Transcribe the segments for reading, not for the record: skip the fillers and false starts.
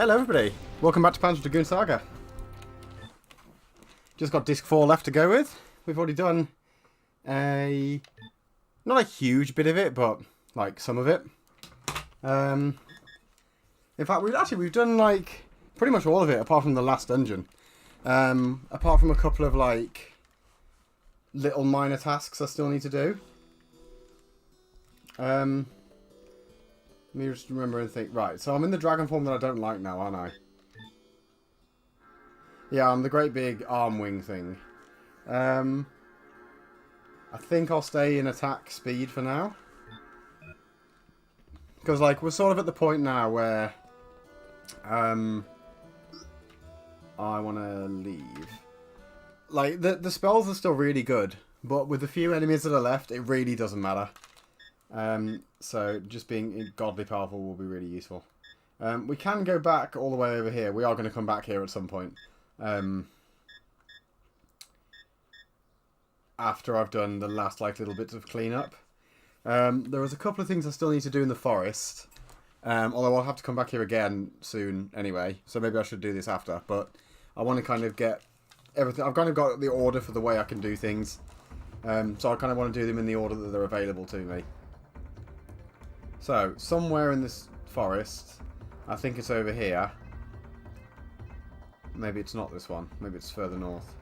Hello everybody, welcome back to Panzer Dragoon Saga. Just got disc 4 left to go with. We've already done not a huge bit of it, but like some of it. In fact, we've done like pretty much all of it apart from the last dungeon. Apart from a couple of like little minor tasks I still need to do. Let me just remember and think. Right, so I'm in the dragon form that I don't like now, aren't I? Yeah, I'm the great big arm wing thing. I think I'll stay in attack speed for now. Because, like, we're sort of at the point now where I want to leave. Like, the spells are still really good, but with the few enemies that are left, it really doesn't matter. So just being godly powerful will be really useful. We can go back all the way over here. We are going to come back here at some point. After I've done the last like little bits of cleanup. There was a couple of things I still need to do in the forest. Although I'll have to come back here again soon anyway. So maybe I should do this after. But I want to kind of get everything. I've kind of got the order for the way I can do things. So I kind of want to do them in the order that they're available to me. So, somewhere in this forest, I think it's over here. Maybe it's not this one. Maybe it's further north.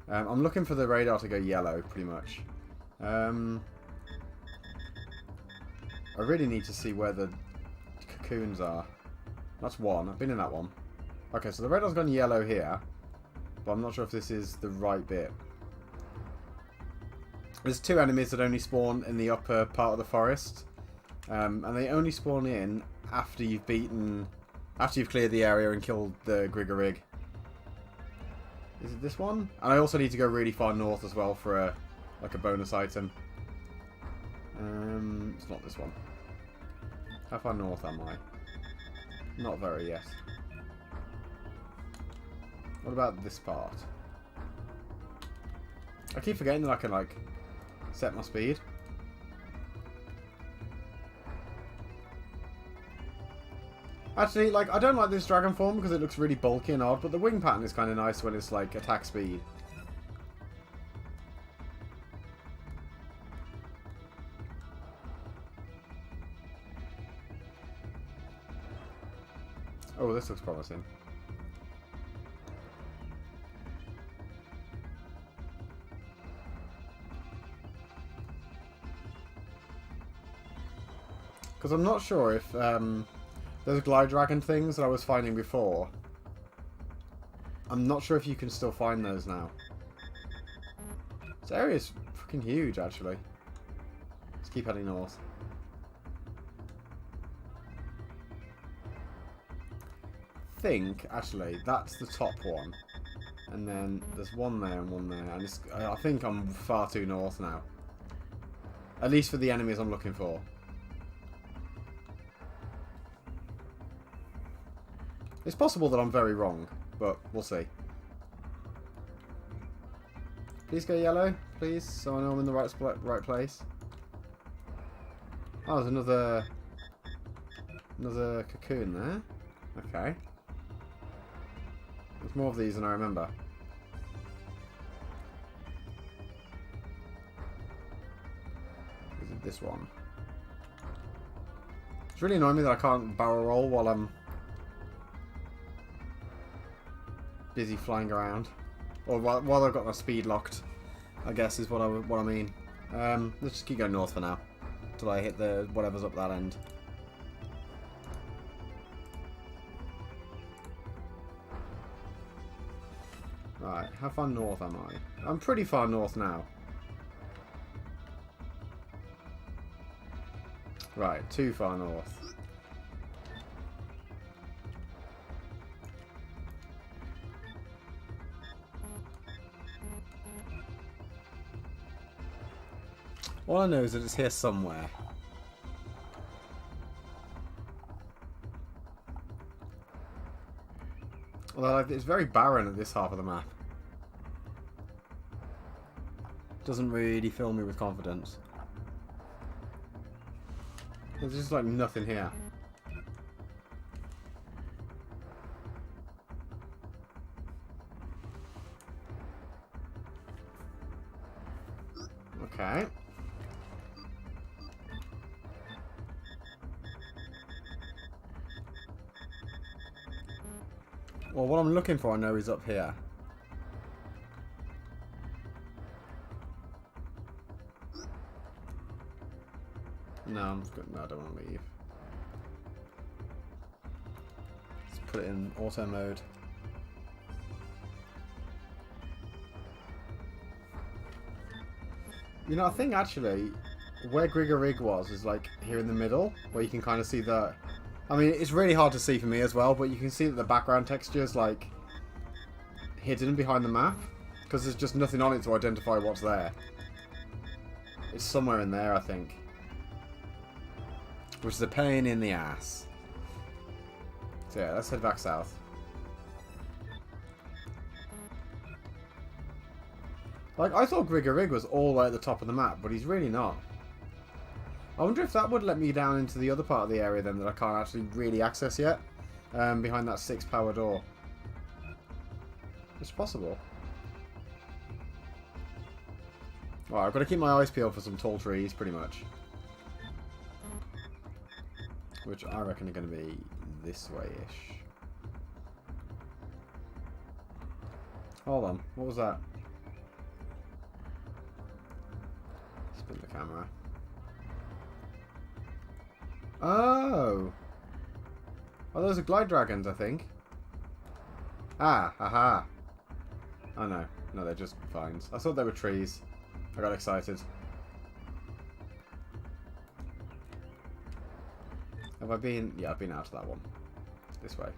I'm looking for the radar to go yellow, pretty much. I really need to see where the cocoons are. That's one. I've been in that one. Okay, so the radar's gone yellow here. But I'm not sure if this is the right bit. There's two enemies that only spawn in the upper part of the forest. And they only spawn in after you've cleared the area and killed the Griggorig. Is it this one? And I also need to go really far north as well for a bonus item. It's not this one. How far north am I? Not very yet. What about this part? I keep forgetting that I can like set my speed. Actually, like, I don't like this dragon form because it looks really bulky and odd, but the wing pattern is kind of nice when it's like attack speed. Oh, this looks promising. Because I'm not sure if those glide dragon things that I was finding before, I'm not sure if you can still find those now. This area is freaking huge, actually. Let's keep heading north. I think, actually, that's the top one. And then there's one there and one there. And I think I'm far too north now. At least for the enemies I'm looking for. It's possible that I'm very wrong, but we'll see. Please go yellow, please, so I know I'm in the right place. Oh, there's another cocoon there. Okay. There's more of these than I remember. Is it this one? It's really annoying me that I can't barrel roll while I'm busy flying around, or while I've got my speed locked, I guess is what I mean. Let's just keep going north for now, till I hit the whatever's up that end. Right, how far north am I? I'm pretty far north now. Right, too far north. All I know is that it's here somewhere. Although it's very barren at this half of the map. Doesn't really fill me with confidence. There's just like nothing here. Okay. Well, what I'm looking for, I know, is up here. No, I'm good. No, I don't want to leave. Let's put it in auto mode. You know, I think actually where Grigger Rig was is like here in the middle, where you can kind of see the... I mean, it's really hard to see for me as well, but you can see that the background texture is like hidden behind the map, because there's just nothing on it to identify what's there. It's somewhere in there, I think. Which is a pain in the ass. So yeah, let's head back south. Like, I thought Grigger Rig was all the way at the top of the map, but he's really not. I wonder if that would let me down into the other part of the area then that I can't actually really access yet. Behind that 6 power door. It's possible. Well, I've got to keep my eyes peeled for some tall trees, pretty much. Which I reckon are going to be this way-ish. Hold on, what was that? Spin the camera. Oh! Oh, those are glide dragons, I think. Ah, haha. Oh no. No, they're just vines. I thought they were trees. I got excited. Have I been... Yeah, I've been out of that one. This way.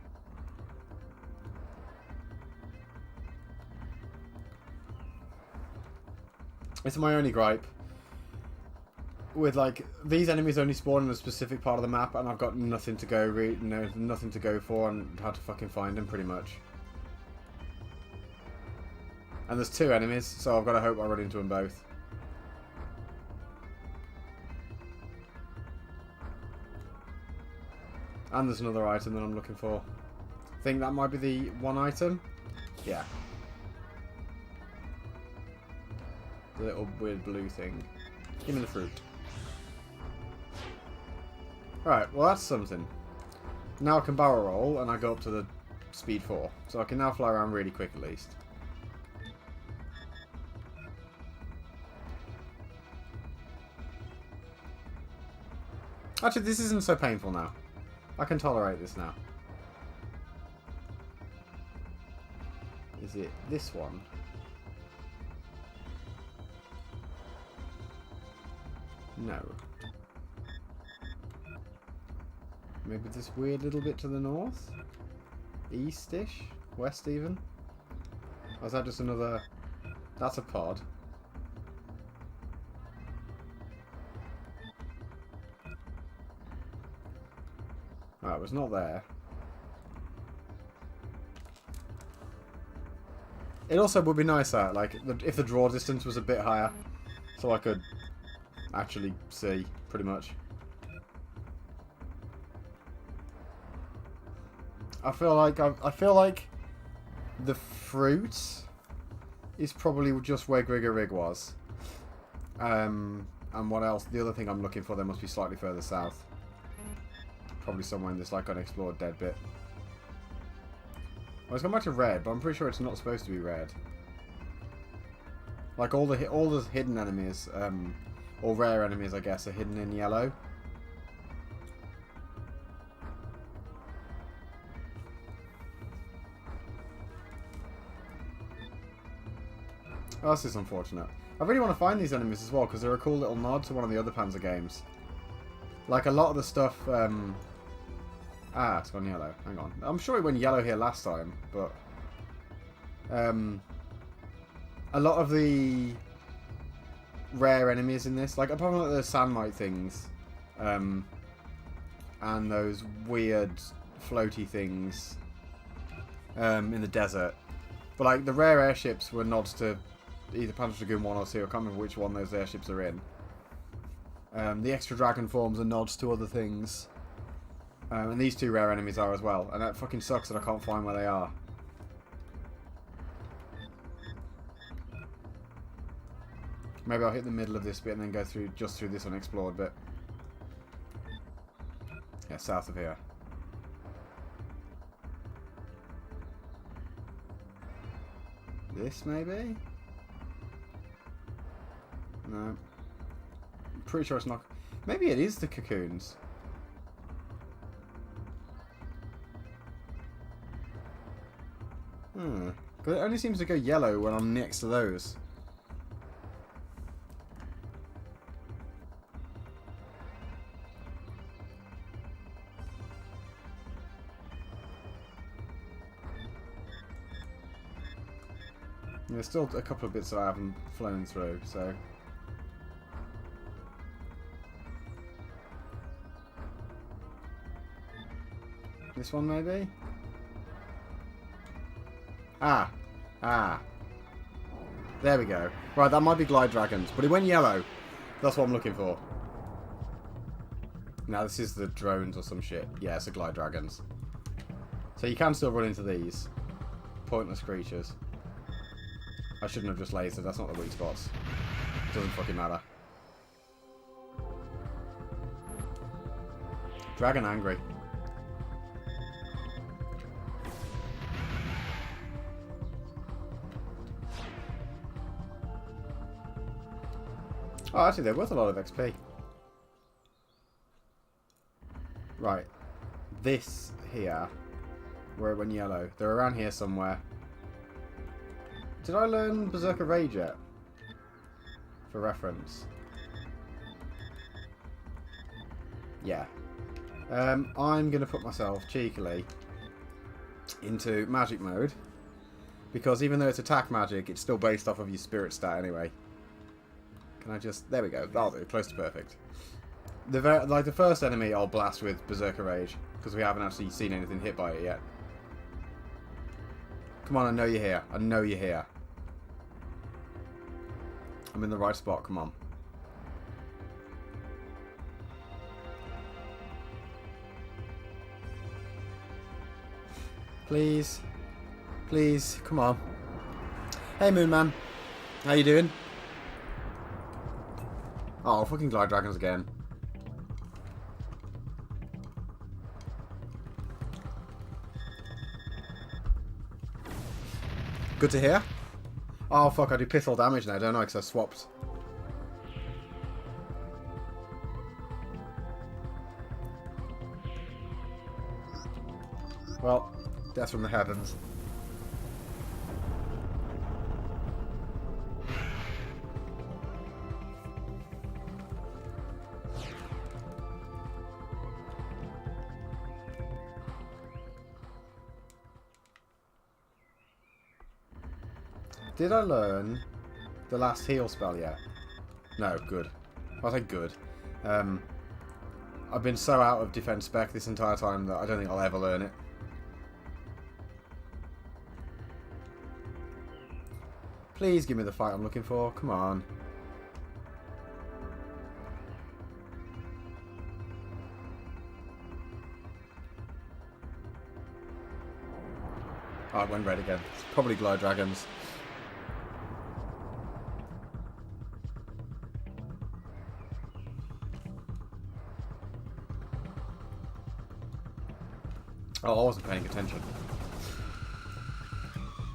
It's my only gripe. With, like, these enemies only spawn in a specific part of the map, and I've got nothing to go nothing to go for, and how to fucking find them, pretty much. And there's 2 enemies, so I've got to hope I run into them both. And there's another item that I'm looking for. I think that might be the one item. Yeah. The little weird blue thing. Give me the fruit. Right, well that's something. Now I can barrel roll and I go up to the speed 4. So I can now fly around really quick at least. Actually, this isn't so painful now. I can tolerate this now. Is it this one? No. Maybe this weird little bit to the north? East-ish? West even? Or is that just another... That's a pod. Right, it was not there. It also would be nicer, like, if the draw distance was a bit higher, so I could actually see, pretty much. I feel like the fruit is probably just where Grigger Rig was. And what else? The other thing I'm looking for, there must be slightly further south. Probably somewhere in this like unexplored dead bit. I was going back to red, but I'm pretty sure it's not supposed to be red. Like all the hidden enemies, or rare enemies, I guess, are hidden in yellow. Oh, this is unfortunate. I really want to find these enemies as well, because they're a cool little nod to one of the other Panzer games. Like, a lot of the stuff... Ah, it's gone yellow. Hang on. I'm sure it went yellow here last time, but... a lot of the rare enemies in this, like, apart from like, the sandmite things, and those weird floaty things in the desert, but, like, the rare airships were nods to either Panzer Dragoon 1 or 2, I can't remember which one those airships are in. The extra dragon forms are nods to other things. And these 2 rare enemies are as well. And that fucking sucks that I can't find where they are. Maybe I'll hit the middle of this bit and then go through just through this unexplored bit. Yeah, south of here. This maybe? No. I'm pretty sure it's not. Maybe it is the cocoons. Because it only seems to go yellow when I'm next to those. There's still a couple of bits that I haven't flown through, so... This one, maybe? Ah! Ah! There we go. Right, that might be Glide Dragons, but it went yellow. That's what I'm looking for. Now, this is the drones or some shit. Yeah, it's the Glide Dragons. So you can still run into these. Pointless creatures. I shouldn't have just lasered. That's not the weak spots. Doesn't fucking matter. Dragon angry. Oh, actually, they're worth a lot of XP. Right. This here, where it went yellow, they're around here somewhere. Did I learn Berserker Rage yet? For reference. Yeah. I'm going to put myself, cheekily, into magic mode. Because even though it's attack magic, it's still based off of your spirit stat anyway. Can I just... There we go. That'll do. Close to perfect. The first enemy I'll blast with Berserker Rage. Because we haven't actually seen anything hit by it yet. Come on, I know you're here. I know you're here. I'm in the right spot. Come on. Please. Please. Come on. Hey, Moon Man. How you doing? Oh, fucking Glide Dragons again. Good to hear. Oh, fuck, I do pistol damage now, don't I? Because I swapped. Well, death from the heavens. Did I learn the last heal spell yet? No, good. I say good. I've been so out of defense spec this entire time that I don't think I'll ever learn it. Please give me the fight I'm looking for. Come on. Oh, it went red again. It's probably Glide Dragons. Oh, I wasn't paying attention.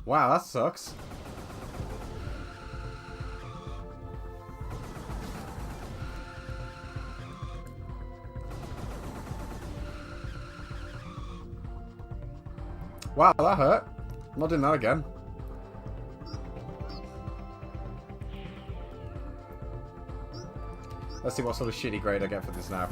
Wow, that sucks. Wow, that hurt. I'm not doing that again. Let's see what sort of shitty grade I get for this now.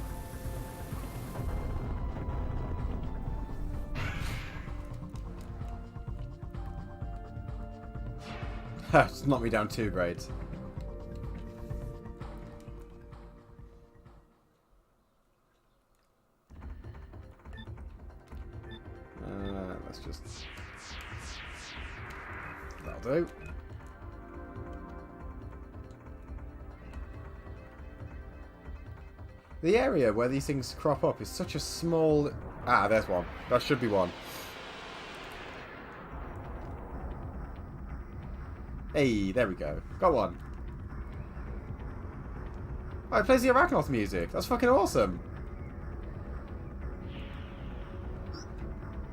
Just knocked me down 2 grades. Let's just... That'll do. The area where these things crop up is such a small... Ah, there's one. That should be one. Hey, there we go. Got one. Oh, it plays the Arachnos music. That's fucking awesome.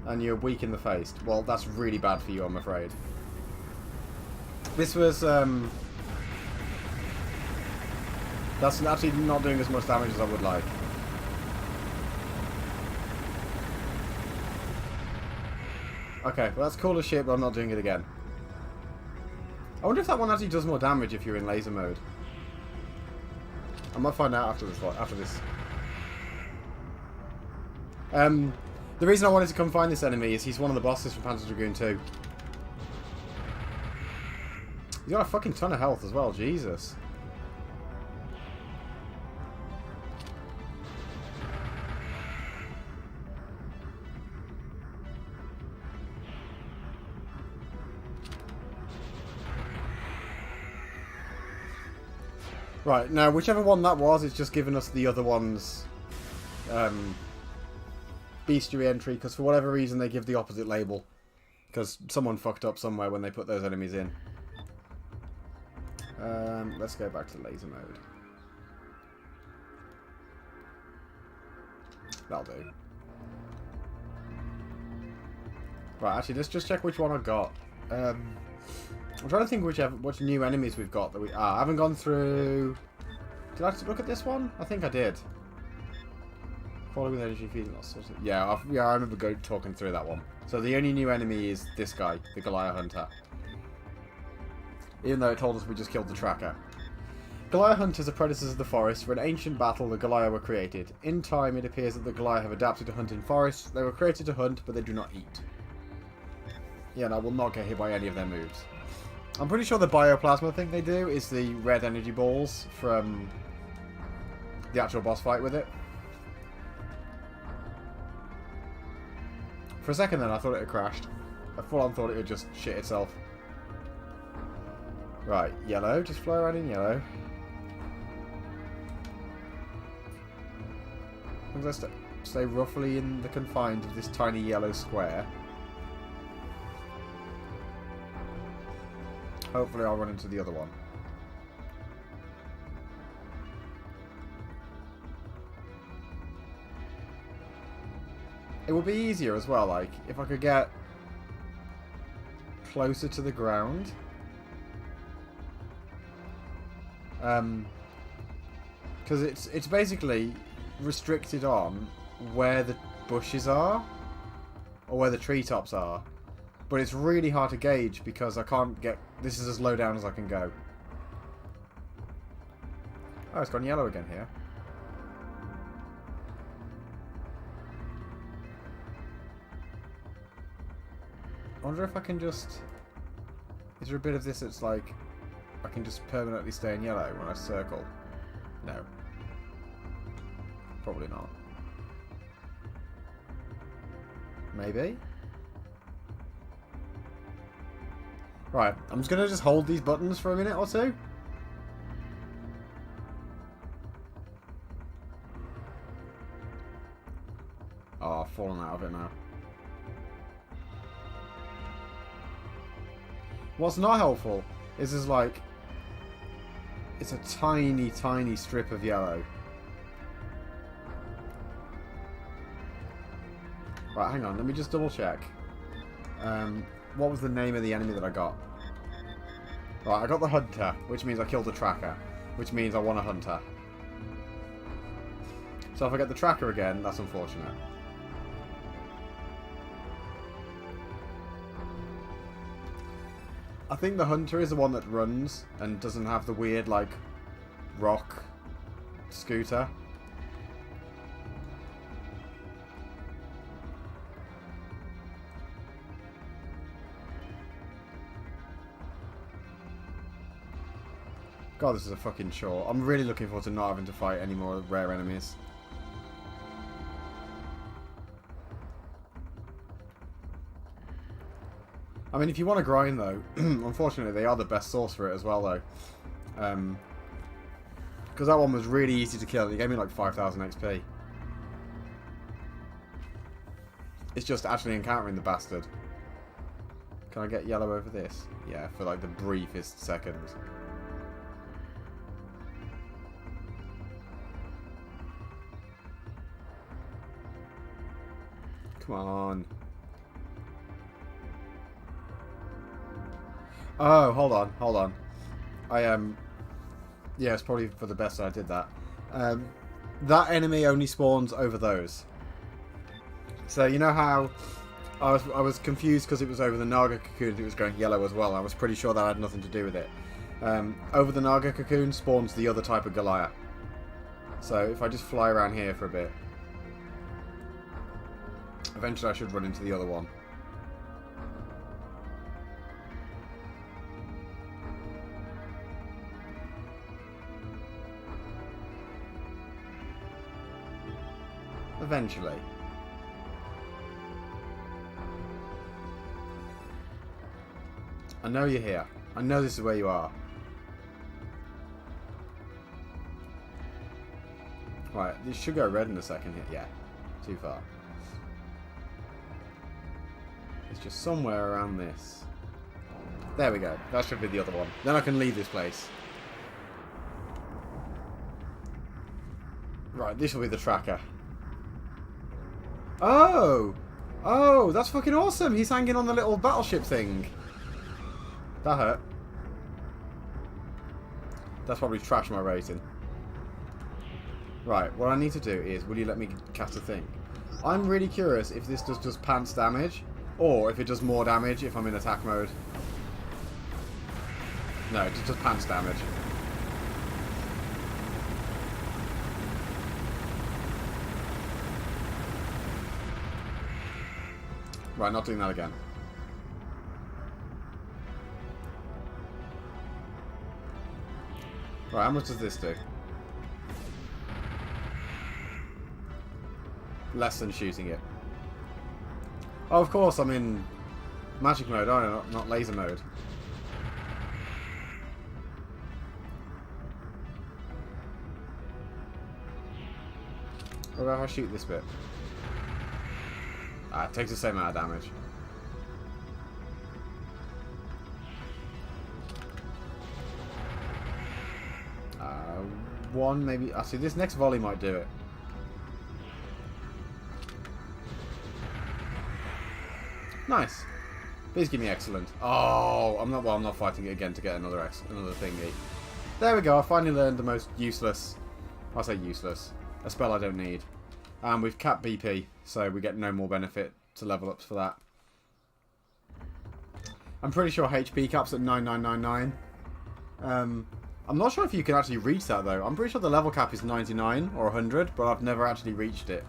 And you're weak in the face. Well, that's really bad for you, I'm afraid. This was, that's actually not doing as much damage as I would like. Okay, well that's cool as shit, but I'm not doing it again. I wonder if that one actually does more damage if you're in laser mode. I might find out after this. The reason I wanted to come find this enemy is he's one of the bosses from Panzer Dragoon 2. He's got a fucking ton of health as well, Jesus. Right, now whichever one that was, it's just given us the other one's bestiary entry, because for whatever reason they give the opposite label. Because someone fucked up somewhere when they put those enemies in. Let's go back to laser mode. That'll do. Right, actually, let's just check which one I got. I'm trying to think which new enemies we've got that we... I haven't gone through... Did I look at this one? I think I did. Quality with energy feeding loss. Yeah, I remember talking through that one. So the only new enemy is this guy, the Goliath Hunter. Even though it told us we just killed the tracker. Goliath Hunters are predators of the forest. For an ancient battle, the Goliath were created. In time, it appears that the Goliath have adapted to hunt in forests. They were created to hunt, but they do not eat. Yeah, and I will not get hit by any of their moves. I'm pretty sure the bioplasma thing they do is the red energy balls from the actual boss fight with it. For a second then, I thought it had crashed. I full on thought it would just shit itself. Right, yellow. Just fly around in yellow. I'm going to stay roughly in the confines of this tiny yellow square. Hopefully I'll run into the other one. It would be easier as well, like, if I could get closer to the ground. Because it's basically restricted on where the bushes are, or where the treetops are. But it's really hard to gauge because I can't get... This is as low down as I can go. Oh, it's gone yellow again here. I wonder if I can just... Is there a bit of this that's like... I can just permanently stay in yellow when I circle? No. Probably not. Maybe? Right, I'm just going to just hold these buttons for a minute or two. Oh, I've fallen out of it now. What's not helpful is there's like... It's a tiny, tiny strip of yellow. Right, hang on, let me just double check. What was the name of the enemy that I got? Right, I got the Hunter, which means I killed the Tracker, which means I want a Hunter. So if I get the Tracker again, that's unfortunate. I think the Hunter is the one that runs and doesn't have the weird, like, rock scooter. God, this is a fucking chore. I'm really looking forward to not having to fight any more rare enemies. I mean, if you want to grind, though, unfortunately, they are the best source for it as well, though. Because that one was really easy to kill. It gave me like 5,000 XP. It's just actually encountering the bastard. Can I get yellow over this? Yeah, for like the briefest seconds. Come on. Oh, hold on, hold on. I yeah, it's probably for the best that I did that. That enemy only spawns over those. So you know how I was confused because it was over the Naga cocoon. It was going yellow as well. I was pretty sure that had nothing to do with it. Over the Naga cocoon spawns the other type of Goliath. So if I just fly around here for a bit, eventually I should run into the other one. Eventually. I know you're here. I know this is where you are. Right, this should go red in a second here. Yeah, too far. It's just somewhere around this. There we go. That should be the other one. Then I can leave this place. Right, this will be the tracker. Oh! Oh, that's fucking awesome! He's hanging on the little battleship thing. That hurt. That's probably trashed my rating. Right, what I need to do is, will you let me cast a thing? I'm really curious if this does just pants damage, or if it does more damage if I'm in attack mode. No, it just pants damage. Right, not doing that again. Right, how much does this do? Less than shooting it. Oh, of course, I'm in magic mode, aren't I? Not laser mode. What about if I shoot this bit? Ah, it takes the same amount of damage. One, maybe. Actually, this next volley might do it. Nice. Please give me excellent. Oh, I'm not. Well, I'm not fighting it again to get another thingy. There we go. I finally learned the most useless. I say useless. A spell I don't need. And we've capped BP, so we get no more benefit to level ups for that. I'm pretty sure HP cap's at 9999. I'm not sure if you can actually reach that though. I'm pretty sure the level cap is 99 or 100, but I've never actually reached it.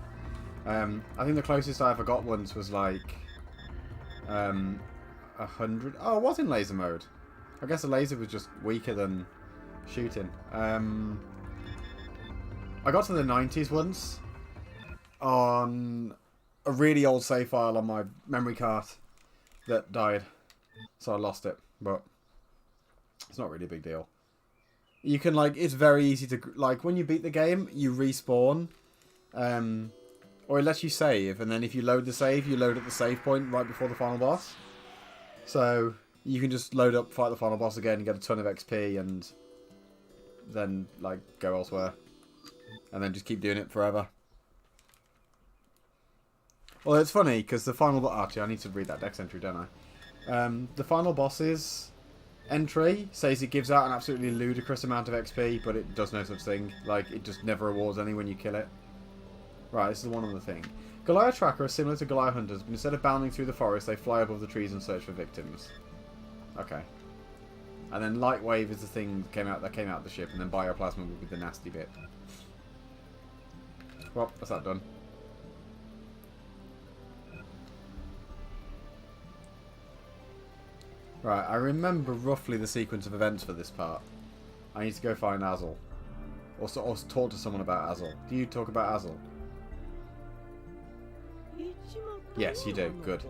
I think the closest I ever got once was like 100. Oh, it was in laser mode. I guess the laser was just weaker than shooting. I got to the 90s once on a really old save file on my memory card that died, so I lost it. But it's not really a big deal. You can, like, it's very easy to, like, when you beat the game, you respawn, or it lets you save, and then if you load the save, you load at the save point right before the final boss. So you can just load up, fight the final boss again, and get a ton of XP, and then, like, go elsewhere. And then just keep doing it forever. Well, it's funny, because the final... Actually, I need to read that dex entry, don't I? The final boss's entry says it gives out an absolutely ludicrous amount of XP, but it does no such thing. Like, it just never rewards any when you kill it. Right, this is one other thing. Goliath Tracker are similar to Goliath Hunters, but instead of bounding through the forest, they fly above the trees and search for victims. Okay. And then Light Wave is the thing that came out of the ship, and then Bioplasma would be the nasty bit. Well, that's that done. Right, I remember roughly the sequence of events for this part. I need to go find Azul. Or talk to someone about Azul. Do you talk about Azul? Yes, you do. Good.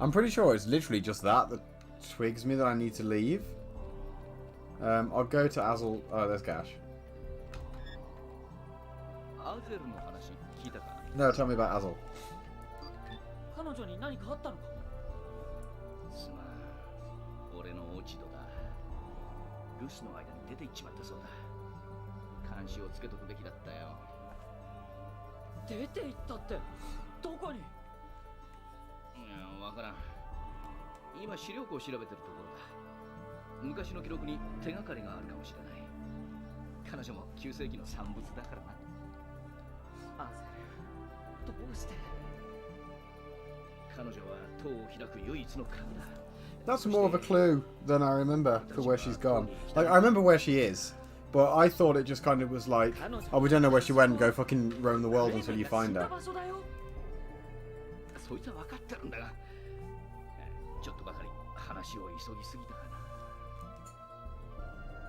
I'm pretty sure it's literally just that twigs me that I need to leave. I'll go to Azul. Oh, there's Gash. No, tell me about Azul. 出て行ったってどこに？いや、わからん。今資料庫を調べてるところだ。昔の記録に手がかりがあるかもしれない。彼女も旧世紀の産物だからな。アゼル、どうして？彼女は塔を開く唯一の鍵だ。That's more of a clue than I remember for where she's gone. Like, I remember where she is, but I thought it just kind of was like, oh, we don't know where she went, go fucking roam the world until you find her. そいつは分かってるんだが、ちょっとばかり話を急ぎすぎたか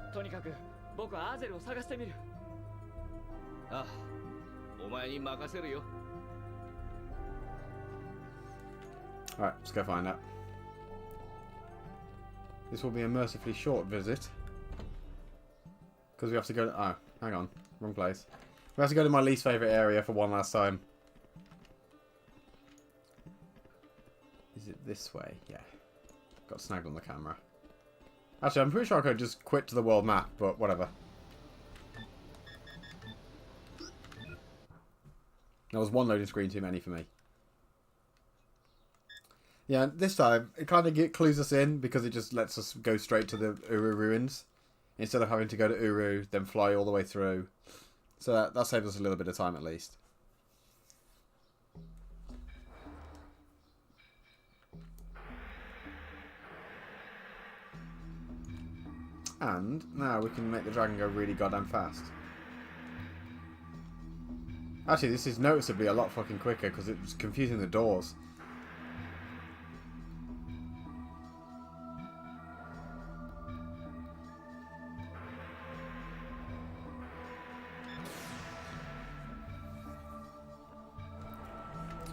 な。とにかく僕はアゼルを探してみる。ああ、お前に任せるよ。Alright, let's go find out. This will be a mercifully short visit. Because we have to go to... Oh, hang on. Wrong place. We have to go to my least favourite area for one last time. Is it this way? Yeah. Got snagged on the camera. Actually, I'm pretty sure I could just quit to the world map, but whatever. That was one loading screen too many for me. Yeah, this time, it kind of clues us in because it just lets us go straight to the Uru ruins. Instead of having to go to Uru, then fly all the way through. So that saves us a little bit of time at least. And now we can make the dragon go really goddamn fast. Actually, this is noticeably a lot fucking quicker because it was confusing the doors.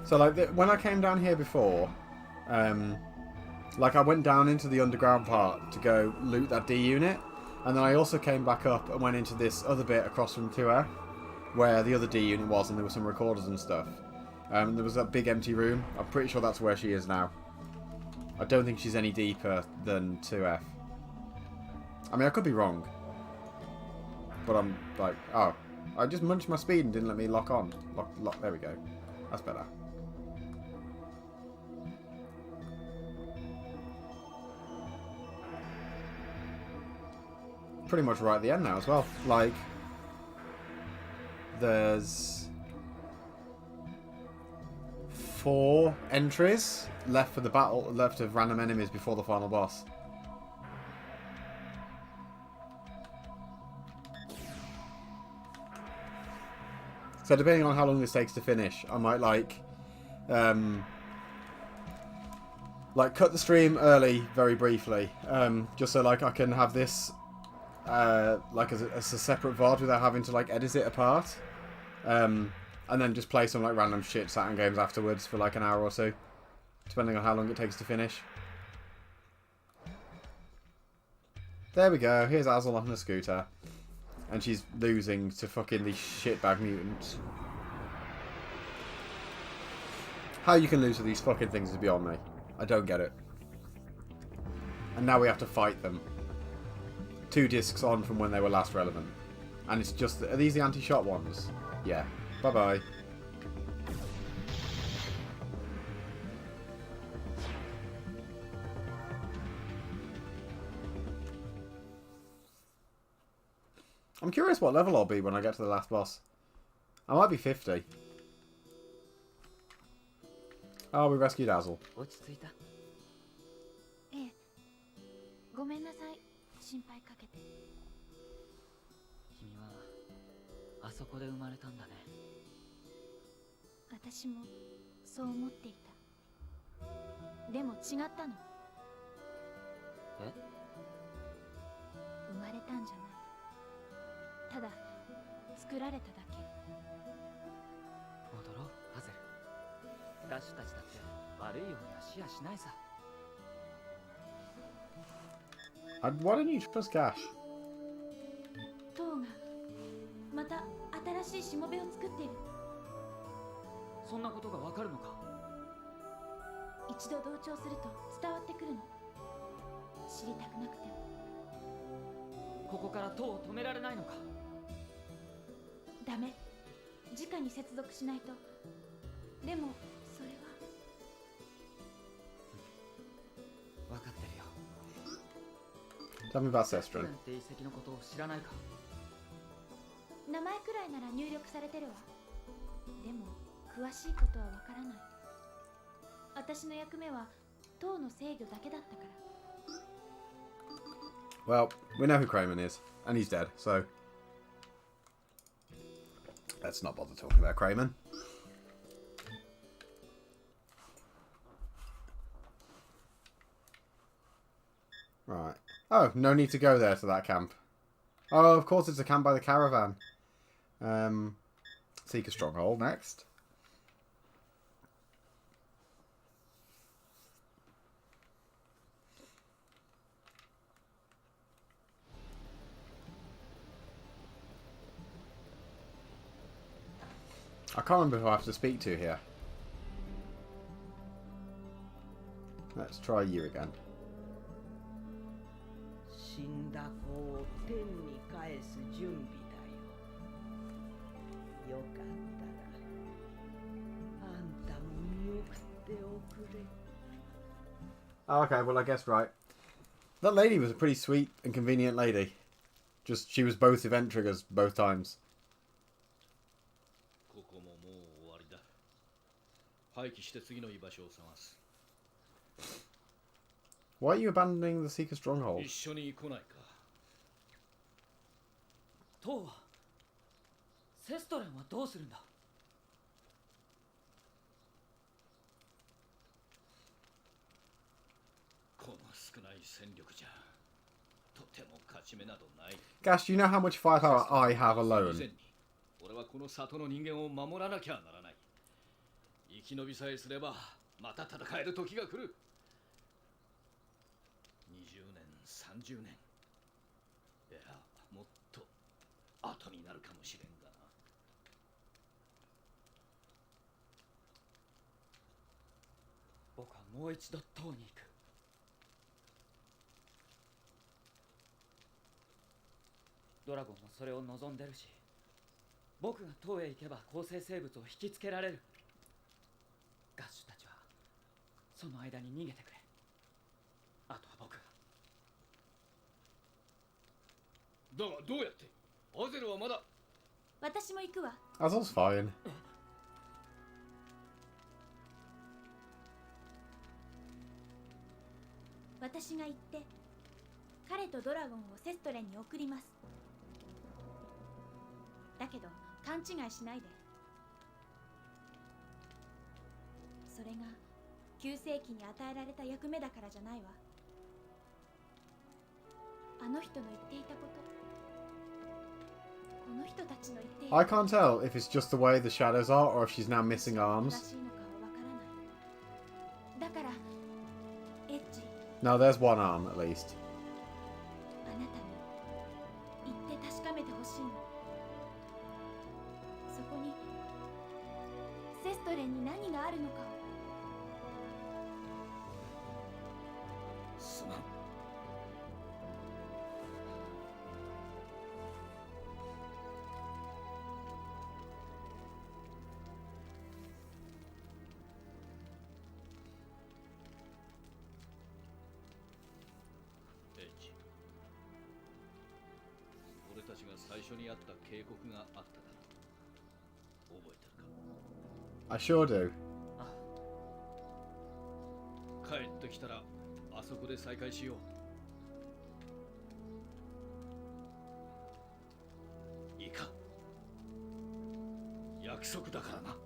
So, like, when I came down here before, like, I went down into the underground part to go loot that D unit, and then I also came back up and went into this other bit across from 2F, where the other D unit was, and there were some recorders and stuff. There was that big empty room. I'm pretty sure that's where she is now. I don't think she's any deeper than 2F. I mean, I could be wrong. But I'm like, oh, I just munched my speed and didn't let me lock on. Lock, there we go. That's better. Pretty much right at the end now as well. Like, there's 4 entries left for the battle, left of random enemies before the final boss. So depending on how long this takes to finish, I might like cut the stream early, very briefly, just so like I can have this like as a separate VOD without having to like edit it apart, and then just play some like random shit Saturn games afterwards for like an hour or so, depending on how long it takes to finish. There we go. Here's Azel on a scooter, and she's losing to fucking these shitbag mutants. How you can lose to these fucking things is beyond me. I don't get it. And now we have to fight them. 2 discs on from when they were last relevant. And it's just... Are these the anti-shot ones? Yeah. Bye-bye. I'm curious what level I'll be when I get to the last boss. I might be 50. Oh, we rescued Azel. ごめんなさい。心配かけて。君はあそこで生まれたんだね。私もそう思っていた。でも違ったの。え？生まれたんじゃない。ただ作られただけ。戻ろう、アゼル。私たちだって悪いようにはしやしないさ。Why don't you trust Gash? トウがまた新しいしもべを作っている。そんなことがわかるのか？一度同調すると伝わってくるの。知りたくなくても。ここから塔を止められないのか？ダメ。時直に接続しないと。でもそれは。分かってるよ。 Tell me about セストレ Sestron. ンって遺跡のことを知らないか。名前くらいなら入力されてるわ。でも詳しいことはわからない。私の役目は塔の制御だけだったから。 Well, we know who Kramen is, and he's dead, so let's not bother talking about Kramen. Right. Oh, no need to go there to that camp. Oh, of course it's a camp by the caravan. Seek a stronghold next. I can't remember who I have to speak to here. Let's try you again. 死んだ子を天に返す準備だよ。よかったらあんたも見送っておくれ。 Oh, okay, well I guess right. That lady was a pretty sweet and convenient lady. Just, she was both event triggers both times. ここももう終わりだ。廃棄して次の居場所を探す。 Why are you abandoning the Seeker stronghold? 一緒に来ないか。塔はセストレンはどうするんだ。この少ない戦力じゃとても勝ち目などない。 Gash, do you know how much firepower I have 以 alone? 前に俺はこの里の人間を守らなきゃならない。生き延びさえすればまた戦える時が来る。20年、30年、いやもっと後になるかもしれんがな。僕はもう一度塔に行く。ドラゴンもそれを望んでるし、僕が塔へ行けば構成生物を引きつけられる。ガッシュたちはその間に逃げてくれ。あとは僕が。だがどうやって？アゼルはまだ。私も行くわ。 Azul's fine. 私が行って彼とドラゴンをセストレンに送ります。だけど勘違いしないで。それが9世紀に与えられた役目だからじゃないわ。あの人の言っていたこと、この人たちの言っていた I can't tell if it's just the way the shadows are or if she's now missing 正 arms. しいのかはわからない。だからエッジ、 No, there's one arm at least. あなたに言って確かめてほしいの。そこにセストレンに何があるのかを。すまん。エッジ、俺たちが最初に会った警告があっただろう。覚えてるか？ I sure do. 帰ってきたらあそこで再会しよう。いいか？約束だからな。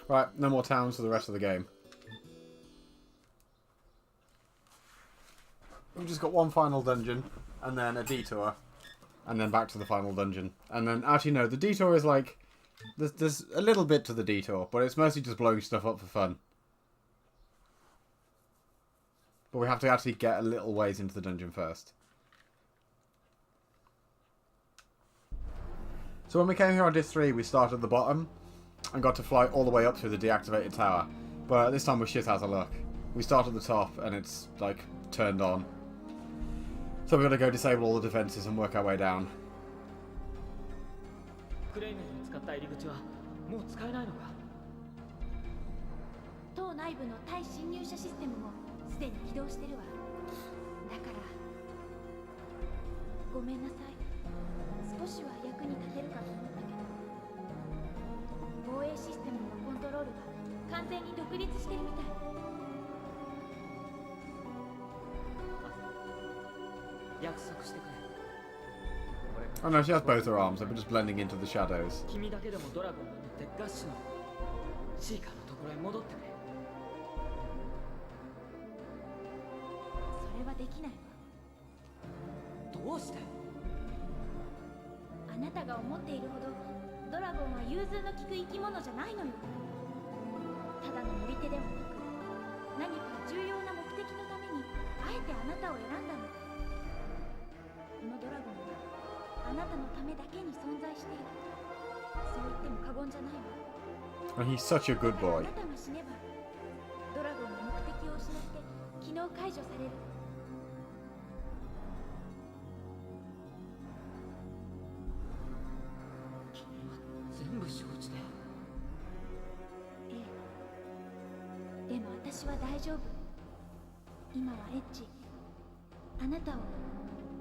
Right, no more towns for the rest of the game. We've just got one final dungeon, and then a detour, and then back to the final dungeon. And then, actually no, the detour is like... There's a little bit to the detour, but it's mostly just blowing stuff up for fun. But we have to actually get a little ways into the dungeon first. So when we came here on disc 3, we started at the bottom and got to fly all the way up through the deactivated tower. But this time we're shit out of luck. We start at the top and it's like turned on. So we've got to go disable all the defences and work our way down. クレイメンを使った入り口はもう使えないのか。塔内部の対侵入者システムもすでに起動してるわ。だからごめんなさい。少しは役に立てるかと思ったけど、防衛システムのコントロールが完全に独立してるみたい。約束してくれ。 Oh no, she has both her arms, so we're just blending into the shadows. 君だけでもドラゴンに乗ってガッシュのシーカーのところへ戻ってくれ。それはできないわ。どうして？あなたが思っているほどドラゴンは融通の利く生き物じゃないのよ。ただの乗り手ではなく、何か重要な目的のためにあえてあなたを選んだの。このドラゴンはあなたのためだけに存在している。そう言っても過言じゃないわ。 And he's such a good だからあ boy. なたが死ねばドラゴンの目的を失って機能解除される。君は全部承知で。ええ。でも私は大丈夫。今はエッジ、あなたを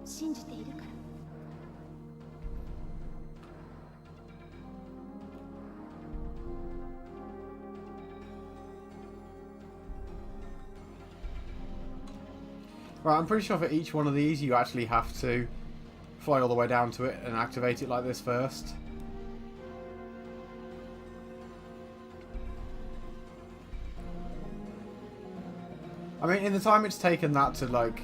信じているから。Right, I'm pretty sure for each one of these you actually have to fly all the way down to it and activate it like this first. I mean, in the time it's taken that to, like,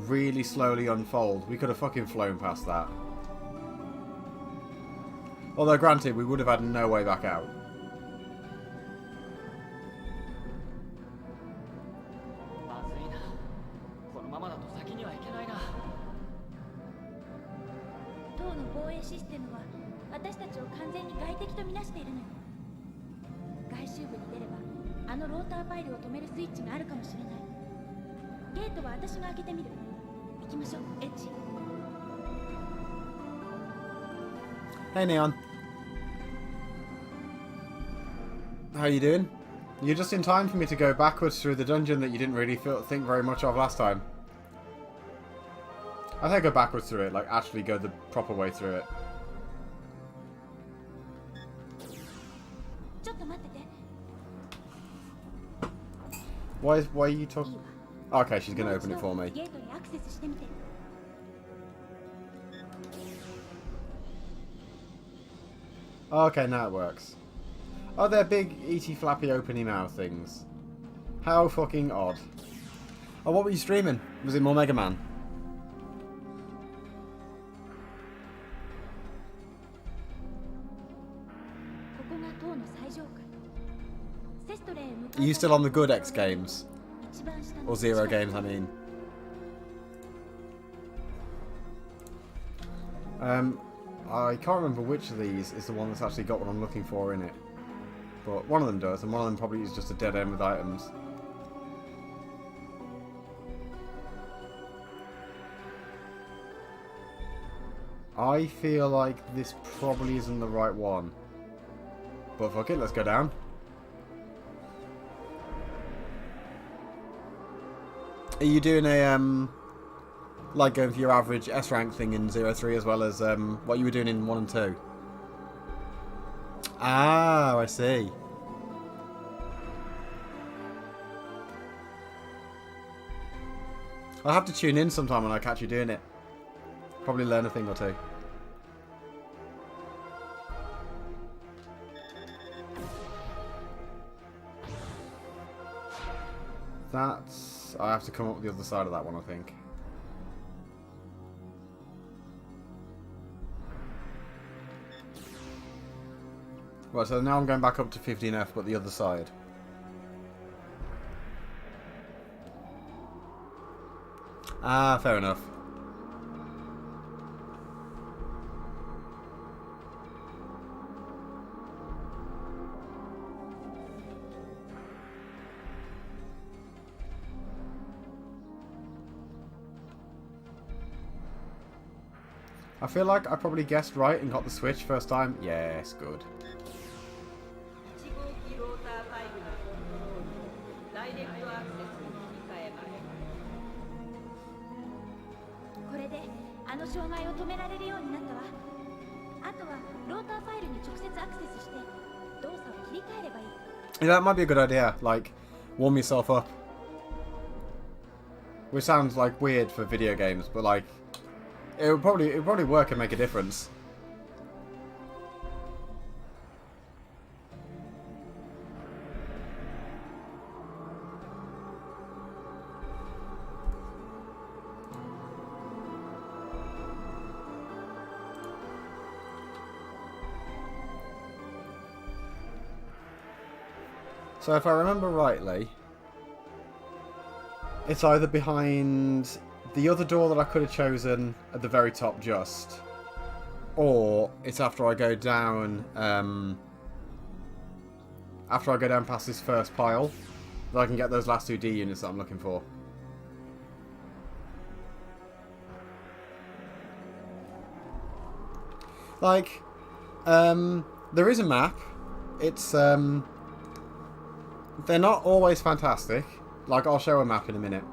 really slowly unfold, we could have fucking flown past that. Although, granted, we would have had no way back out. まずいな。このままだと先には行けないな。塔の防衛システムは私たちを完全に外敵とみなしているのよ。外周部に出ればあのローターパイルを止めるスイッチがあるかもしれない。ゲートは私が開けてみる。行きましょう、エッジ。 Hey, Neon. How you doing? You're just in time for me to go backwards through the dungeon that you didn't really think very much of last time. I think I go backwards through it, like actually go the proper way through it. ちょっと待ってて。 Why are you talking? Okay, she's gonna open it for me. ゲートにアクセスしてみて。 Okay, now it works. Oh, they're big, eaty, flappy, openy mouth things. How fucking odd. Oh, what were you streaming? Was it more Mega Man? ここが塔の最上階。セストレへ向かう Are you still on the good X games? 一番下の Or Zero games, I mean. I can't remember which of these is the one that's actually got what I'm looking for in it. But one of them does, and one of them probably is just a dead end with items. I feel like this probably isn't the right one. But fuck it, let's go down. Are you doing a, like going for your average S rank thing in 0-3 as well as what you were doing in 1 and 2? Ah, I see. I'll have to tune in sometime when I catch you doing it. Probably learn a thing or two. That's... I have to come up with the other side of that one, I think. Right, so now I'm going back up to 15F, but the other side. Ah, fair enough. I feel like I probably guessed right and got the switch first time. Yes, good. 1号機ローターファイルのコントロールをダイレクトアクセスに切り替えます。これであの障害を止められるようになったわ。あとはローターファイルに直接アクセスして動作を切り替えればいい。 Yeah, that might be a good idea. Like, warm yourself up. Which sounds like weird for video games, but like, it would probably work and make a difference. So if I remember rightly, it's either behind the other door that I could have chosen at the very top just, or it's after I go down past this first pile that I can get those last 2 D units that I'm looking for. Like, there is a map. It's they're not always fantastic. Like, I'll show a map in a minute.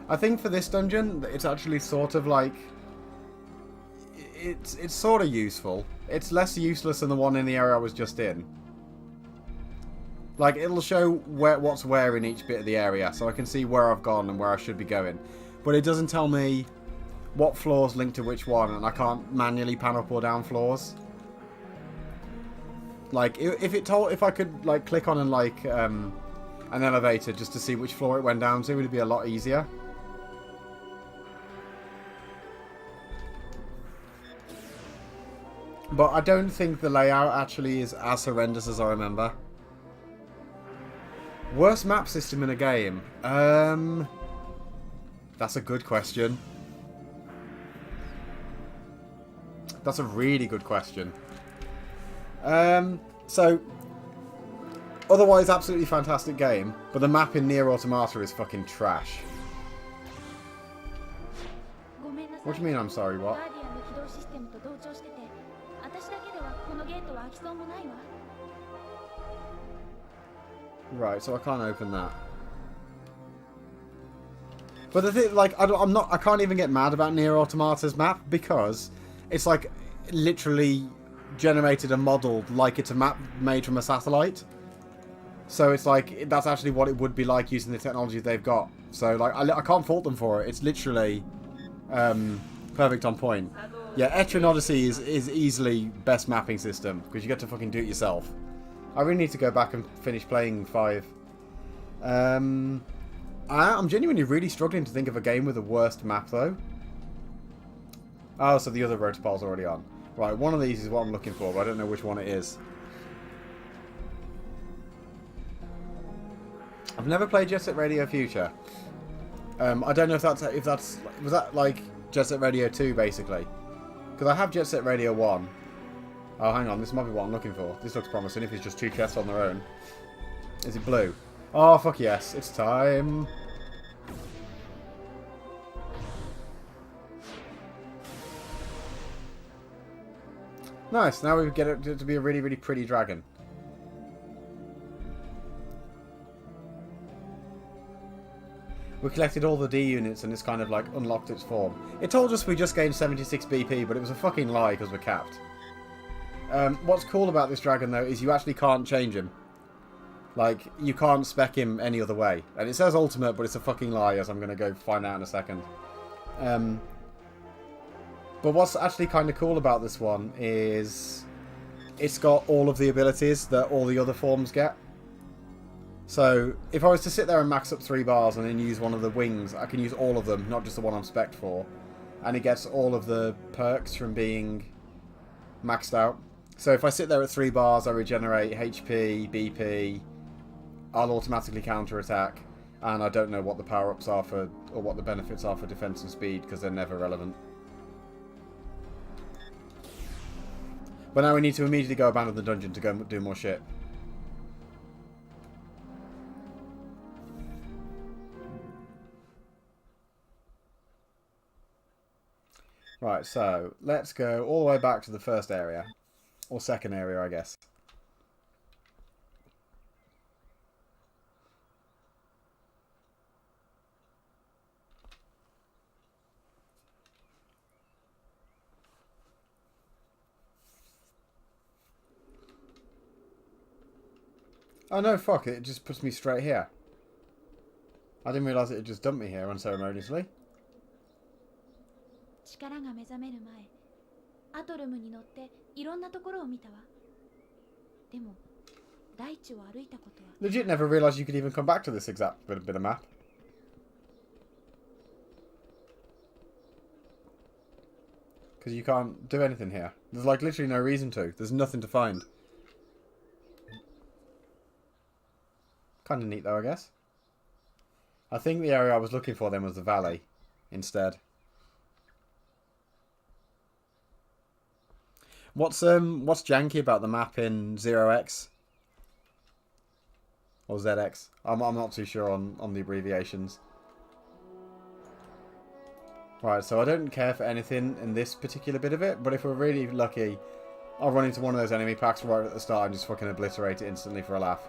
I think for this dungeon, it's actually sort of like... It's sort of useful. It's less useless than the one in the area I was just in. Like, it'll show what's where in each bit of the area, so I can see where I've gone and where I should be going. But it doesn't tell me what floors link to which one, and I can't manually pan up or down floors. Like, if I could, like, click on and, like, an elevator just to see which floor it went down to, it would be a lot easier. But I don't think the layout actually is as horrendous as I remember. Worst map system in a game? That's a good question. That's a really good question. So, otherwise absolutely fantastic game, but the map in Nier Automata is fucking trash. What do you mean I'm sorry, what? Right, so I can't open that. But the thing, like, I can't even get mad about Nier Automata's map because it's like literally generated and modeled like it's a map made from a satellite. So it's like, that's actually what it would be like using the technology they've got. So, like, I can't fault them for it. It's literally perfect on point. Yeah, Etrian Odyssey is easily best mapping system because you get to fucking do it yourself. I really need to go back and finish playing 5. I'm genuinely really struggling to think of a game with a worst map, though. Oh, so the other rotopile's already on. Right, one of these is what I'm looking for, but I don't know which one it is. I've never played Jet Set Radio Future. I don't know if that's was that like Jet Set Radio 2 basically? Because I have Jet Set Radio 1. Oh, hang on, this might be what I'm looking for. This looks promising if it's just 2 chests on their own. Is it blue? Oh, fuck yes, it's time. Nice, now we get it to be a really, really pretty dragon. We collected all the D units and it's kind of like unlocked its form. It told us we just gained 76 BP, but it was a fucking lie because we're capped. What's cool about this dragon though is you actually can't change him. Like, you can't spec him any other way. And it says ultimate, but it's a fucking lie, as I'm going to go find out in a second. But what's actually kind of cool about this one is it's got all of the abilities that all the other forms get. So, if I was to sit there and max up 3 bars and then use one of the wings, I can use all of them, not just the one I'm spec'd for. And it gets all of the perks from being maxed out. So if I sit there at 3 bars, I regenerate HP, BP, I'll automatically counter-attack, and I don't know what the power-ups are for, or what the benefits are for defense and speed, because they're never relevant. But now we need to immediately go abandon the dungeon to go do more shit. Right, so let's go all the way back to the first area. Or second area, I guess. Oh no, fuck, it just puts me straight here. I didn't realise it had just dumped me here unceremoniously. 力が目覚める前、アトルムに乗っていろんなところを見たわ。でも、大地を歩いたことは。Legit never realised you could even come back to this exact bit of map. Because you can't do anything here. There's like literally no reason to. There's nothing to find. Kind of neat though, I guess. I think the area I was looking for then was the valley instead. What's janky about the map in 0x? Or ZX? I'm not too sure on the abbreviations. Right, so I don't care for anything in this particular bit of it, but if we're really lucky, I'll run into one of those enemy packs right at the start and just fucking obliterate it instantly for a laugh.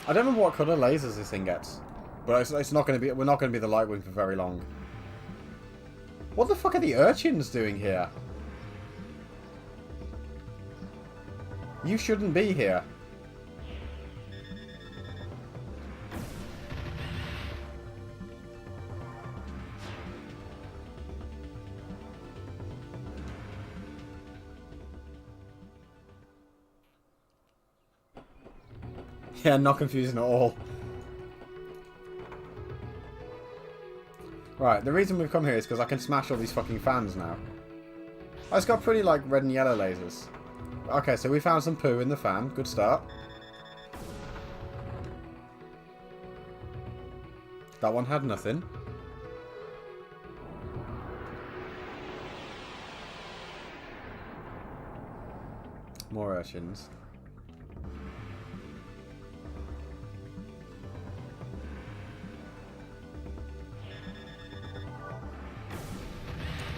I don't know what colour lasers this thing gets, but it's not going to be. We're not going to be the Lightwing for very long. What the fuck are the urchins doing here? You shouldn't be here. Yeah, not confusing at all. Right, the reason we've come here is because I can smash all these fucking fans now. Oh, it's got pretty, like, red and yellow lasers. Okay, so we found some poo in the fan. Good start. That one had nothing. More urchins.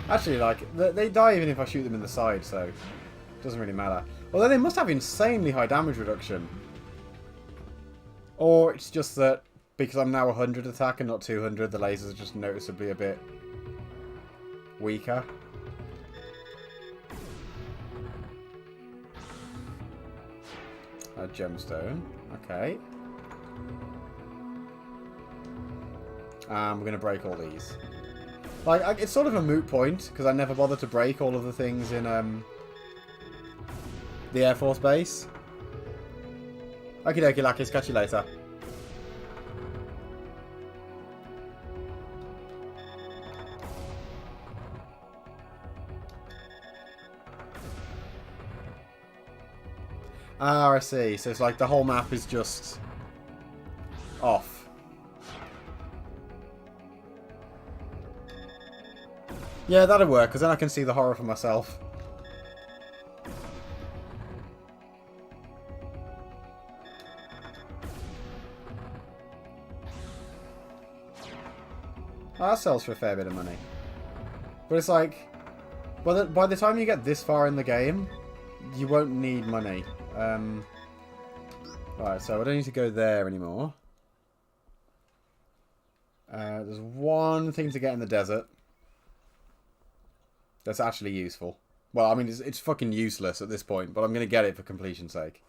Actually, like, they die even if I shoot them in the side, so it doesn't really matter. Although they must have insanely high damage reduction. Or it's just that because I'm now 100 attack and not 200, the lasers are just noticeably a bit weaker. A gemstone. Okay. We're going to break all these. Like, it's sort of a moot point, because I never bothered to break all of the things in the Air Force Base. Okie dokie, Lakis, catch you later. Ah, I see. So it's like the whole map is just off. Yeah, that'll work, because then I can see the horror for myself. Oh, that sells for a fair bit of money. But it's like, by the time you get this far in the game, you won't need money. Right, so I don't need to go there anymore. There's one thing to get in the desert. That's actually useful. Well, I mean, it's fucking useless at this point, but I'm going to get it for completion's sake.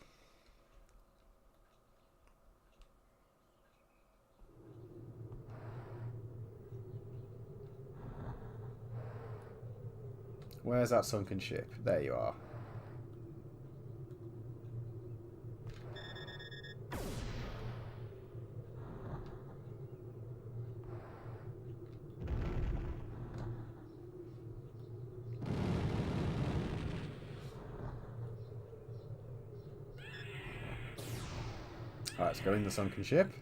Where's that sunken ship? There you are. Alright, let's go in the sunken ship.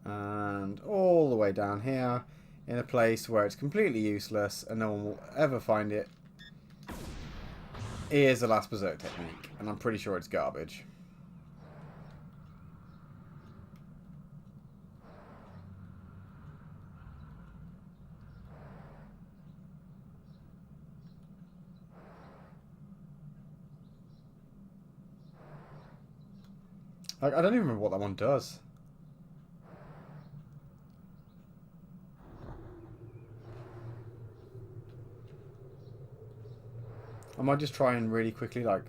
And all the way down here in a place where it's completely useless and no one will ever find it. Here's the last berserk technique, and I'm pretty sure it's garbage. Like, I don't even remember what that one does. I might just try and really quickly, like,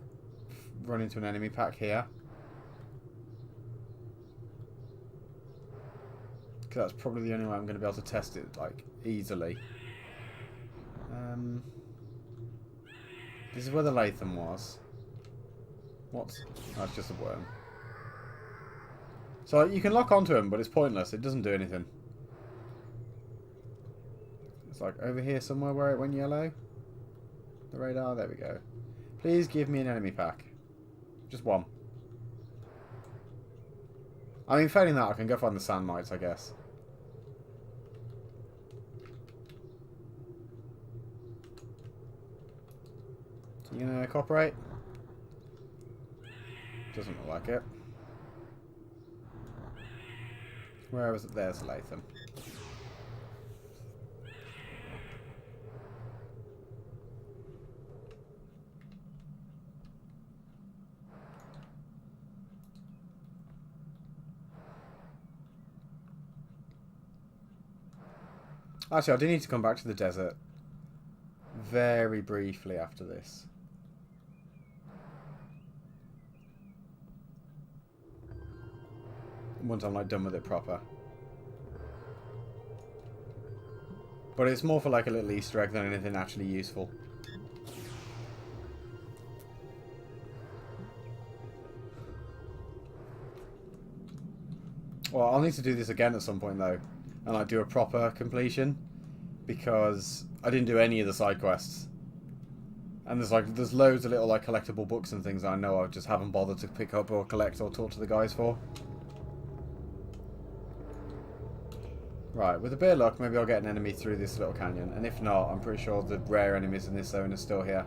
run into an enemy pack here. Because that's probably the only way I'm going to be able to test it, like, easily. This is where the Latham was. What's... Oh, it's just a worm. So you can lock onto him, but it's pointless. It doesn't do anything. It's like over here somewhere where it went yellow. The radar, there we go. Please give me an enemy pack. Just one. I mean, failing that, I can go find the sand mites, I guess. So you gonna cooperate? Doesn't look like it. Where was it? There's Latham. Actually, I do need to come back to the desert very briefly after this. Once I'm like done with it proper. But it's more for like a little Easter egg than anything actually useful. Well, I'll need to do this again at some point though. And like do a proper completion. Because I didn't do any of the side quests. And there's loads of little like collectible books and things that I know I just haven't bothered to pick up or collect or talk to the guys for. Right, with a bit of luck, maybe I'll get an enemy through this little canyon. And if not, I'm pretty sure the rare enemies in this zone are still here.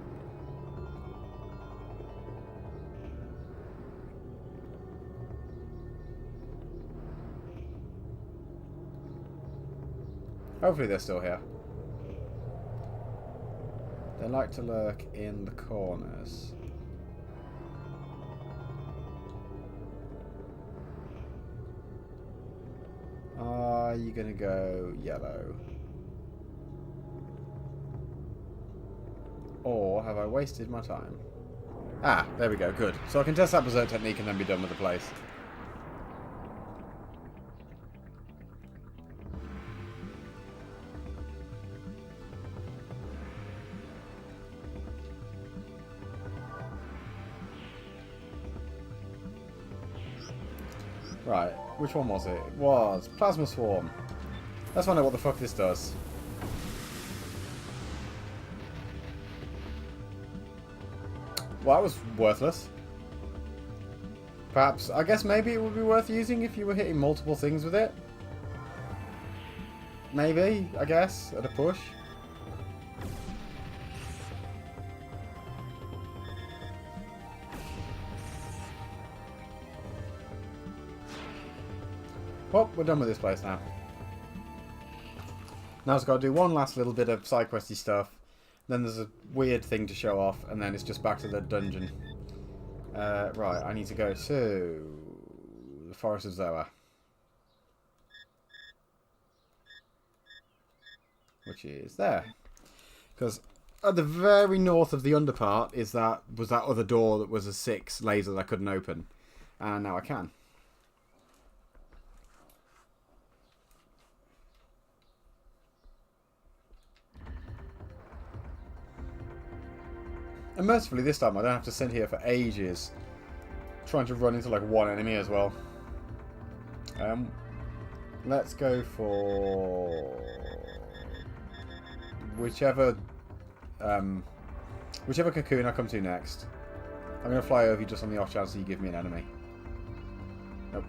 Hopefully they're still here. They like to lurk in the corners. Are you gonna go yellow? Or have I wasted my time? Ah, there we go, good. So I can test that berserk technique and then be done with the place. Right, which one was it? It was Plasma Swarm. Let's find out what the fuck this does. Well, that was worthless. Perhaps, I guess maybe it would be worth using if you were hitting multiple things with it. Maybe, I guess, at a push. Well, we're done with this place now. Now it's got to do one last little bit of side questy stuff. Then there's a weird thing to show off, and then it's just back to the dungeon. Right, I need to go to the Forest of Zoa. Which is there. Because at the very north of the underpart was that other door that was a 6 laser that I couldn't open. And now I can. And mercifully this time I don't have to sit here for ages trying to run into like one enemy as well. Let's go for whichever cocoon I come to next. I'm going to fly over you just on the off chance that you give me an enemy. Nope.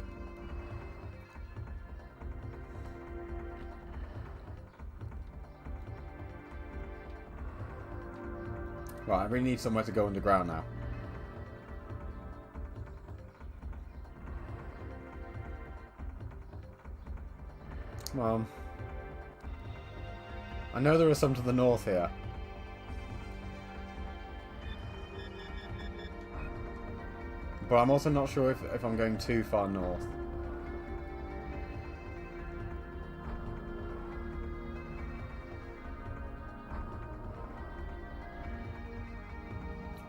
Right, I really need somewhere to go underground now. Well, I know there are some to the north here. But I'm also not sure if I'm going too far north.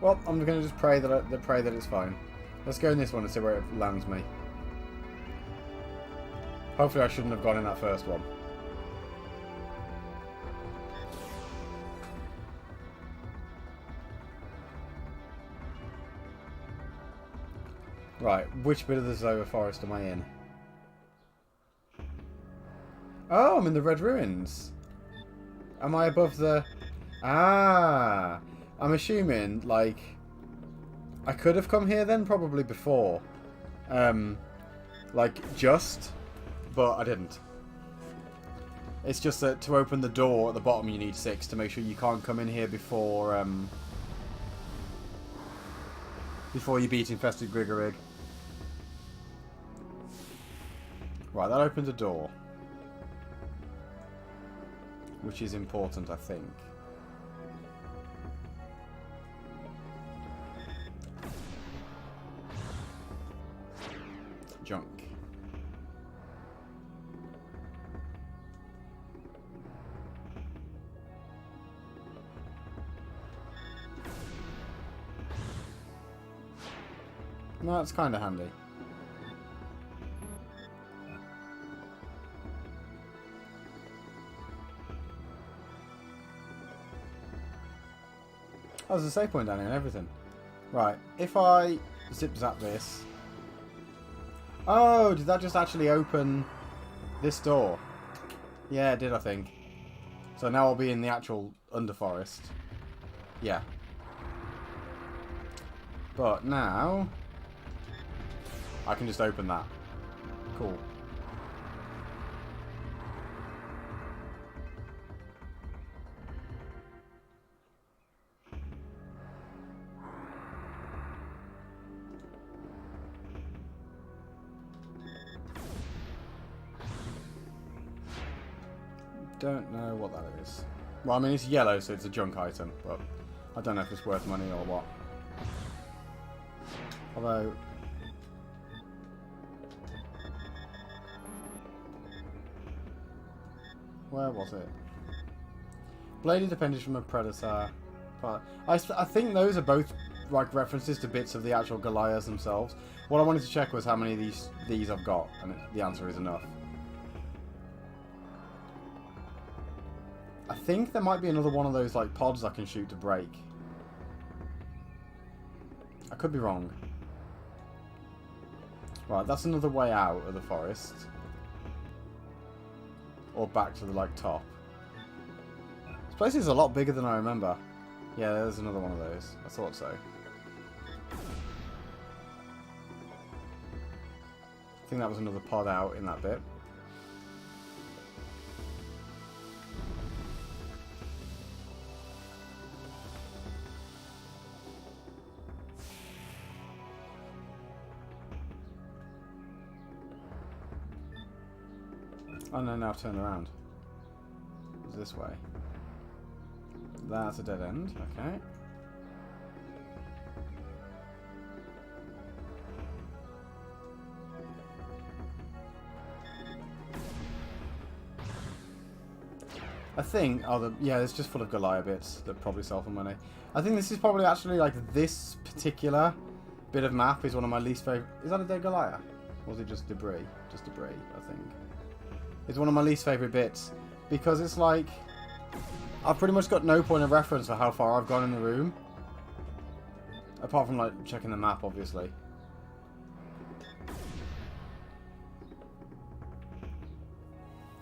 Well, I'm going to just pray that it's fine. Let's go in this one and see where it lands me. Hopefully I shouldn't have gone in that first one. Right, which bit of the Zoa Forest am I in? Oh, I'm in the Red Ruins. Am I above the... Ah! I'm assuming, like... I could have come here then, probably before. Like, just... But I didn't. It's just that to open the door at the bottom you need 6 to make sure you can't come in here before, before you beat Infested Grigorig. Right, that opens a door. Which is important, I think. Junk. No, that's kind of handy. Oh, there's a save point down here and everything. Right, if I zip zap this... Oh, did that just actually open this door? Yeah, it did, I think. So now I'll be in the actual underforest. Yeah. But now... I can just open that. Cool. Don't know what that is. Well, I mean, it's yellow, so it's a junk item, but I don't know if it's worth money or what. Although... Where was it? Bladed appendage from a predator. But I think those are both like references to bits of the actual Goliaths themselves. What I wanted to check was how many of these I've got, and the answer is enough. I think there might be another one of those like pods I can shoot to break. I could be wrong. Right, that's another way out of the forest. Or back to the like top. This place is a lot bigger than I remember. Yeah, there's another one of those. I thought so. I think that was another pod out in that bit. Oh no, now I've turned around. It's this way. That's a dead end, okay. I think, yeah, it's just full of Goliath bits that probably sell for money. I think this is probably actually, like, this particular bit of map is one of my least favourite. Is that a dead Goliath? Or was it just debris? Just debris, I think. It's one of my least favourite bits because it's like I've pretty much got no point of reference for how far I've gone in the room apart from like checking the map, obviously.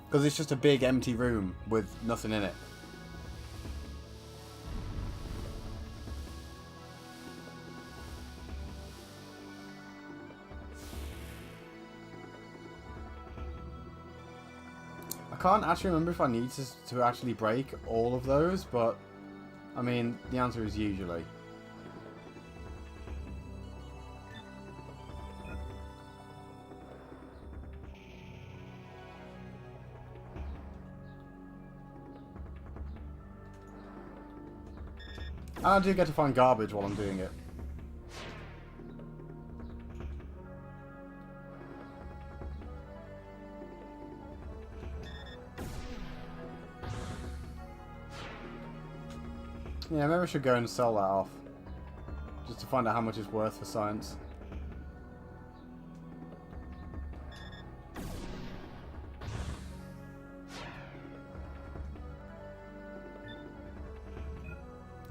Because it's just a big empty room with nothing in it. I can't actually remember if I need to actually break all of those, but I mean, the answer is usually. And I do get to find garbage while I'm doing it. Yeah, maybe I should go and sell that off. Just to find out how much it's worth for science.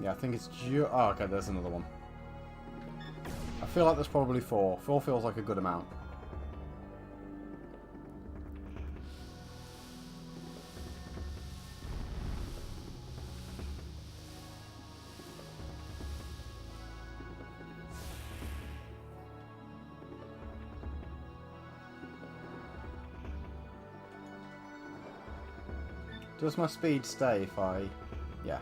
Yeah, I think it's oh, okay, there's another one. I feel like there's probably 4. 4 feels like a good amount. Does my speed stay if I... Yeah.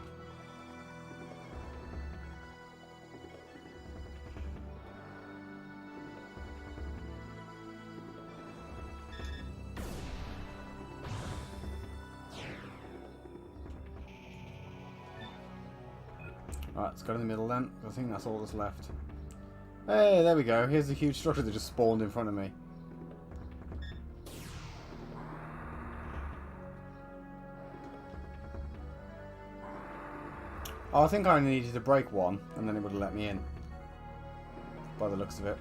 Alright, let's go to the middle then. I think that's all that's left. Hey, there we go. Here's the huge structure that just spawned in front of me. Oh, I think I only needed to break one, and then it would have let me in. By the looks of it.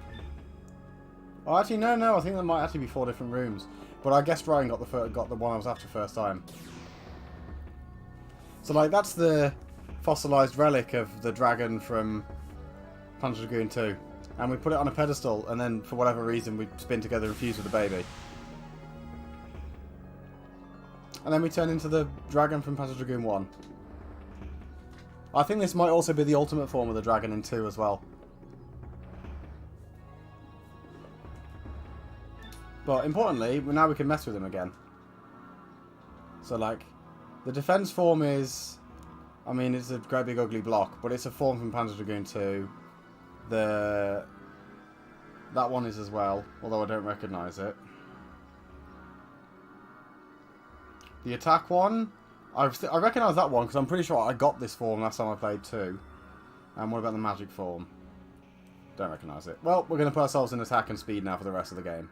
Oh, actually, no. I think there might actually be 4 different rooms. But I guessed Ryan got the one I was after first time. So, like, that's the fossilized relic of the dragon from Panzer Dragoon 2. And we put it on a pedestal, and then, for whatever reason, we spin together and fuse with the baby. And then we turn into the dragon from Panzer Dragoon 1. I think this might also be the ultimate form of the dragon in 2 as well. But importantly, now we can mess with him again. So like, the defense form is, I mean, it's a great big ugly block, but it's a form from Panzer Dragoon 2. That one is as well, although I don't recognise it. The attack one, I recognise that one because I'm pretty sure I got this form last time I played 2. And what about the magic form? Don't recognise it. Well, we're going to put ourselves in attack and speed now for the rest of the game.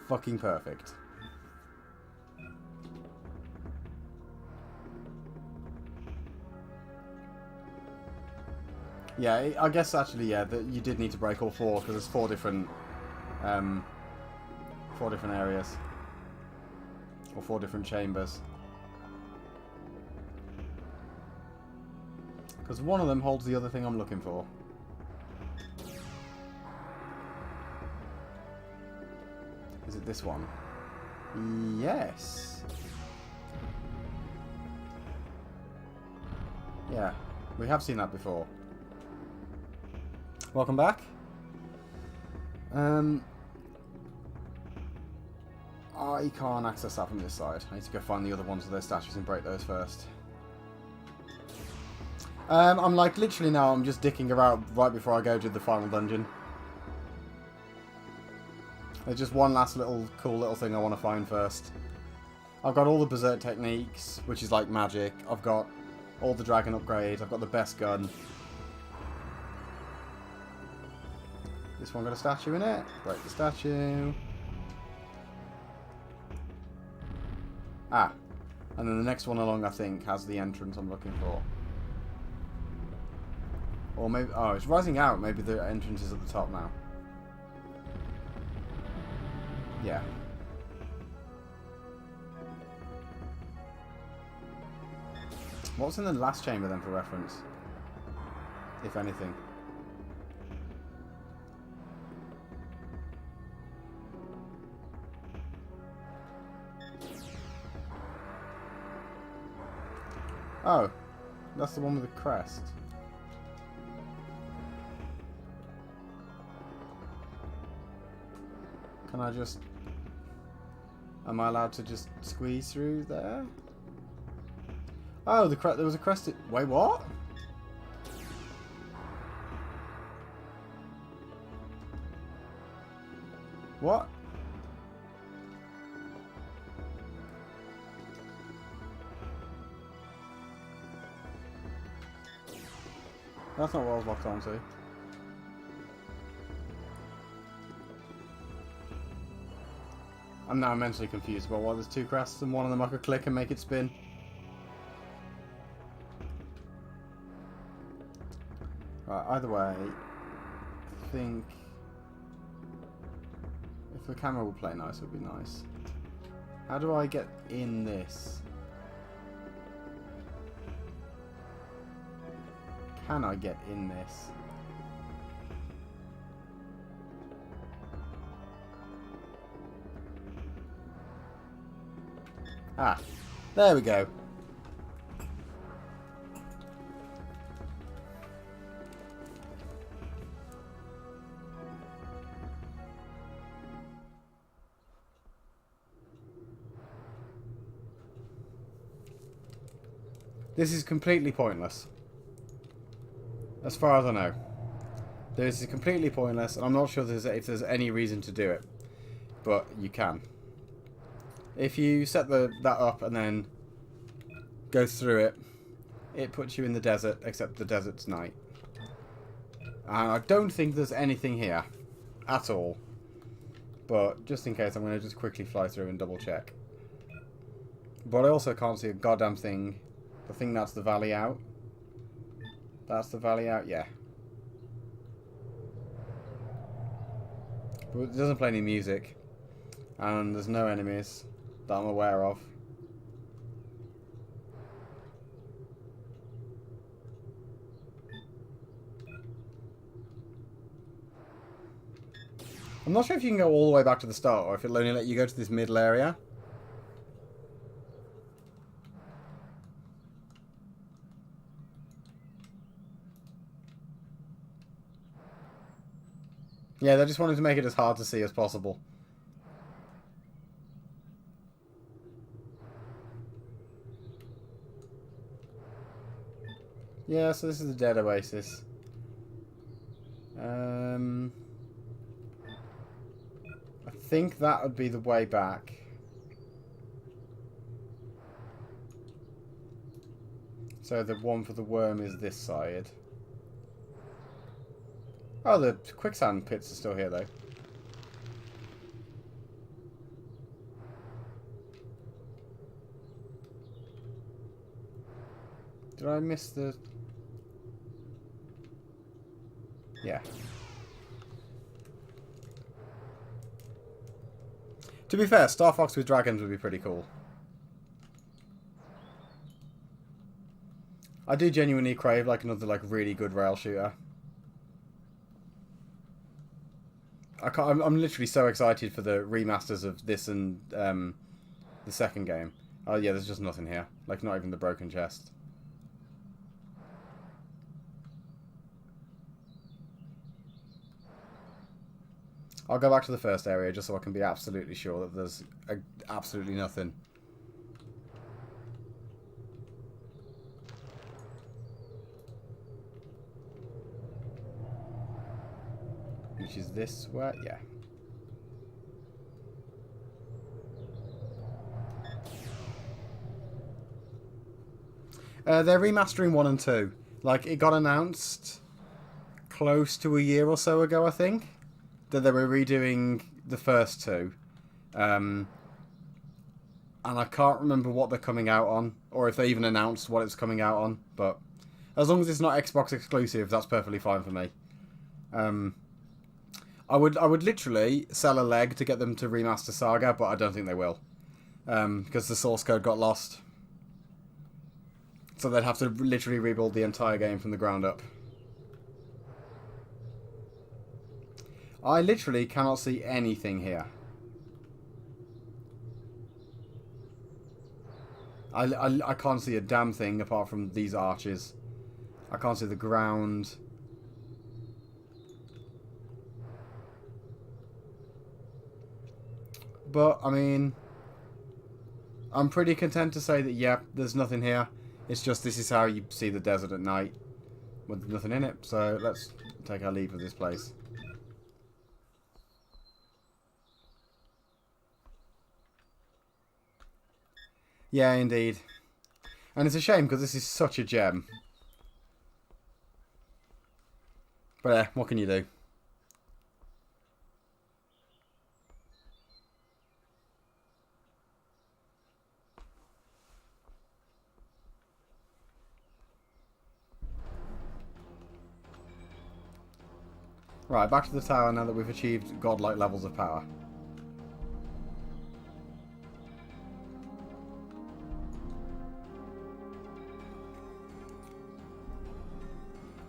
Fucking perfect. Yeah, I guess actually, yeah, that you did need to break all 4 because there's 4 different areas. Or 4 different chambers. Because one of them holds the other thing I'm looking for. Is it this one? Yes. Yeah, we have seen that before. Welcome back. I can't access that from this side. I need to go find the other ones with their statues and break those first. I'm like, literally now, I'm just dicking around right before I go to the final dungeon. There's just one last cool little thing I want to find first. I've got all the berserk techniques, which is like magic. I've got all the dragon upgrades. I've got the best gun. This one got a statue in it. Break the statue. Ah. And then the next one along, I think, has the entrance I'm looking for. Or maybe... Oh, it's rising out. Maybe the entrance is at the top now. Yeah. What's in the last chamber then for reference? If anything. Oh. That's the one with the crest. Can I just... Am I allowed to just squeeze through there? Oh, there was a crested... Wait, what? What? That's not what I was locked onto. I'm now mentally confused about why there's two crests and one of them I could click and make it spin. Right, either way, I think if the camera would play nice, it would be nice. How do I get in this? Can I get in this? Ah, there we go. This is completely pointless. As far as I know. This is completely pointless, and I'm not sure if there's any reason to do it. But you can. If you set that up and then go through it, it puts you in the desert, except the desert's night. And I don't think there's anything here. At all. But just in case, I'm going to just quickly fly through and double check. But I also can't see a goddamn thing. I think that's the valley out. That's the valley out, yeah. But it doesn't play any music. And there's no enemies that I'm aware of. I'm not sure if you can go all the way back to the start or if it'll only let you go to this middle area. Yeah, they just wanted to make it as hard to see as possible. Yeah, so this is the dead oasis. I think that would be the way back. So the one for the worm is this side. Oh, the quicksand pits are still here, though. Did I miss the... Yeah. To be fair, Star Fox with dragons would be pretty cool. I do genuinely crave like another like really good rail shooter. I'm literally so excited for the remasters of this and the second game. Oh yeah, there's just nothing here. Like not even the broken chest. I'll go back to the first area just so I can be absolutely sure that there's absolutely nothing. Which is this way? Yeah. They're remastering 1 and 2. Like, it got announced close to a year or so ago, I think, that they were redoing the first two. And I can't remember what they're coming out on, or if they even announced what it's coming out on, but as long as it's not Xbox exclusive, that's perfectly fine for me. I would literally sell a leg to get them to remaster Saga, but I don't think they will. Because the source code got lost. So they'd have to literally rebuild the entire game from the ground up. I literally cannot see anything here. I can't see a damn thing apart from these arches. I can't see the ground. But, I mean, I'm pretty content to say that, yeah, there's nothing here. It's just this is how you see the desert at night with nothing in it. So let's take our leave of this place. Yeah, indeed. And it's a shame because this is such a gem. But yeah, what can you do? Right, back to the tower now that we've achieved godlike levels of power.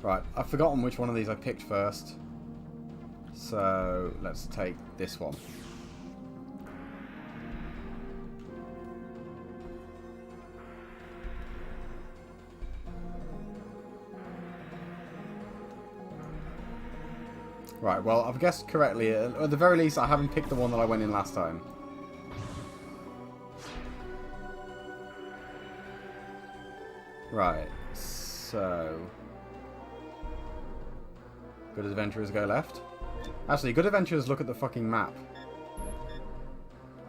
Right, I've forgotten which one of these I picked first. So, let's take this one. Right, well, I've guessed correctly. At the very least, I haven't picked the one that I went in last time. Right, so... Good adventurers go left. Actually, good adventurers look at the fucking map.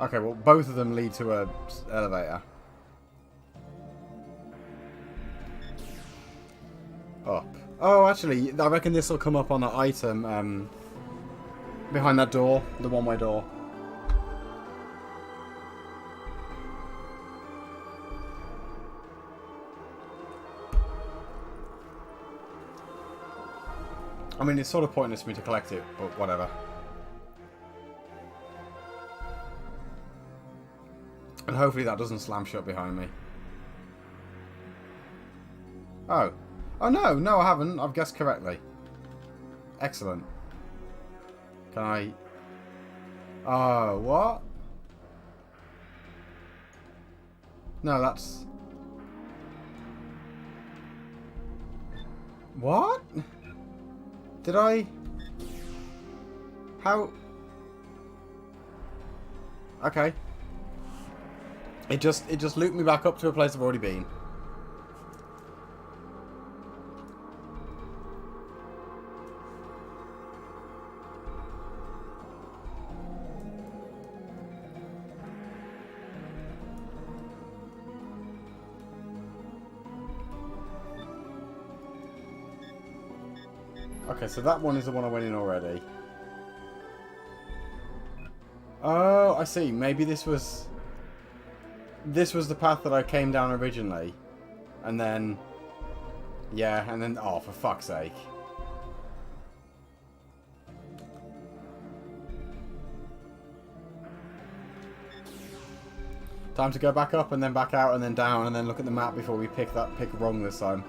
Okay, well, both of them lead to a elevator. Up. Oh, actually, I reckon this will come up on an item behind that door, the one-way door. I mean, it's sort of pointless for me to collect it, but whatever. And hopefully that doesn't slam shut behind me. Oh. Oh, no. No, I haven't. I've guessed correctly. Excellent. Can I... Oh, what? No, that's... What? Did I... How... Okay. It just looped me back up to a place I've already been. Okay, so that one is the one I went in already. Oh, I see. Maybe this was the path that I came down originally. And then... Yeah, and then... Oh, for fuck's sake. Time to go back up and then back out and then down and then look at the map before we pick wrong this time.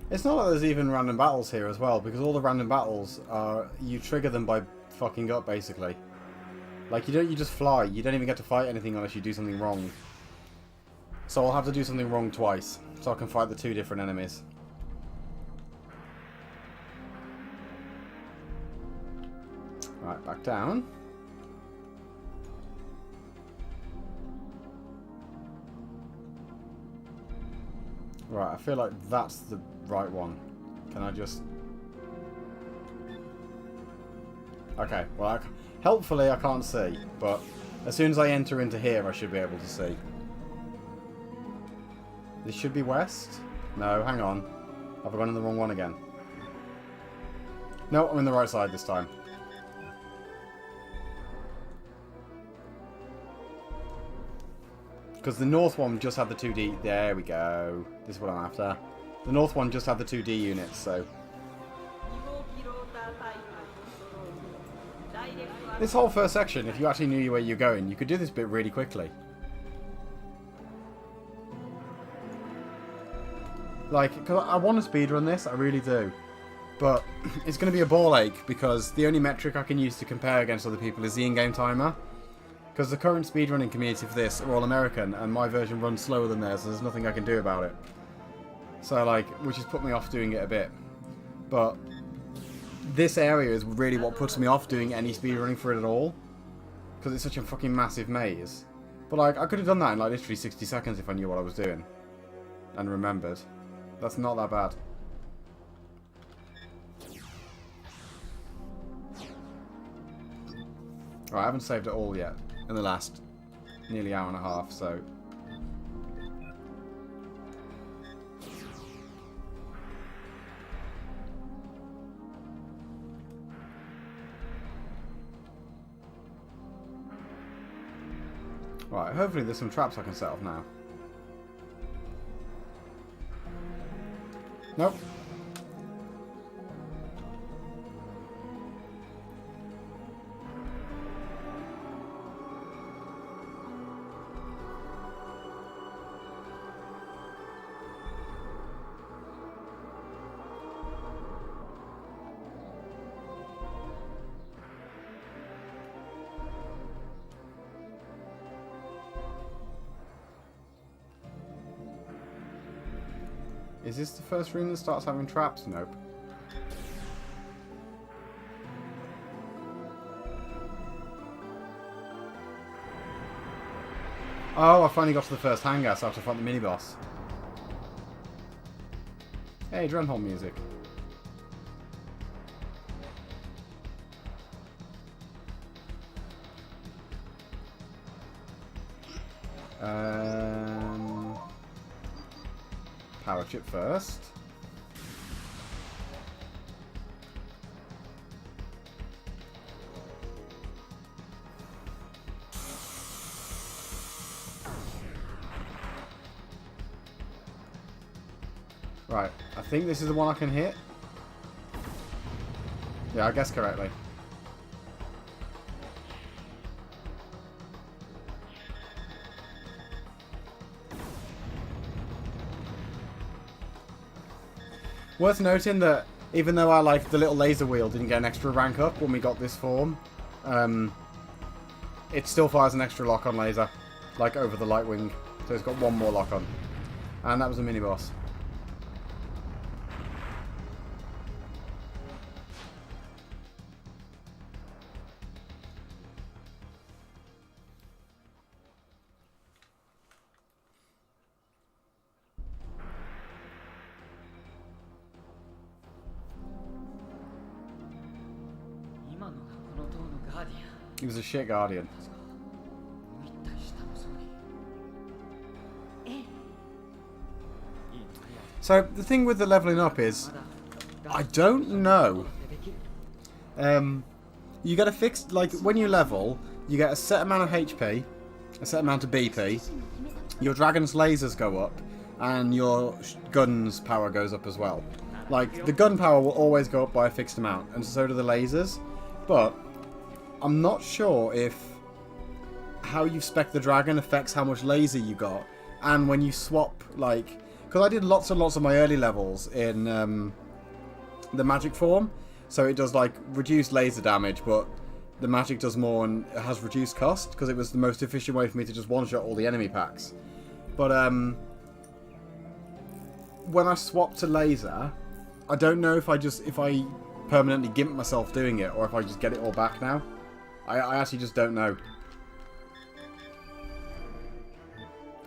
It's not like there's even random battles here as well, because all the random battles are... You trigger them by fucking up, basically. Like, you just fly. You don't even get to fight anything unless you do something wrong. So I'll have to do something wrong twice, so I can fight the two different enemies. Right, back down. Right, I feel like that's the right one. Can I just... Okay, well, helpfully I can't see, but as soon as I enter into here I should be able to see. This should be west? No, hang on. Have I gone in the wrong one again? No, I'm in the right side this time. Because the north one just had the 2D... There we go. This is what I'm after. The north one just had the 2D units, so... This whole first section, if you actually knew where you're going, you could do this bit really quickly. Like, cause I want to speedrun this, I really do. But it's going to be a ball ache because the only metric I can use to compare against other people is the in-game timer. Because the current speedrunning community for this are all American, and my version runs slower than theirs, so there's nothing I can do about it. So, like, which has put me off doing it a bit. But this area is really what puts me off doing any speedrunning for it at all. Because it's such a fucking massive maze. But, like, I could have done that in, like, literally 60 seconds if I knew what I was doing. And remembered. That's not that bad. Right, I haven't saved it all yet. In the last nearly hour and a half, so... Right, hopefully there's some traps I can set off now. Nope. Is this the first room that starts having traps? Nope. Oh, I finally got to the first hangar, so I have to fight the mini-boss. Hey, Drenholm music. Power chip first. Right, I think this is the one I can hit. Yeah, I guessed correctly. Worth noting that even though I like the little laser wheel didn't get an extra rank up when we got this form, it still fires an extra lock on laser, like over the light wing. So it's got one more lock on. And that was a mini boss. He was a shit guardian. So the thing with the leveling up is, I don't know. You get a fixed, like when you level, you get a set amount of HP, a set amount of BP. Your dragon's lasers go up, and your gun's power goes up as well. Like the gun power will always go up by a fixed amount, and so do the lasers. But I'm not sure if how you spec the dragon affects how much laser you got, and when you swap, like, because I did lots and lots of my early levels in the magic form, so it does like reduced laser damage, but the magic does more and it has reduced cost because it was the most efficient way for me to just one-shot all the enemy packs. But when I swap to laser, I don't know if I permanently gimp myself doing it or if I just get it all back now. I actually just don't know.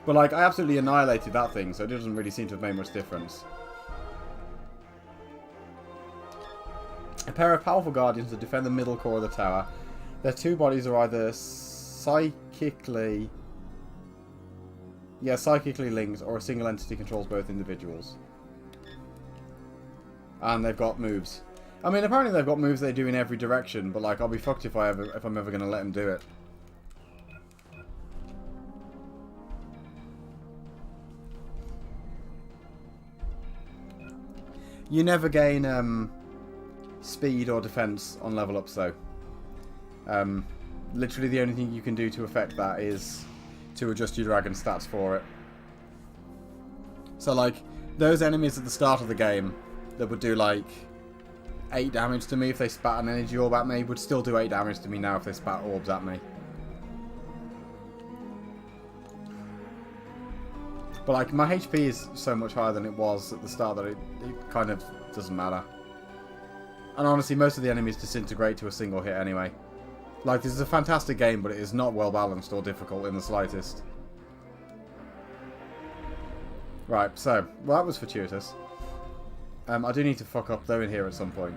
But like, I absolutely annihilated that thing, so it doesn't really seem to have made much difference. A pair of powerful guardians that defend the middle core of the tower. Their two bodies are either psychically linked, or a single entity controls both individuals. And they've got moves. I mean, apparently they've got moves they do in every direction, but like, I'll be fucked if I'm ever going to let them do it. You never gain speed or defense on level ups, though. Literally, the only thing you can do to affect that is to adjust your dragon stats for it. So, like, those enemies at the start of the game that would do like 8 damage to me if they spat an energy orb at me. Would still do 8 damage to me now if they spat orbs at me. But like, my HP is so much higher than it was at the start that it kind of doesn't matter. And honestly, most of the enemies disintegrate to a single hit anyway. Like, this is a fantastic game, but it is not well balanced or difficult in the slightest. Right, so, well, that was fortuitous. I do need to fuck up though in here at some point.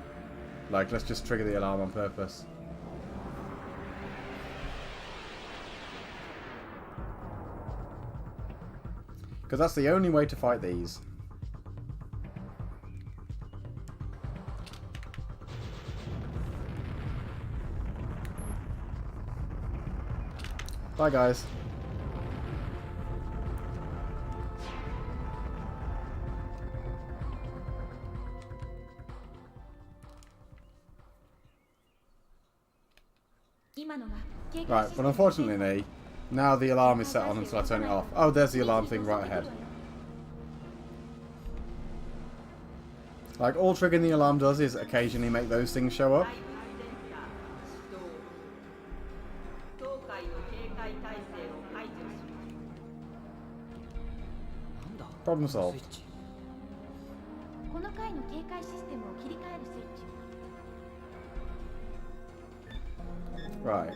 Like, let's just trigger the alarm on purpose. Because that's the only way to fight these. Bye, guys. Right, but unfortunately, now the alarm is set on until I turn it off. Oh, there's the alarm thing right ahead. Like, all triggering the alarm does is occasionally make those things show up. Problem solved. Right.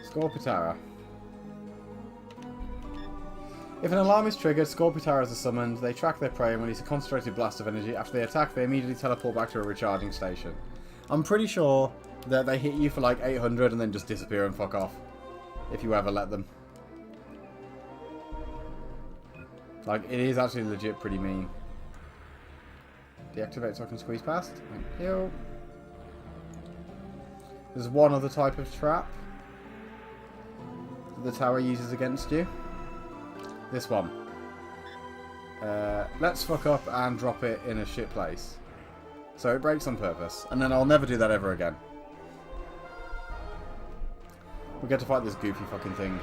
Scorpitara. If an alarm is triggered, Scorpitaras are summoned. They track their prey and release a concentrated blast of energy. After they attack, they immediately teleport back to a recharging station. I'm pretty sure that they hit you for like 800 and then just disappear and fuck off. If you ever let them. Like, it is actually legit pretty mean. Deactivate so I can squeeze past. Thank you. There's one other type of trap that the tower uses against you. This one. Let's fuck up and drop it in a shit place. So it breaks on purpose. And then I'll never do that ever again. We get to fight this goofy fucking thing.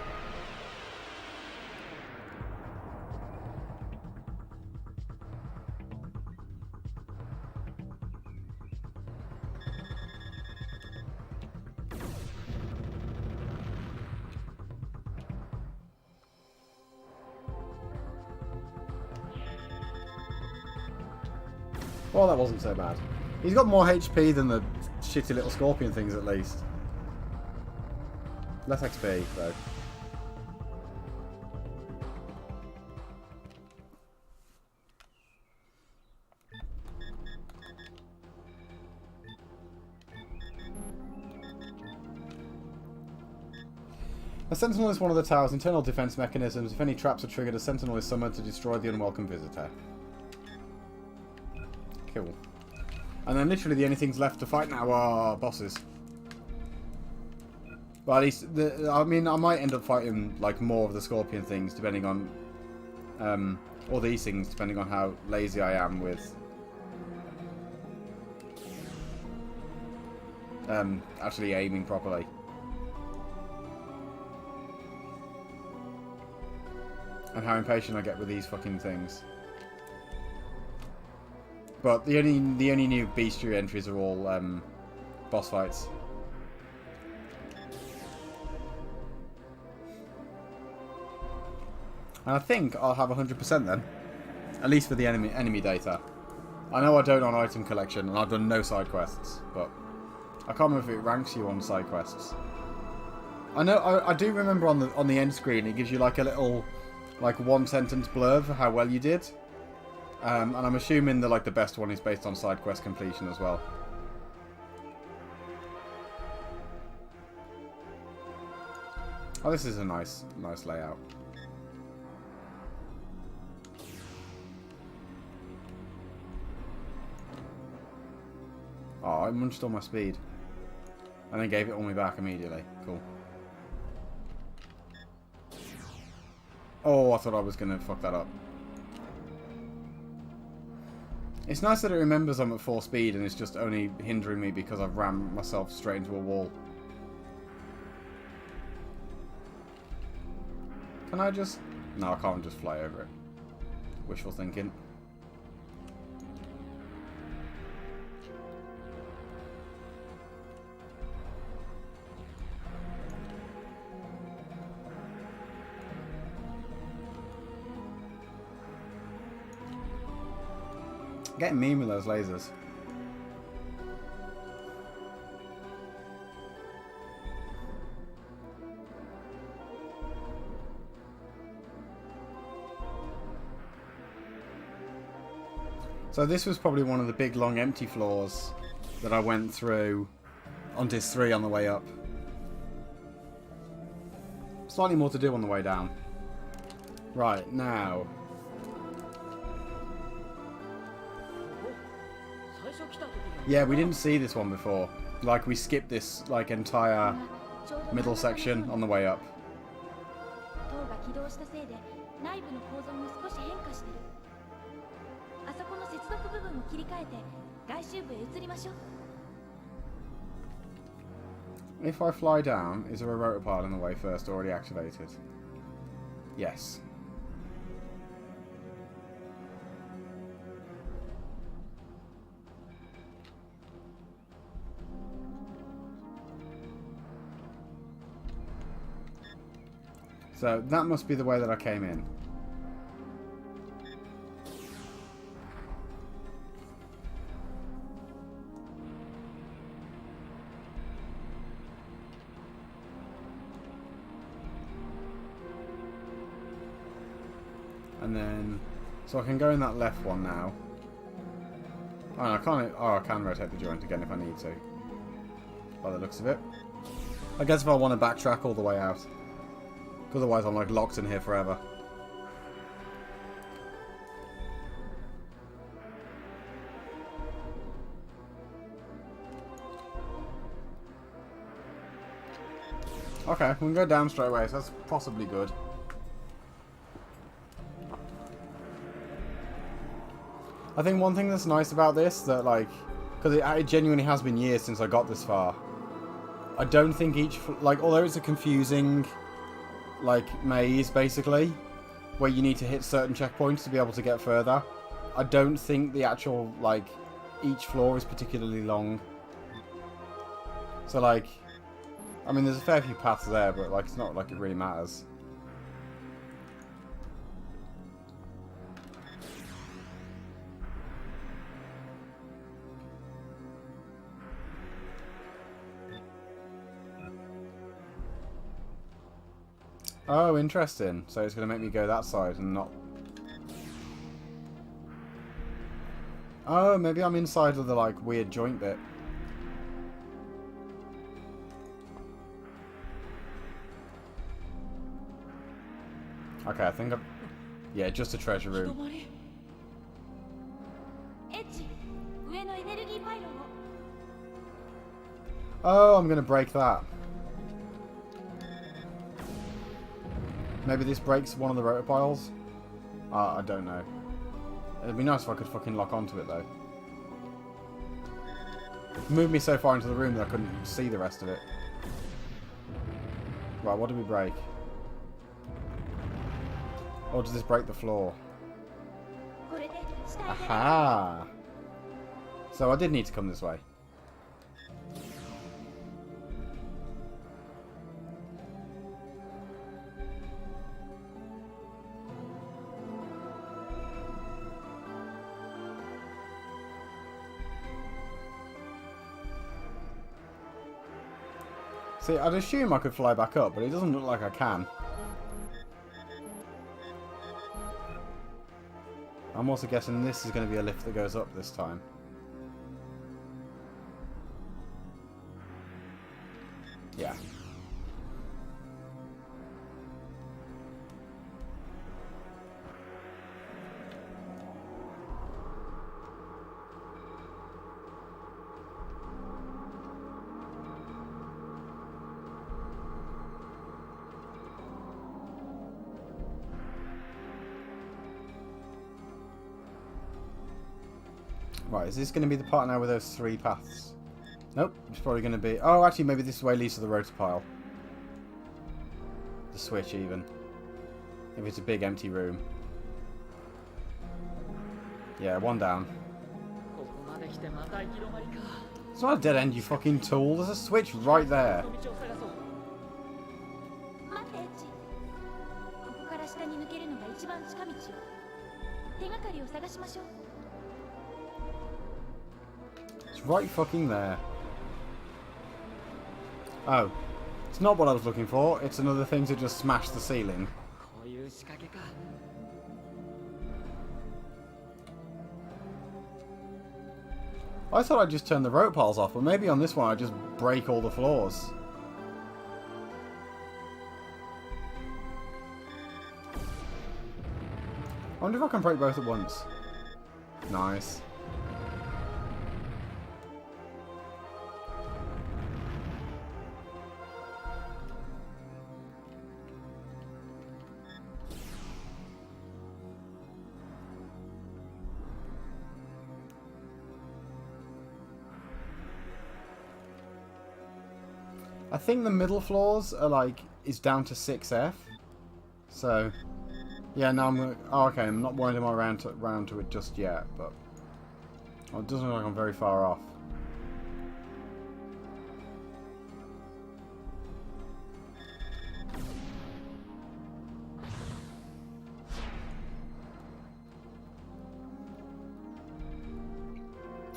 Well, that wasn't so bad. He's got more HP than the shitty little scorpion things, at least. Less XP, though. A sentinel is one of the tower's internal defense mechanisms. If any traps are triggered, a sentinel is summoned to destroy the unwelcome visitor. Cool. And then literally the only things left to fight now are bosses. Well, at least, I mean, I might end up fighting like more of the scorpion things depending on, or these things depending on how lazy I am with actually aiming properly. And how impatient I get with these fucking things. But the only new bestiary entries are all boss fights. And I think I'll have 100% then, at least for the enemy data. I know I don't on item collection, and I've done no side quests, but I can't remember if it ranks you on side quests. I know I do remember on the end screen it gives you like a little like one sentence blurb for how well you did. And I'm assuming that like the best one is based on side quest completion as well. Oh, this is a nice layout. Oh, I munched all my speed. And then gave it all me back immediately. Cool. Oh, I thought I was going to fuck that up. It's nice that it remembers I'm at 4 speed and it's just only hindering me because I've rammed myself straight into a wall. Can I just... No, I can't just fly over it. Wishful thinking. Getting mean with those lasers. So this was probably one of the big long empty floors that I went through on disc 3 on the way up. Slightly more to do on the way down. Right, now. Yeah, we didn't see this one before. Like, we skipped this, like, entire middle section on the way up. 塔が起動したせいで内部の構造も少し変化してる。あそこの接続部分を切り替えて外周部へ移りましょう。 If I fly down, is there a rotor pile in the way first already activated? Yes. So that must be the way that I came in. And then, so I can go in that left one now. Oh, no, I can't. Oh, I can rotate the joint again if I need to. By the looks of it. I guess if I want to backtrack all the way out. Otherwise I'm like locked in here forever. Okay, we can go down straight away, so that's possibly good. I think one thing that's nice about this, that like, because it genuinely has been years since I got this far. I don't think each, like, although it's a confusing, like, maze, basically, where you need to hit certain checkpoints to be able to get further, I don't think the actual, like, each floor is particularly long. So, like, I mean, there's a fair few paths there, but, like, it's not like it really matters. Oh, interesting. So it's going to make me go that side and not... Oh, maybe I'm inside of the, like, weird joint bit. Okay, I think I'm... Yeah, just a treasure room. Oh, I'm going to break that. Maybe this breaks one of the rotor piles? I don't know. It'd be nice if I could fucking lock onto it, though. It moved me so far into the room that I couldn't see the rest of it. Right, what did we break? Or does this break the floor? Aha! So I did need to come this way. See, I'd assume I could fly back up, but it doesn't look like I can. I'm also guessing this is going to be a lift that goes up this time. Yeah. Right, is this going to be the part now with those 3 paths? Nope, it's probably going to be... Oh, actually, maybe this way leads to the rotor pile. The switch, even. If it's a big empty room. Yeah, 1 down. It's not a dead end, you fucking tool. There's a switch right there. right fucking there. Oh. It's not what I was looking for. It's another thing to just smash the ceiling. こういう仕掛けか。 I thought I'd just turn the rope piles off, but maybe on this one I just break all the floors. I wonder if I can break both at once. Nice. I think the middle floors are like, is down to 6F. So, yeah, now I'm gonna, oh, okay, I'm not winding my round to it just yet, but well, it doesn't look like I'm very far off.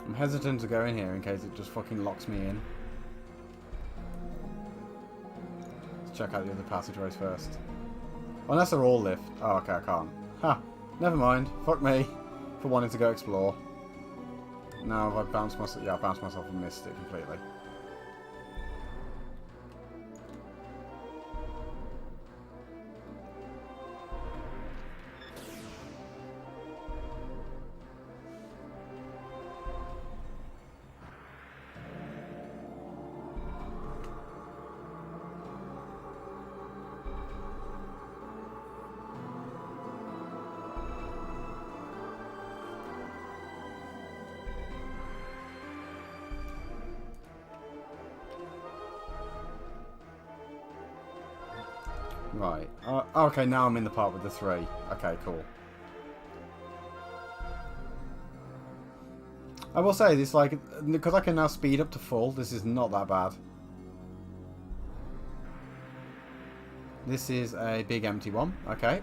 I'm hesitant to go in here in case it just fucking locks me in. Check out the other passageways first. Unless they're all lift. Oh, okay, I can't. Ha! Never mind. Fuck me for wanting to go explore. Now have I bounced myself? Yeah, I bounced myself and missed it completely. Right. Okay, now I'm in the part with the 3. Okay, cool. I will say this, like, because I can now speed up to full, this is not that bad. This is a big empty one. Okay.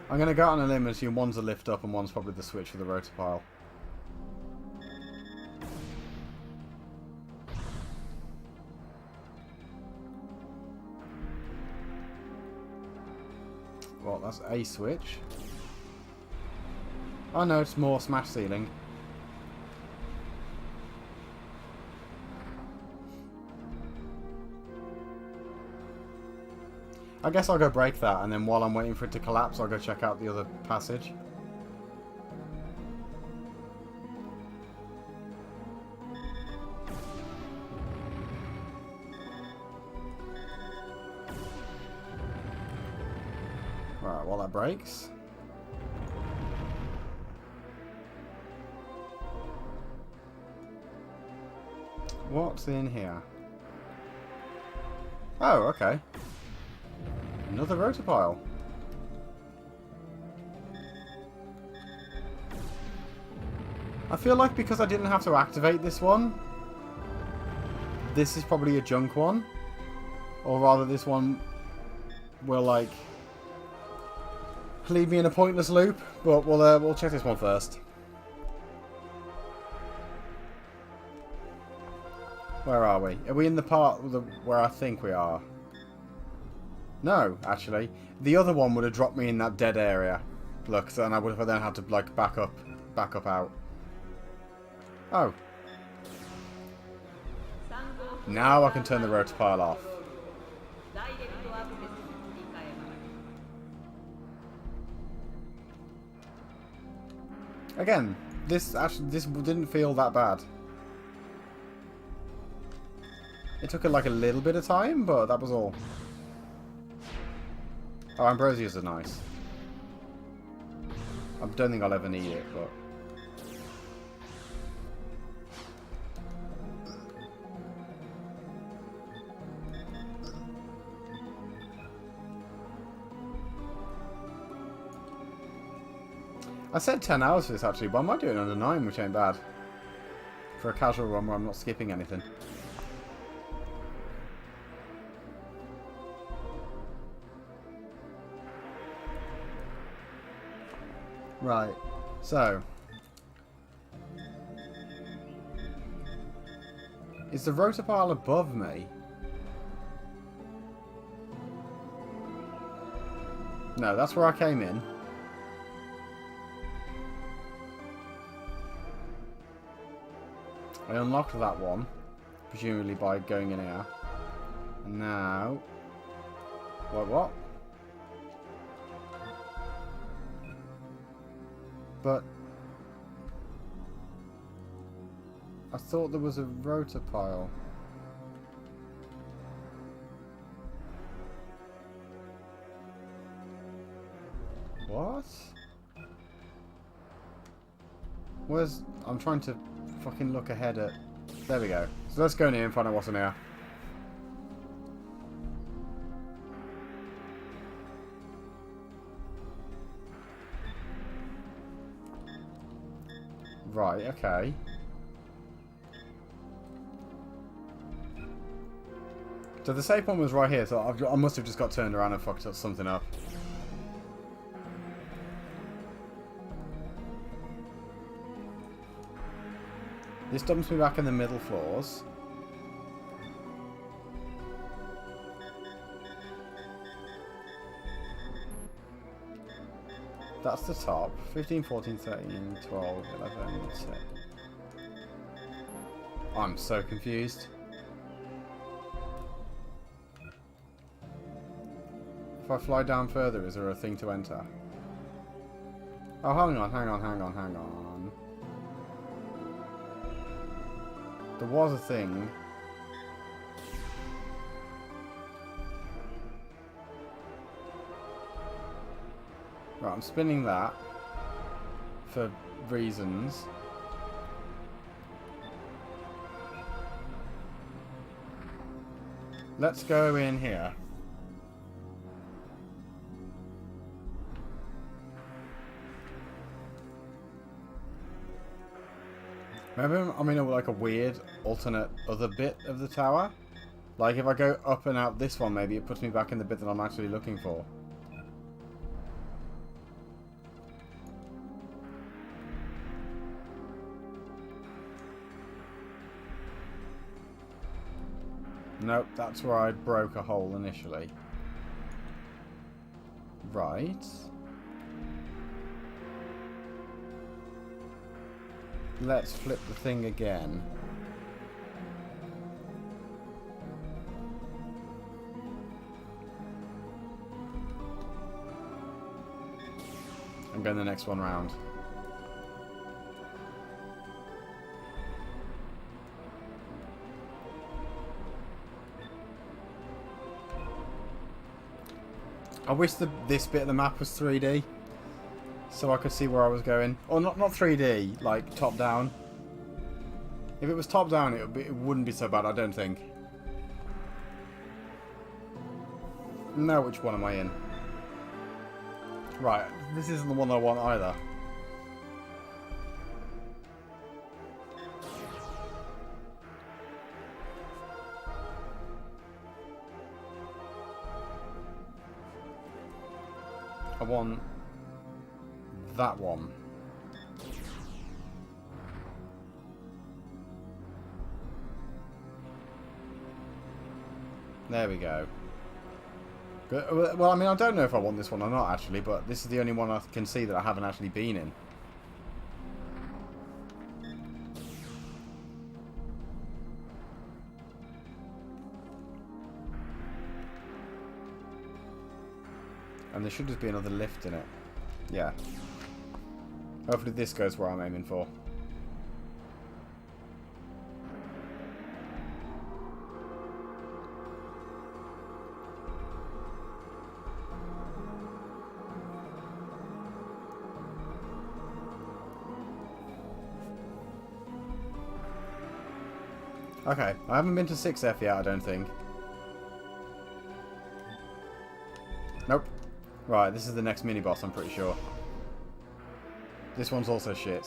I'm going to go out on a limb and assume one's a lift up and one's probably the switch for the rotor pile. Well, that's a switch. Oh no, it's more smash ceiling. I guess I'll go break that, and then while I'm waiting for it to collapse, I'll go check out the other passage. Right, while that breaks. What's in here? Oh, okay. Another rotor pile. I feel like because I didn't have to activate this one, this is probably a junk one. Or rather, this one will, like, leave me in a pointless loop. But we'll check this one first. Where are we? Are we in the part where I think we are? No, actually. The other one would have dropped me in that dead area. Look, so then I would have then had to, like, back up out. Oh. Now I can turn the rotor pile off. Again, this didn't feel that bad. It took like a little bit of time, but that was all. Oh, ambrosias are nice. I don't think I'll ever need it, but... I said 10 hours for this actually, but I might do it under 9, which ain't bad. For a casual run where I'm not skipping anything. Right, so Is the rotor pile above me? No, that's where I came in. I unlocked that one, presumably by going in here. And now... What? But... I thought there was a rotor pile. What? Where's... I'm trying to fucking look ahead at... There we go. So let's go in here and find out what's in here. Right, okay. So the save point was right here, so I must have just got turned around and fucked up something up. This dumps me back in the middle floors. That's the top. 15, 14, 13, 12, 11, 10. I'm so confused. If I fly down further, is there a thing to enter? Oh, hang on. There was a thing. Right, I'm spinning that for reasons. Let's go in here. Remember, I'm in like a weird alternate other bit of the tower. Like if I go up and out this one, maybe it puts me back in the bit that I'm actually looking for. Nope, that's where I broke a hole initially. Right. Let's flip the thing again. I'm going the next one round. I wish this bit of the map was 3D, so I could see where I was going. Or not 3D, like top down. If it was top down, it wouldn't be so bad, I don't think. Now which one am I in? Right, this isn't the one I want either. I want that one. There we go. Good. Well, I mean, I don't know if I want this one or not, actually, but this is the only one I can see that I haven't actually been in. And there should just be another lift in it. Yeah. Hopefully this goes where I'm aiming for. Okay, I haven't been to 6F yet, I don't think. Nope. Right, this is the next mini-boss, I'm pretty sure. This one's also shit.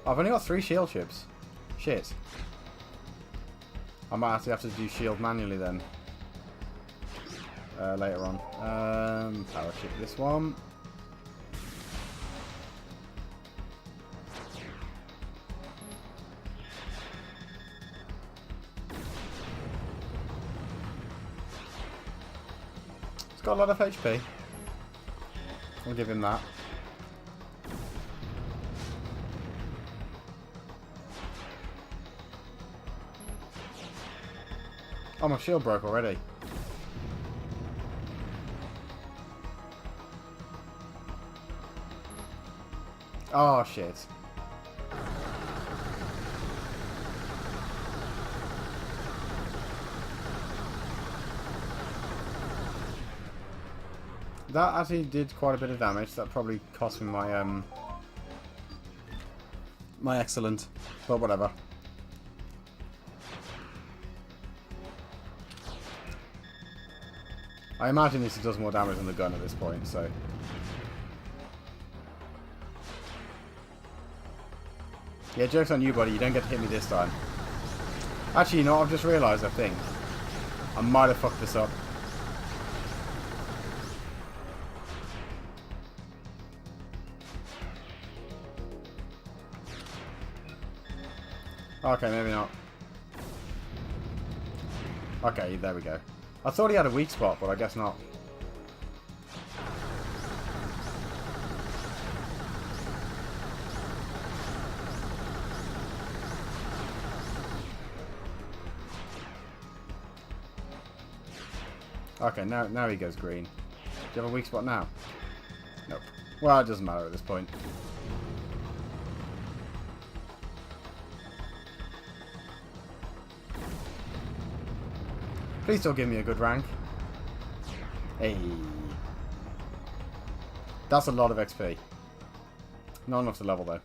I've only got 3 shield chips. Shit. I might actually have to do shield manually then. Later on. Power chip this one. It's got a lot of HP. I'll give him that. Oh, my shield broke already. Oh, shit. That actually did quite a bit of damage. That probably cost me my, my excellent. But whatever. I imagine this does more damage than the gun at this point, so... Yeah, joke's on you, buddy. You don't get to hit me this time. Actually, you know what? I've just realised, I think. I might have fucked this up. Okay, maybe not. Okay, there we go. I thought he had a weak spot, but I guess not. Okay, now he goes green. Do you have a weak spot now? Nope. Well, it doesn't matter at this point. Please don't give me a good rank. Hey. That's a lot of XP. Not enough to level though.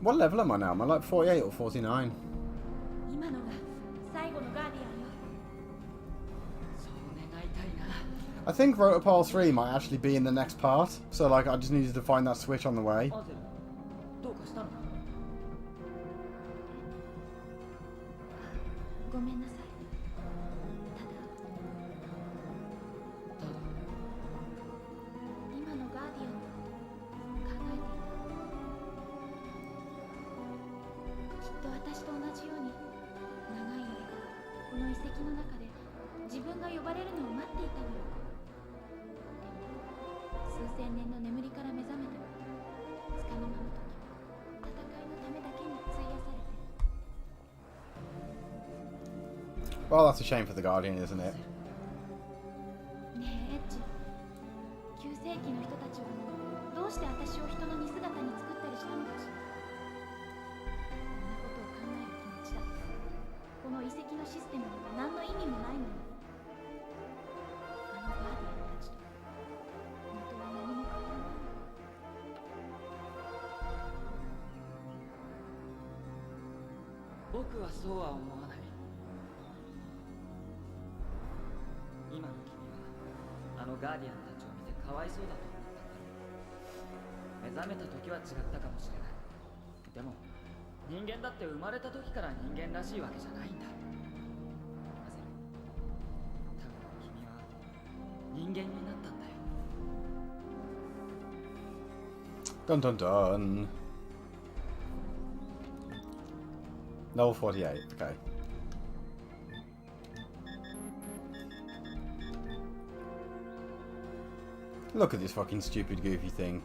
What level am I now? Am I like 48 or 49? 今のが最後のガーディアンよ。 そう願いたいな。 I think Rotopole 3 might actually be in the next part. So like I just needed to find that switch on the way. アゼル、どうかしたの？ごめんなさい。ただ今のガーディアンのこと考えていた。きっと私と同じように長い間この遺跡の中で自分が呼ばれるのを待っていたのよ。数千年の眠りから目覚めてもつかの間の時は戦いのためだけに費やされて。 Well, that's a shame for the Guardian, isn't it? ねえエッジ、旧世紀の人たちはどうして私を人の似姿に作ったりしたのかしら。こんなことを考える気持ちだってこの遺跡のシステムには何の意味もないのよ。あのガーディアンたちと本当は何も変わらないの。僕はそうは思わない。今の君はあのガーディアンたちを見てかわいそうだと思ったんだろう。目覚めた時は違ったかもしれない。でも人間だって生まれた時から人間らしいわけじゃないんだ。アゼル、多分君は人間になったんだよ。 Dun dun dun. Level 48, okay. Look at this fucking stupid goofy thing.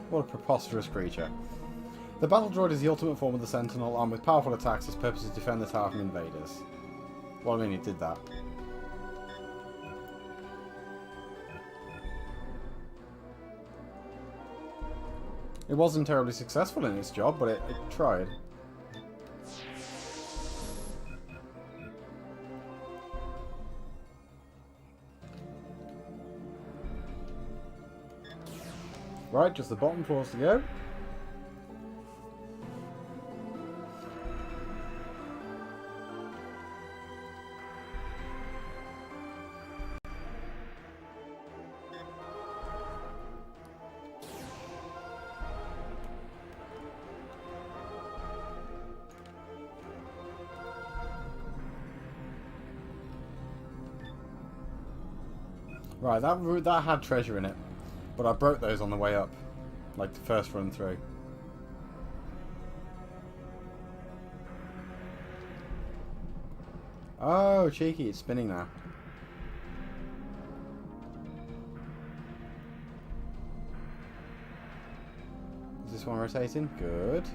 What a preposterous creature. The battle droid is the ultimate form of the Sentinel, and with powerful attacks, its purpose is to defend the tower from invaders. Well, I mean, it did that. It wasn't terribly successful in its job, but it tried. Right, just the bottom floors to go. Right, that had treasure in it. But I broke those on the way up. Like the first run through. Oh, cheeky, it's spinning now. Is this one rotating? Good.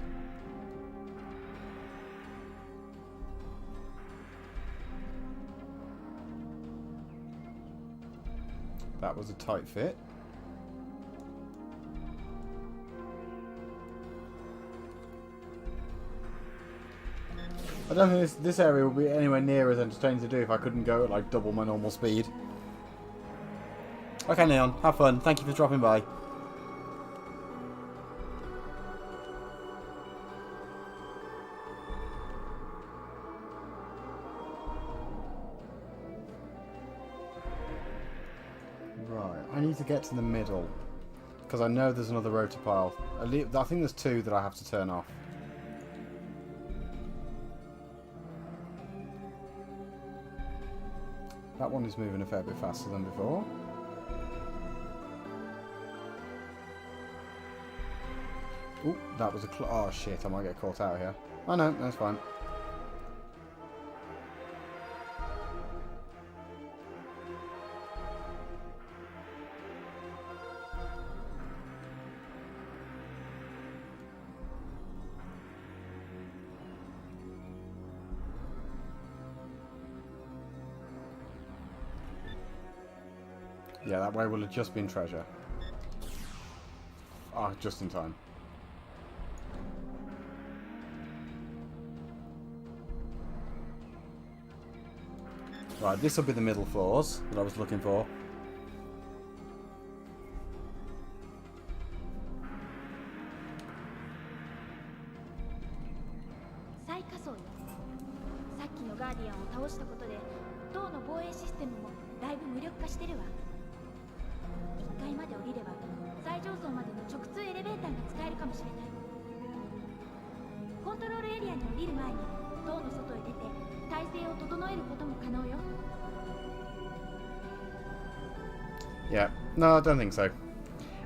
That was a tight fit. I don't think this area would be anywhere near as entertaining to do if I couldn't go at like double my normal speed. Okay, Neon, have fun. Thank you for dropping by. Right, I need to get to the middle because I know there's another rotor pile. I think there's two that I have to turn off. That one is moving a fair bit faster than before. Ooh, that was a oh shit, I might get caught out here. Oh no, that's fine. Yeah, that way will have just been treasure. Ah, just in time. Right, this will be the middle floors that I was looking for. Yeah, no, I don't think so.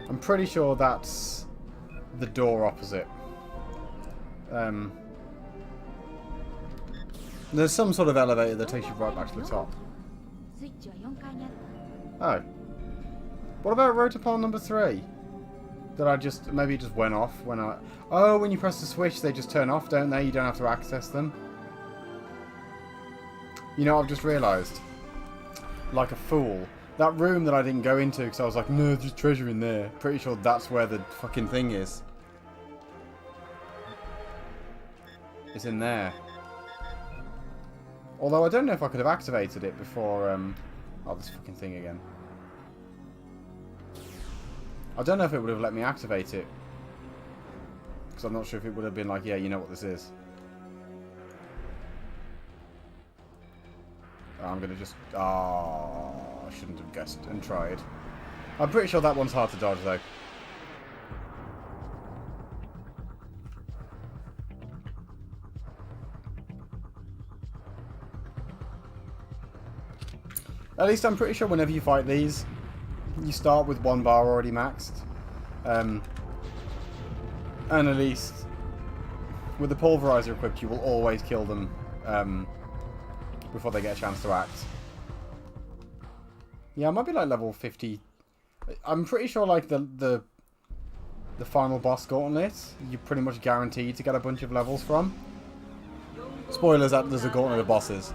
I'm pretty sure that's the door opposite. There's some sort of elevator that takes you right back to the top. Oh. What about rotor pile number 3? That I just, maybe it just went off when I... Oh, when you press the switch they just turn off, don't they? You don't have to access them. You know what I've just realised? Like a fool. That room that I didn't go into because I was like, no, there's treasure in there. Pretty sure that's where the fucking thing is. It's in there. Although I don't know if I could have activated it before, oh, this fucking thing again. I don't know if it would have let me activate it. Because I'm not sure if it would have been like, yeah, you know what this is. I'm going to just... Oh, I shouldn't have guessed and tried. I'm pretty sure that one's hard to dodge, though. At least I'm pretty sure whenever you fight these, you start with one bar already maxed. And at least with the pulverizer equipped, you will always kill them before they get a chance to act. Yeah, it might be like level 50. I'm pretty sure like the final boss gauntlet, you're pretty much guaranteed to get a bunch of levels from. Spoilers, there's a gauntlet of bosses.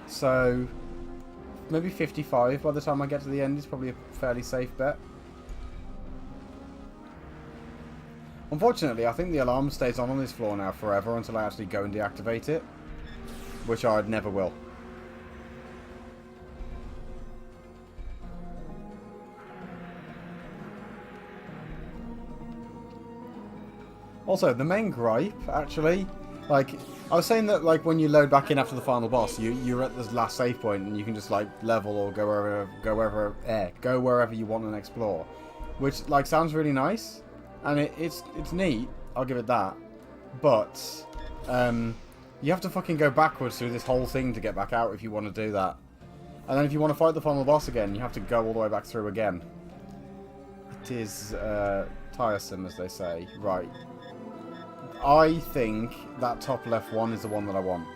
So maybe 55 by the time I get to the end is probably a fairly safe bet. Unfortunately, I think the alarm stays on this floor now forever until I actually go and deactivate it, which I never will. Also, the main gripe, actually, like, I was saying that, like, when you load back in after the final boss, you're at this last save point and you can just, like, level or go wherever you want and explore. Which, like, sounds really nice. And it's neat, I'll give it that. But, you have to fucking go backwards through this whole thing to get back out if you want to do that. And then if you want to fight the final boss again, you have to go all the way back through again. It is tiresome, as they say. Right. I think that top left one is the one that I want.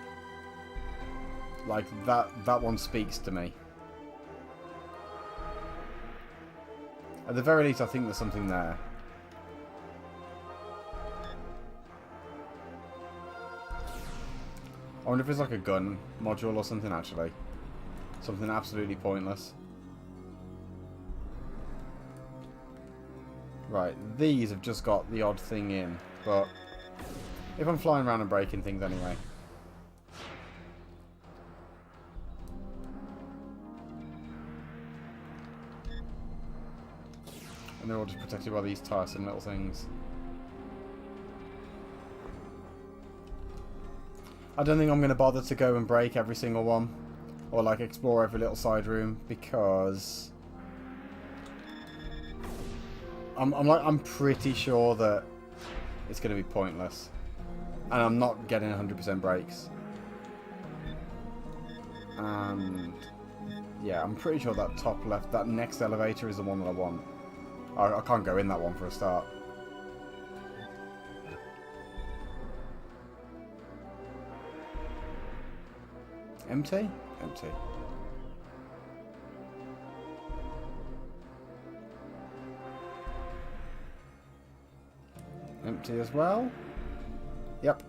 Like, that one speaks to me. At the very least, I think there's something there. I wonder if it's like a gun module or something, actually. Something absolutely pointless. Right, these have just got the odd thing in, but if I'm flying around and breaking things anyway. And they're all just protected by these tiresome little things. I don't think I'm going to bother to go and break every single one. Or like explore every little side room, because I'm pretty sure that it's going to be pointless. And I'm not getting 100% breaks. And yeah, I'm pretty sure that top left, that next elevator is the one that I want. I can't go in that one for a start. Empty? Empty. Empty as well? Yep.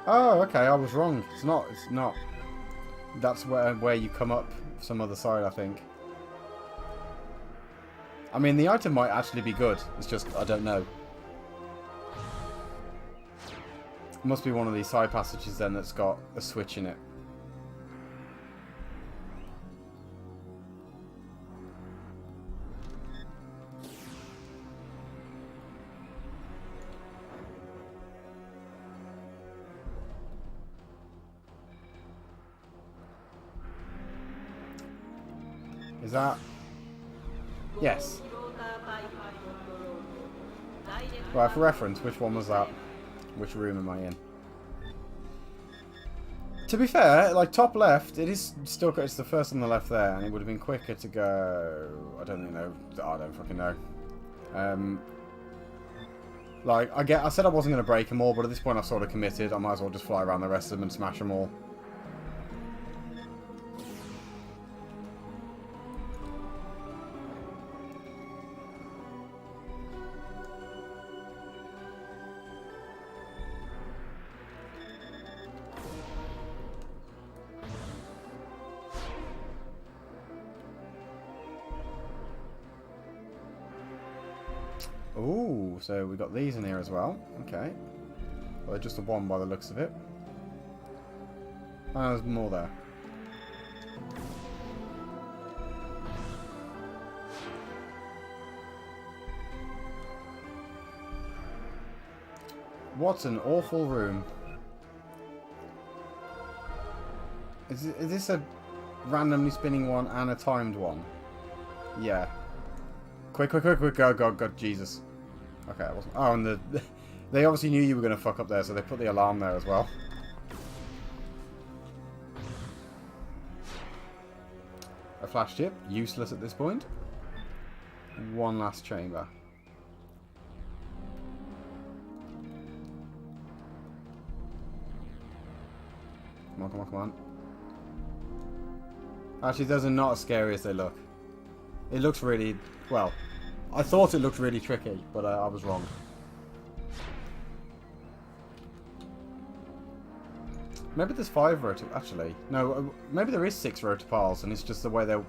Oh, okay, I was wrong. It's not. That's where you come up some other side, I think. I mean, the item might actually be good. It's just, I don't know. It must be one of these side passages then that's got a switch in it. Is that... Yes. Right, for reference, which one was that? Which room am I in? To be fair, like top left, it is still, it's the first on the left there, and it would have been quicker to go... I don't know. I don't fucking know. Like, I said I wasn't going to break them all, but at this point I've sort of committed. I might as well just fly around the rest of them and smash them all. Ooh, so we got these in here as well. Okay. Well, just a one by the looks of it. Oh, there's more there. What an awful room. Is this a randomly spinning one and a timed one? Yeah. Quick, quick, quick, quick, go, go, go, Jesus. Okay, it wasn't... Oh, and they obviously knew you were going to fuck up there, so they put the alarm there as well. A flash chip, useless at this point. One last chamber. Come on, come on, come on. Actually, those are not as scary as they look. It looks really... Well, I thought it looked really tricky, but I was wrong. Maybe there's 5 actually. No, maybe there is 6 rotopiles, and it's just the way they're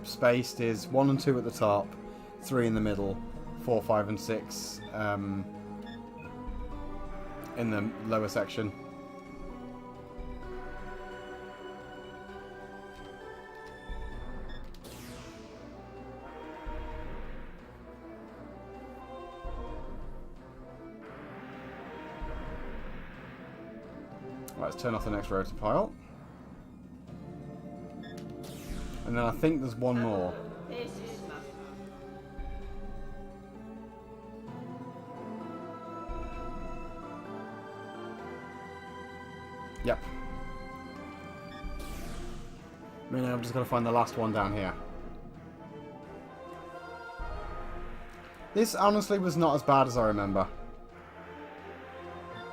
spaced is 1 and 2 at the top, 3 in the middle, 4, 5 and 6 in the lower section. Let's turn off the next rotopile. And then I think there's one more. Yep. Now I'm just going to find the last one down here. This honestly was not as bad as I remember.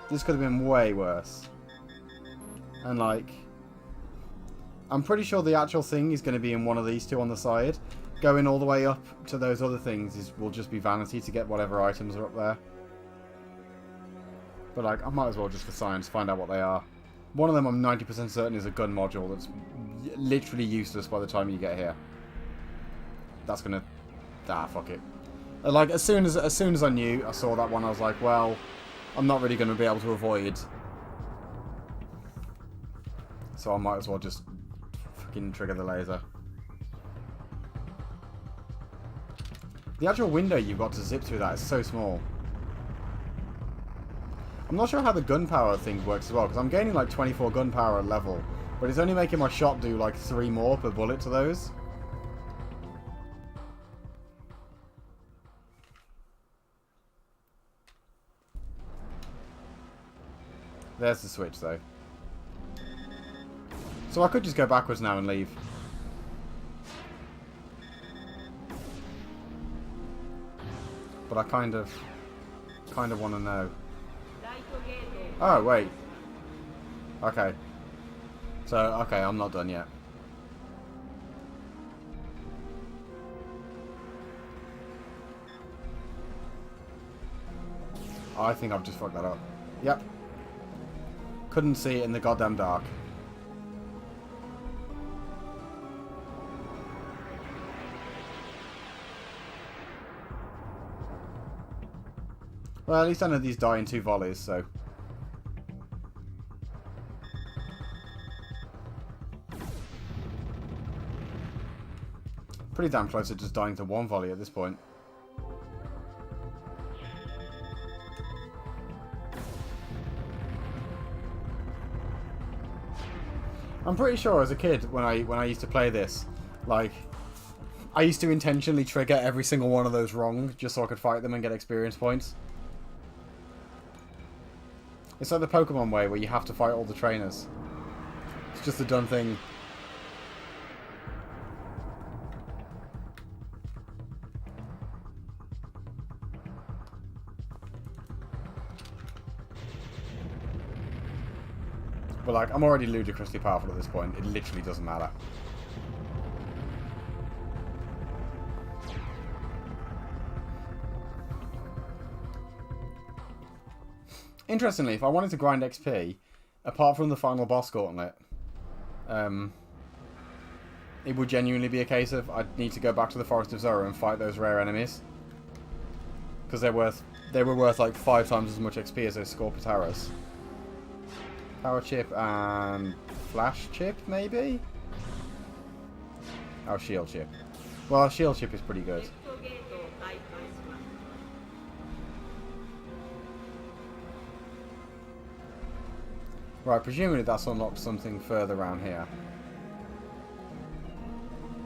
This could have been way worse. And like, I'm pretty sure the actual thing is going to be in one of these two on the side. Going all the way up to those other things will just be vanity to get whatever items are up there. But like, I might as well just for science find out what they are. One of them I'm 90% certain is a gun module that's literally useless by the time you get here. That's gonna... Ah, fuck it. Like, as soon as I knew, I saw that one, I was like, well, I'm not really going to be able to avoid. So I might as well just fucking trigger the laser. The actual window you've got to zip through that is so small. I'm not sure how the gunpowder thing works as well, because I'm gaining like 24 gunpowder a level, but it's only making my shot do like 3 more per bullet to those. There's the switch, though. So I could just go backwards now and leave. But I kind of want to know. Oh, wait. Okay. So, okay, I'm not done yet. I think I've just fucked that up. Yep. Couldn't see it in the goddamn dark. Well, at least I know these die in 2 volleys, so... Pretty damn close to just dying to 1 volley at this point. I'm pretty sure as a kid, when I used to play this, like, I used to intentionally trigger every single one of those wrong, just so I could fight them and get experience points. It's like the Pokemon way, where you have to fight all the trainers. It's just a dumb thing. But like, I'm already ludicrously powerful at this point. It literally doesn't matter. Interestingly, if I wanted to grind XP, apart from the final boss gauntlet, it would genuinely be a case of I'd need to go back to the Forest of Zora and fight those rare enemies. Because they were worth like 5 times as much XP as those Scorpitaras. Power chip and flash chip, maybe? Oh, shield chip. Well, shield chip is pretty good. Right, presumably that's unlocked something further around here.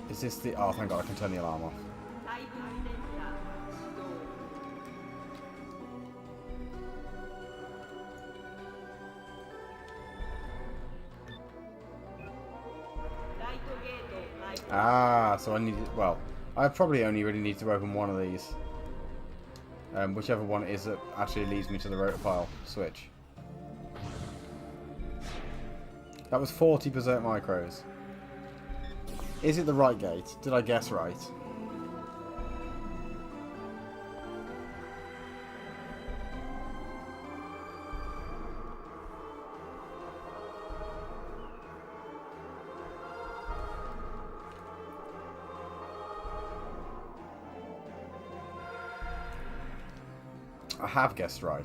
Is this the... Oh, thank God, I can turn the alarm off. Ah, so I need... Well, I probably only really need to open one of these. Whichever one it is that actually leads me to the rotopile switch. That was 40 Berserk Micros. Is it the right gate? Did I guess right? I have guessed right.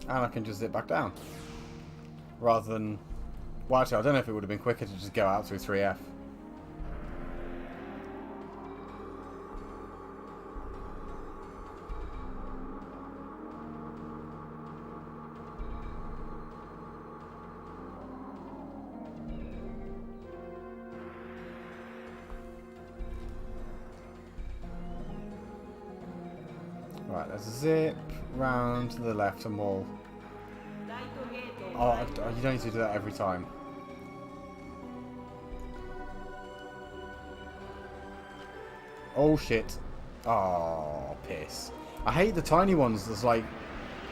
And I can just zip back down. Rather than... Well, actually, I don't know if it would have been quicker to just go out through 3F. Right, let's zip round to the left and we'll... ライトゲート Oh, you don't need to do that every time. Oh shit. Oh, piss. I hate the tiny ones. There's like...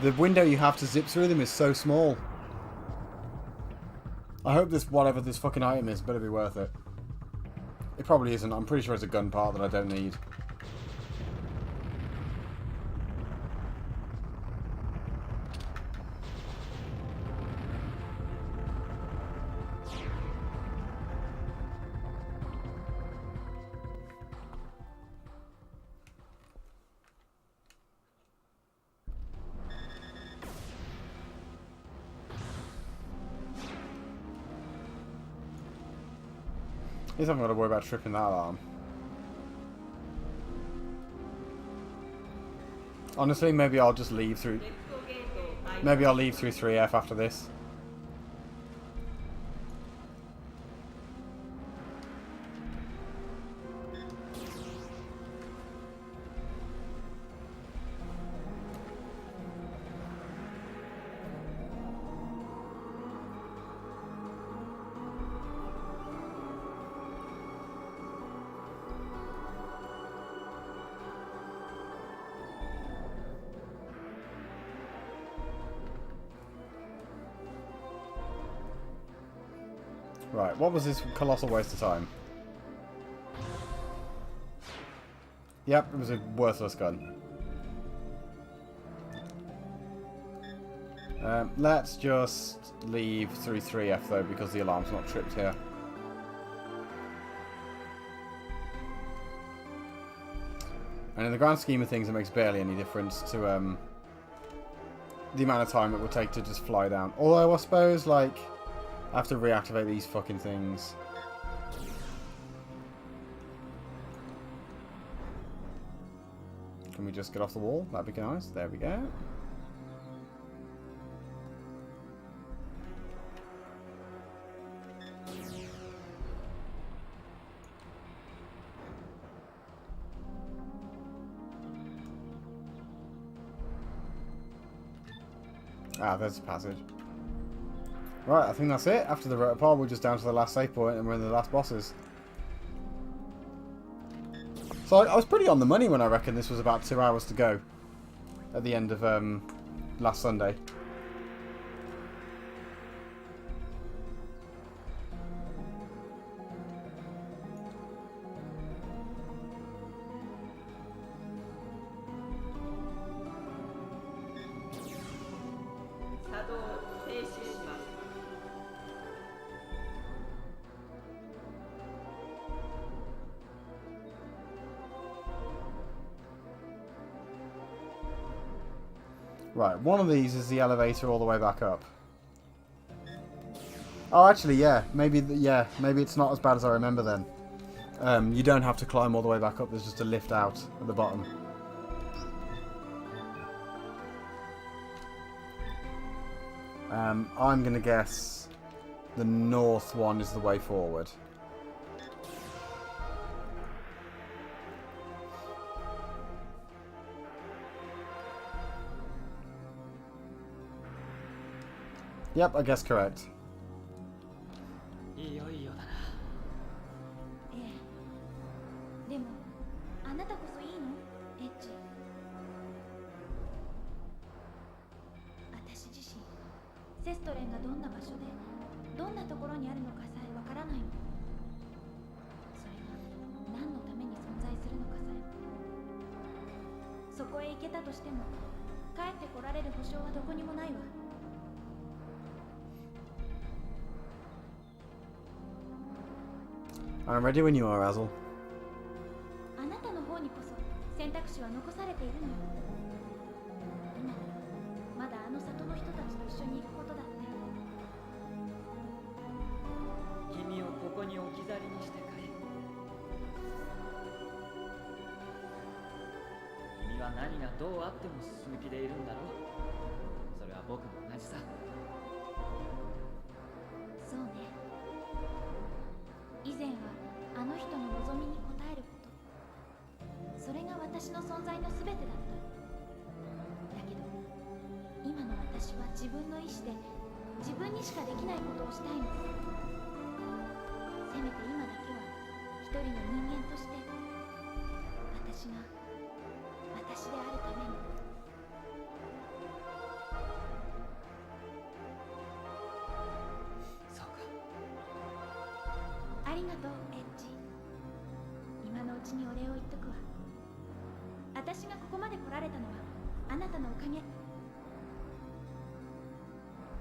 The window you have to zip through them is so small. I hope this, whatever this fucking item is, better be worth it. It probably isn't. I'm pretty sure it's a gun part that I don't need. At least I haven't got to worry about tripping that alarm. Honestly, maybe I'll just leave through... レフトゲートを開 Maybe I'll leave through 3F after this. Right, what was this colossal waste of time? Yep, it was a worthless gun. Let's just leave through 3F though, because the alarm's not tripped here. And in the grand scheme of things, it makes barely any difference to the amount of time it would take to just fly down. Although I suppose, like, I have to reactivate these fucking things. Can we just get off the wall? That'd be nice. There we go. Ah, there's a passage. Right, I think that's it. After the rotor pod, we're just down to the last save point and we're in the last bosses. So I was pretty on the money when I reckon this was about 2 hours to go at the end of last Sunday. Right, one of these is the elevator all the way back up. Oh, actually, yeah. Maybe it's not as bad as I remember then. You don't have to climb all the way back up. There's just a lift out at the bottom. I'm going to guess the north one is the way forward. Yep, I guess correct. いよいよだな。ええ。でもあなたこそいいの？エッジ。私自身、セストレンがどんな場所で、どんなところにあるのかさえわからないの。それが何のために存在するのかさえ。そこへ行けたとしても、帰ってこられる保証はどこにもないわ。I'm ready when you are, Azel. あなたの方にこそ選択肢は残されているのよ。今ならまだあの里の人たちと一緒に行くことだって。君をここに置き去りにしてくれ。君は何がどうあっても進む気でいるんだろう。それは僕も同じさ。そうね。以前はあの人の望みに応えること、それが私の存在のすべてだった。私は自分の意志で自分にしかできないことをしたいの。せめて今だけは一人の人間として私が私であるために。そうか。ありがとうエッジ。今のうちにお礼を言っとくわ。私がここまで来られたのはあなたのおかげ。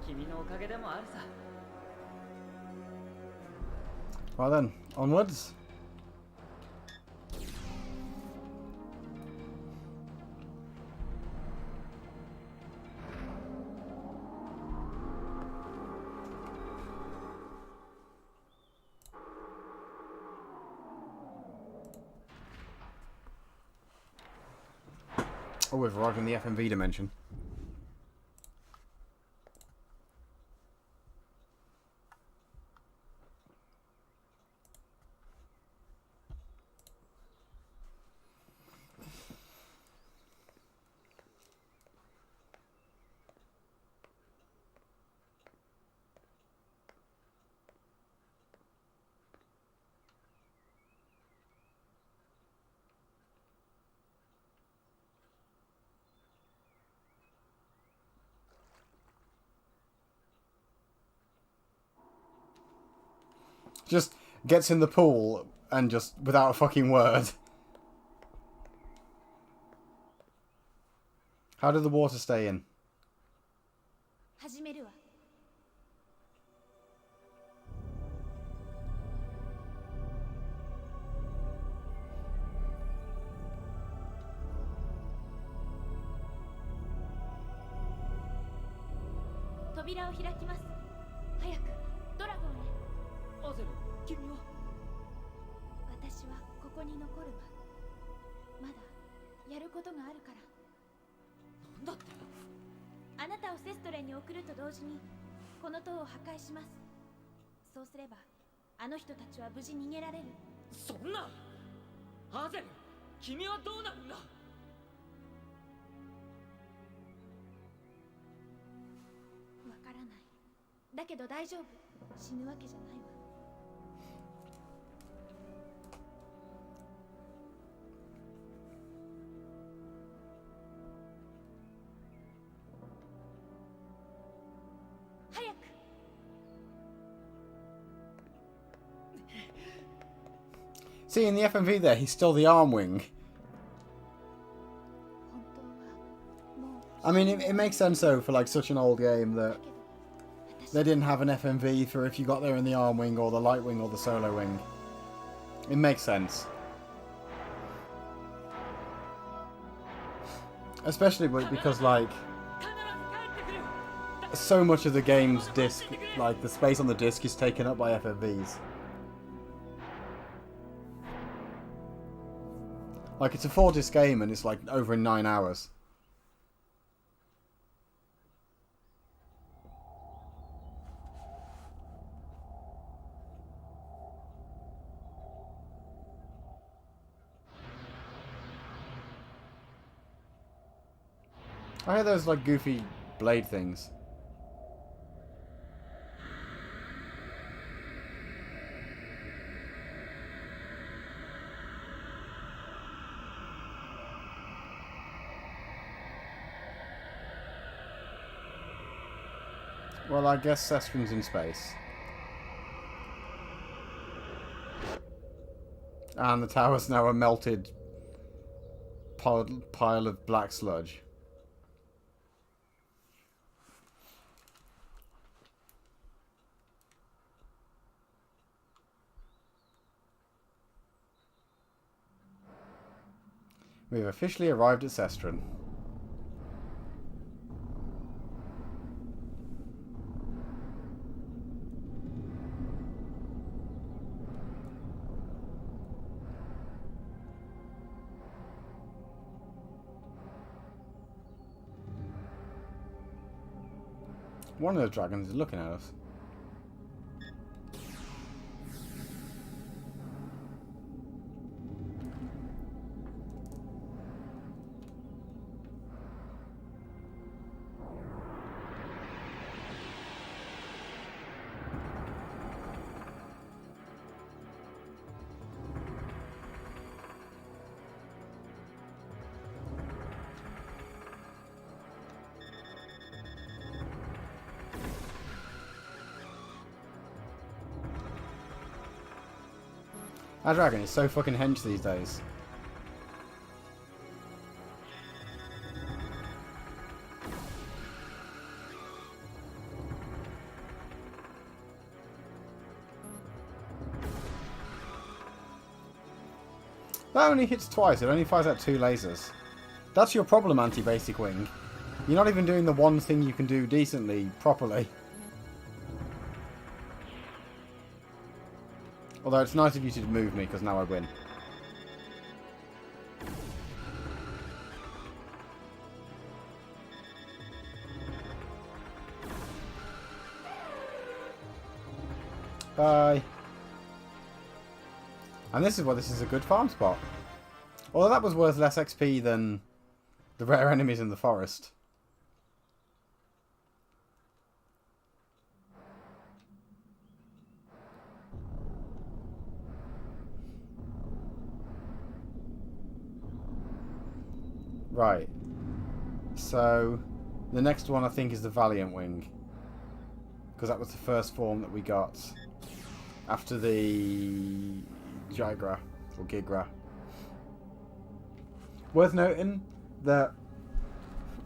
君のおかげでもあるさ。 Well then, onwards. Oh, we've arrived in the FMV dimension. Just gets in the pool and just without a fucking word. How did the water stay in? 始めるわ。扉を開きます。早くドラゴンへ。アゼル、君は。私はここに残るわ。まだやることがあるから。なんだって。あなたをセストレンに送ると同時にこの塔を破壊します。そうすればあの人たちは無事逃げられる。そんな。アゼル、君はどうなるんだ。わからない。だけど大丈夫。死ぬわけじゃないわ。早く。 See, in the FMV there, he's still the arm wing. 本当はもう I mean, it makes sense though for like such an old game that だけど私 they didn't have an FMV for if you got there in the arm wing or the light wing or the solo wing. It makes sense. Especially because like 必ず帰ってくる。 so much of the game's disc, like the space on the disc is taken up by FMVs. Like it's a 4-disc game and it's like over in 9 hours. I hear those like goofy blade things. Well, I guess Sestrin's in space. And the tower's now a melted pile of black sludge. We've officially arrived at Sestrin. One of the dragons is looking at us. Our dragon is so fucking hench these days. That only hits twice. It only fires out 2 lasers. That's your problem, anti-basic wing. You're not even doing the one thing you can do decently, properly. Although it's nice of you to move me, because now I win. Bye. And this is why this is a good farm spot. Although that was worth less XP than the rare enemies in the forest. Right. So, the next one I think is the Valiant Wing. Because that was the first form that we got after the Gigra or Gigra. Worth noting that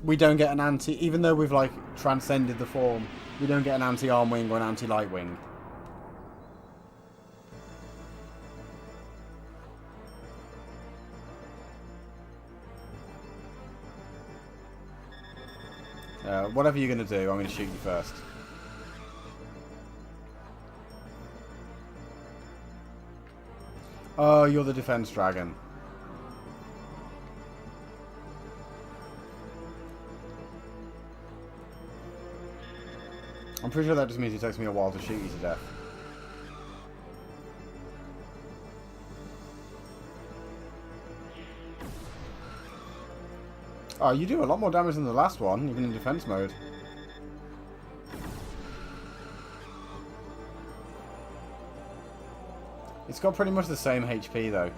we don't get an anti, even though we've like transcended the form, we don't get an anti-arm wing or an anti-light wing. Whatever you're going to do, I'm going to shoot you first. Oh, you're the defense dragon. I'm pretty sure that just means it takes me a while to shoot you to death. Oh, you do a lot more damage than the last one, even in defense mode. It's got pretty much the same HP though.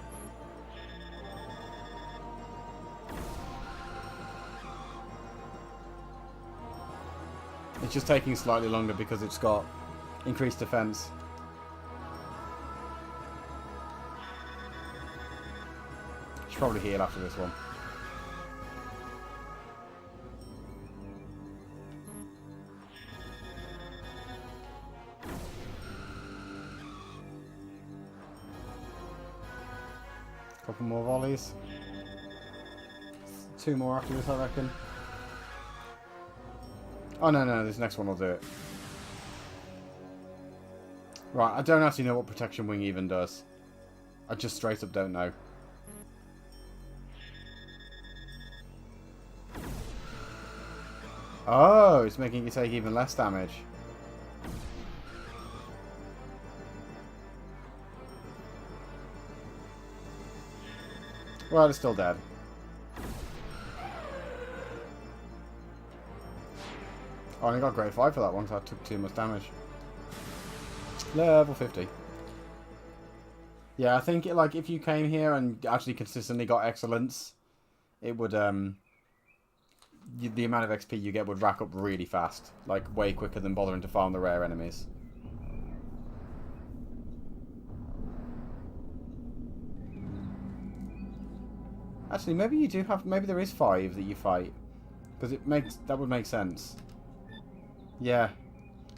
It's just taking slightly longer because it's got increased defense. Should probably heal after this one. Couple more volleys. 2 more after this, I reckon. Oh no, this next one will do it. Right, I don't actually know what Protection Wing even does. I just straight up don't know. Oh, it's making you take even less damage. Well, it's still dead. Oh, I only got grade 5 for that one, so I took too much damage. Level 50. Yeah, I think like if you came here and actually consistently got excellence, it would the amount of XP you get would rack up really fast, like way quicker than bothering to farm the rare enemies. Actually, maybe you do have. Maybe there is 5 that you fight, because that would make sense. Yeah,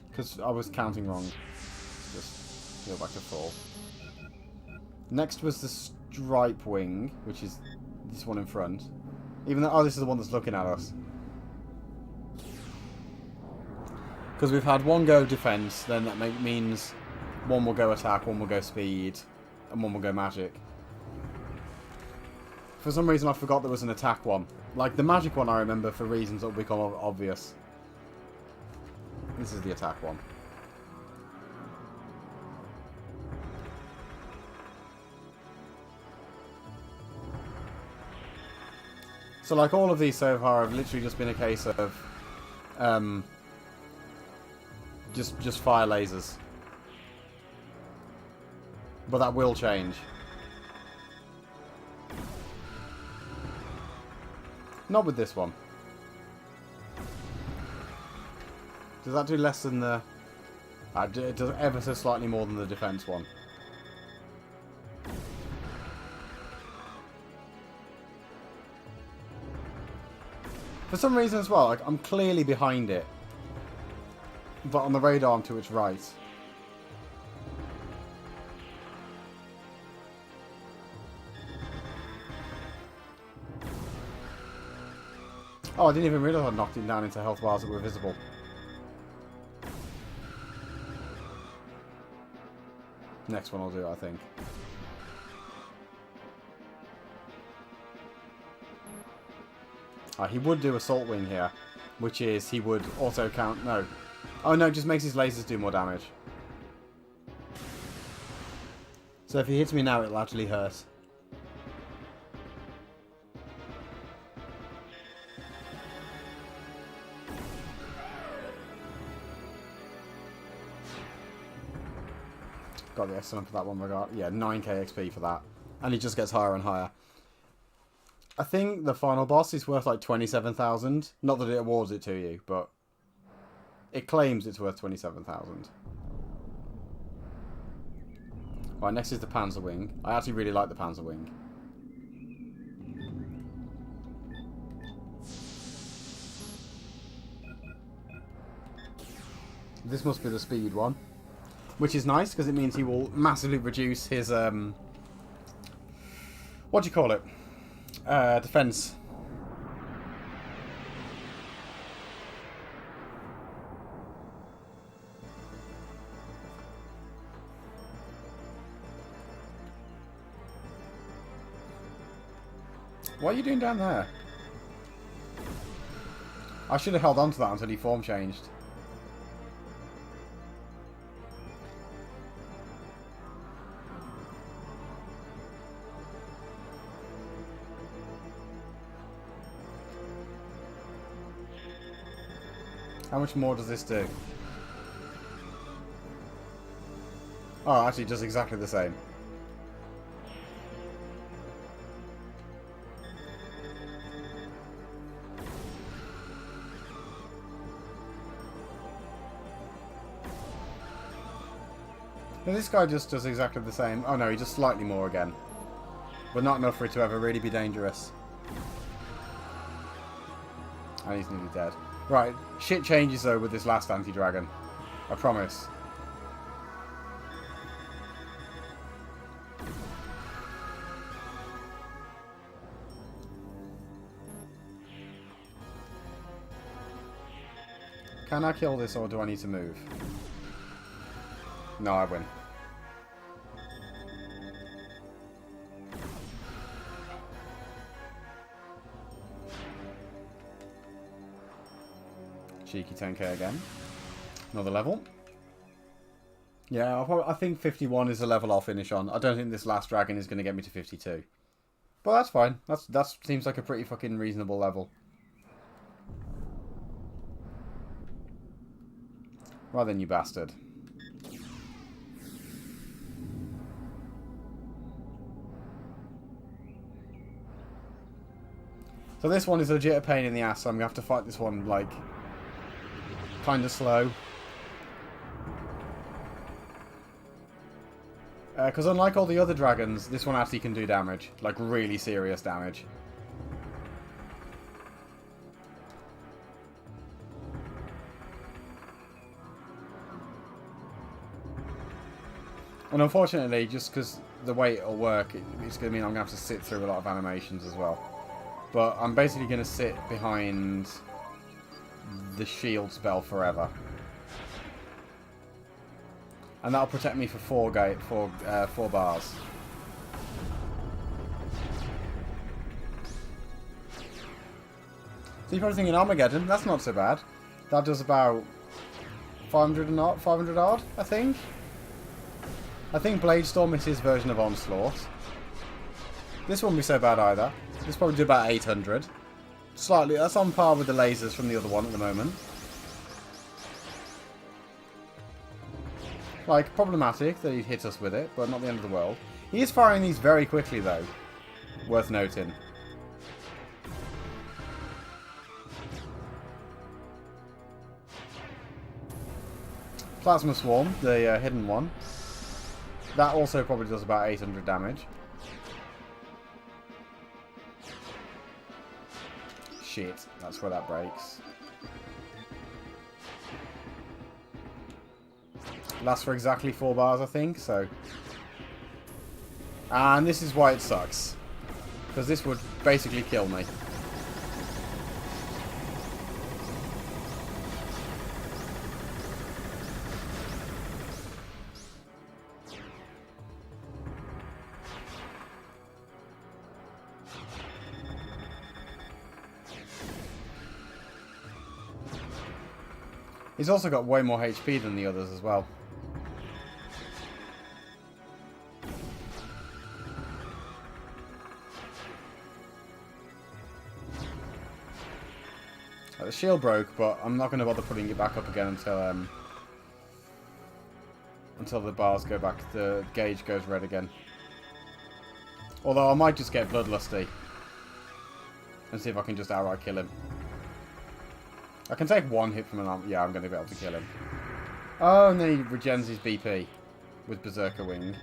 because I was counting wrong. Just go back to 4. Next was the Stripe Wing, which is this one in front. Even though, oh, this is the one that's looking at us. Because we've had one go defense, then that means one will go attack, one will go speed, and one will go magic. For some reason I forgot there was an attack one. Like the magic one I remember for reasons that will become obvious. This is the attack one. So like all of these so far have literally just been a case of just fire lasers. But that will change. Not with this one. Does that do less than the... it does ever so slightly more than the defense one. For some reason as well, like, I'm clearly behind it. But on the radar I'm to its right. Oh, I didn't even realise I'd knocked him down into health bars that were visible. Next one I'll do, I think. He would do Assault Wing here, which is he would auto count. No. Oh no, just makes his lasers do more damage. So if he hits me now, it'll actually hurt. Got the excellent for that one. Yeah, 9k XP for that. And he just gets higher and higher. I think the final boss is worth like 27,000. Not that it awards it to you, but it claims it's worth 27,000. Right, next is the Panzer Wing. I actually really like the Panzer Wing. This must be the speed one. Which is nice, because it means he will massively reduce his, what do you call it? Defense. What are you doing down there? I should have held on to that until he form changed. How much more does this do? Oh, actually it does exactly the same. Now this guy just does exactly the same. Oh no, he does slightly more again. But not enough for it to ever really be dangerous. And he's nearly dead. Right, shit changes though with this last anti-dragon. I promise. Can I kill this or do I need to move? No, I win. Cheeky 10k again. Another level. Yeah, I think 51 is the level I'll finish on. I don't think this last dragon is going to get me to 52. But that's fine. That seems like a pretty fucking reasonable level. Right then, you bastard. So this one is legit a pain in the ass, so I'm going to have to fight this one, like, kind of slow. Because unlike all the other dragons, this one actually can do damage. Like, really serious damage. And unfortunately, just because the way it'll work, it's going to mean I'm going to have to sit through a lot of animations as well. But I'm basically going to sit behind the shield spell forever. And that'll protect me for four bars. So you're probably thinking, Armageddon, that's not so bad. That does about 500 odd, I think. I think Bladestorm is his version of Onslaught. This won't be so bad either. This probably do about 800. Slightly, that's on par with the lasers from the other one at the moment. Like, problematic that he'd hit us with it, but not the end of the world. He is firing these very quickly though. Worth noting. Plasma Swarm, the hidden one. That also probably does about 800 damage. Shit, that's where that breaks. Lasts for exactly 4 bars, I think, so... And this is why it sucks. Because this would basically kill me. He's also got way more HP than the others as well. The shield broke, but I'm not going to bother putting it back up again until the bars go back, the gauge goes red again. Although I might just get bloodlusty and see if I can just outright kill him. I can take 1 hit from an arm. Yeah, I'm going to be able to kill him. Oh, and then he regens his BP with Berserker Wing.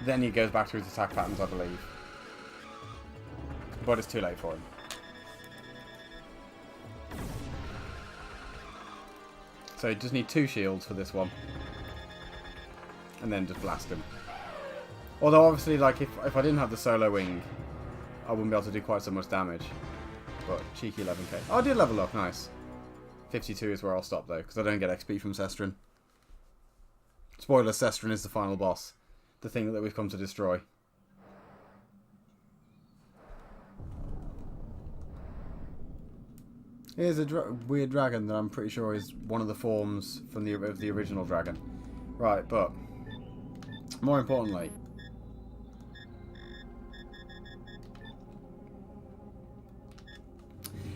Then he goes back to his attack patterns, I believe. But it's too late for him. So you just need 2 shields for this one. And then just blast him. Although obviously, like, if I didn't have the solo wing, I wouldn't be able to do quite so much damage. But cheeky 11k. Oh, I did level up, nice. 52 is where I'll stop though, because I don't get XP from Sestrin. Spoiler, Sestrin is the final boss. The thing that we've come to destroy. Here's a weird dragon that I'm pretty sure is one of the forms from the original dragon. Right, but more importantly,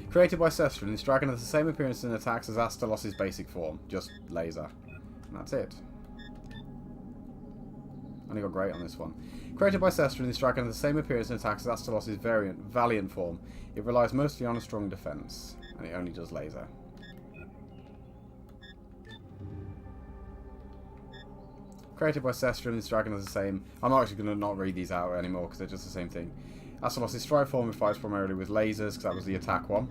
created by Sestrin, this dragon has the same appearance and attacks as Astalos' basic form, just laser. And that's it. Only got great on this one. Created by Sestrin, this dragon has the same appearance and attacks as Astalos' valiant form. It relies mostly on a strong defense. And it only does laser. Created by Sestrin, this dragon is the same. I'm actually going to not read these out anymore because they're just the same thing. Astalos' strike form fights primarily with lasers because that was the attack one.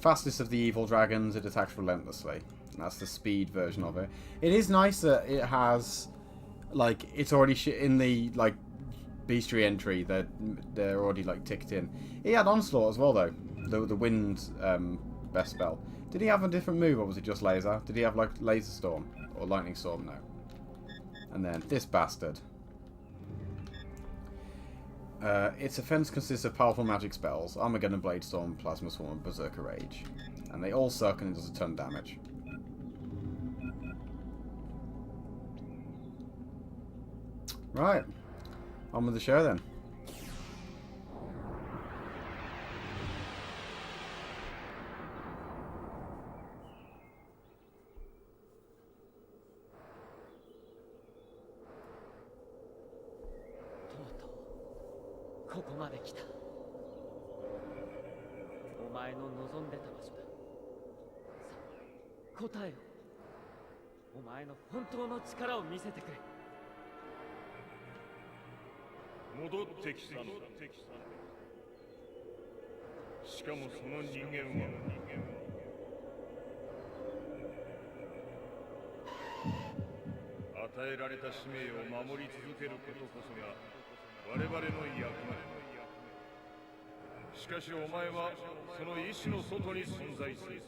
Fastest of the evil dragons, it attacks relentlessly. And that's the speed version of it. It is nice that it has, like, it's already in the, like, Beastry entry, they're already like ticked in. He had Onslaught as well though, the wind best spell. Did he have a different move or was it just laser? Did he have like Laser Storm or Lightning Storm? No. And then this bastard. Its offense consists of powerful magic spells, Armageddon Blade Storm, Plasma Swarm, and Berserker Rage. And they all suck and it does a ton of damage. Right. On with the show then.ここまで来た。お前の望んでた場所だ。さあ、答えろ。お前の本当の力を見せてくれ。戻ってきたのだ。しかもその人間は与えられた使命を守り続けることこそが我々の役目。しかしお前はその意志の外に存在する。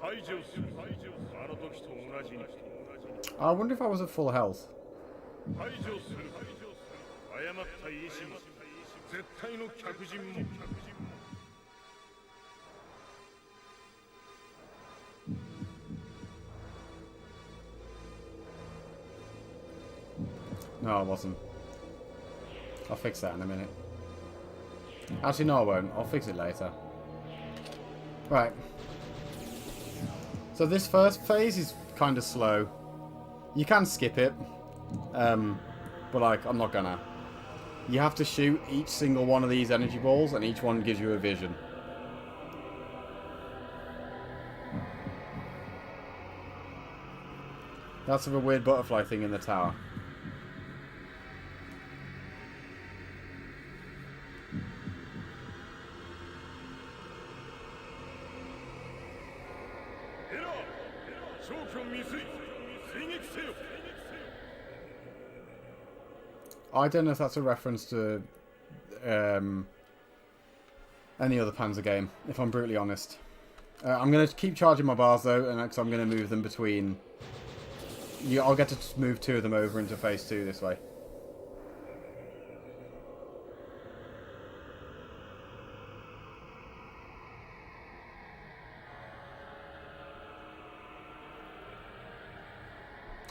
排除する。あの時と同じに。I wonder if I was at full health. 排除する。誤った意志も絶対の客人も。No, I wasn't. I'll fix that in a minute. Actually, no, I won't. I'll fix it later. Right. So this first phase is kind of slow. You can skip it. But, like, I'm not gonna. You have to shoot each single one of these energy balls, and each one gives you a vision. That's of a weird butterfly thing in the tower. 勝機を見据え追撃せよ I don't know if that's a reference to any other Panzer game, if I'm brutally honest. I'm going to keep charging my bars though, and because I'm going to move them between... I'll get to move 2 of them over into phase 2 this way.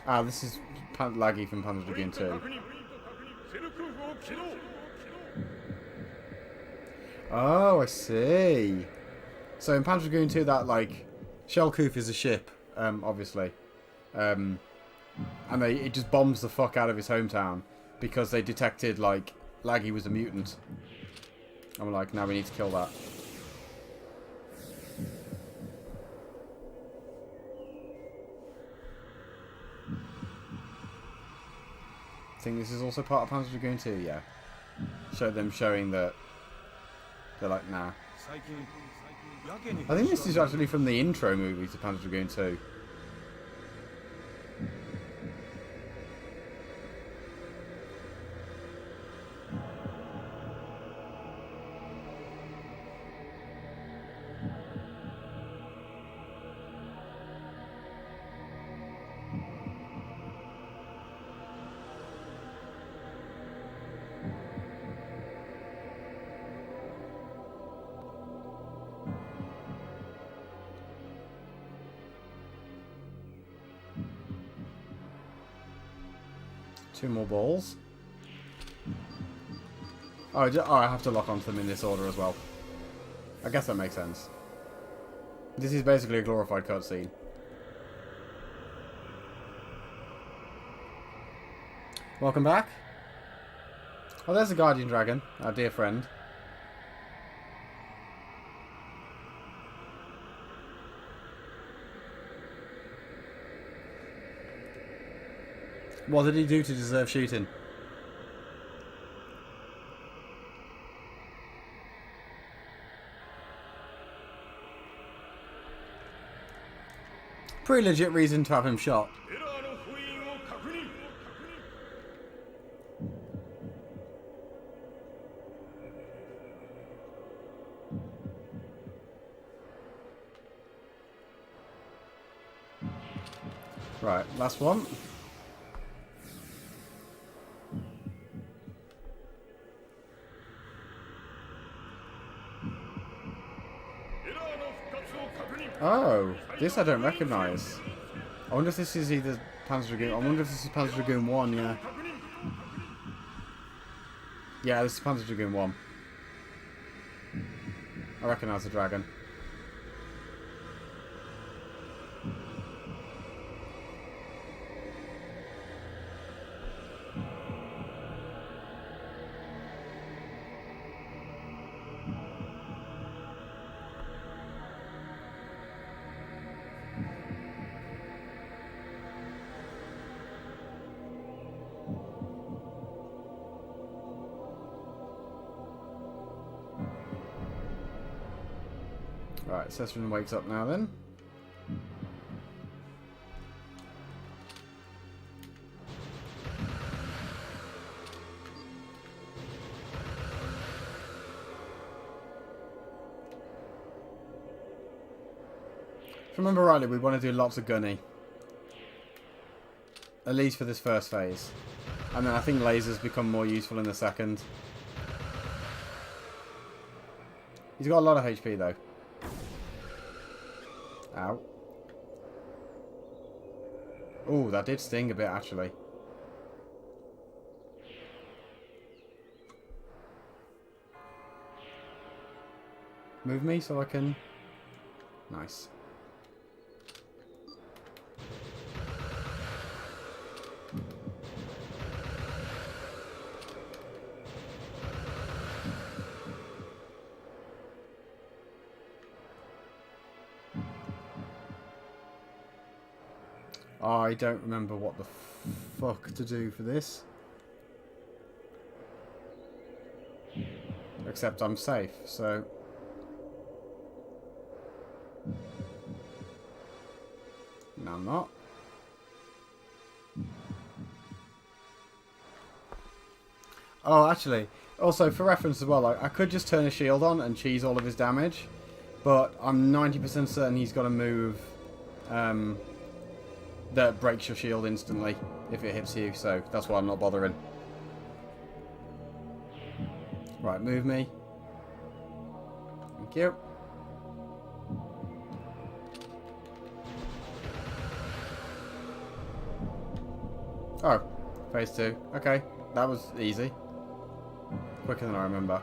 Ah, this is laggy from Panzer Dragoon 2. セルクーフを起動 Oh, I see. So in Panzer Dragoon 2, that, like, Shellkoof is a ship, obviously. And it just bombs the fuck out of his hometown because they detected, like, Laggy was a mutant. And we're like, now we need to kill that. I think this is also part of Panzer Dragoon 2, yeah. Showing that they're like, nah. I think this is actually from the intro movie to Panzer Dragoon 2. Two more balls. Oh, I have to lock onto them in this order as well. I guess that makes sense. This is basically a glorified cutscene. Welcome back. Oh, there's the Guardian Dragon, our dear friend. What did he do to deserve shooting? Pretty legit reason to have him shot. エラーの封印を確認 Right, last one. Oh, this I don't recognise. I wonder if this is either Panzer Dragoon. I wonder if this is Panzer Dragoon 1, yeah. Yeah, this is Panzer Dragoon 1. I recognise the dragon. Right, Session wakes up now then. If I remember rightly, we want to do lots of gunny. At least for this first phase. And then I think lasers become more useful in the second. He's got a lot of HP though. Ow. Oh, that did sting a bit actually. Move me so I can... Nice. I don't remember what the fuck to do for this. Except I'm safe, so... No, I'm not. Oh, actually, also for reference as well, like, I could just turn his shield on and cheese all of his damage, but I'm 90% certain he's got a move that breaks your shield instantly if it hits you, so that's why I'm not bothering. Right, move me. Thank you. Oh, phase 2. Okay, that was easy. Quicker than I remember.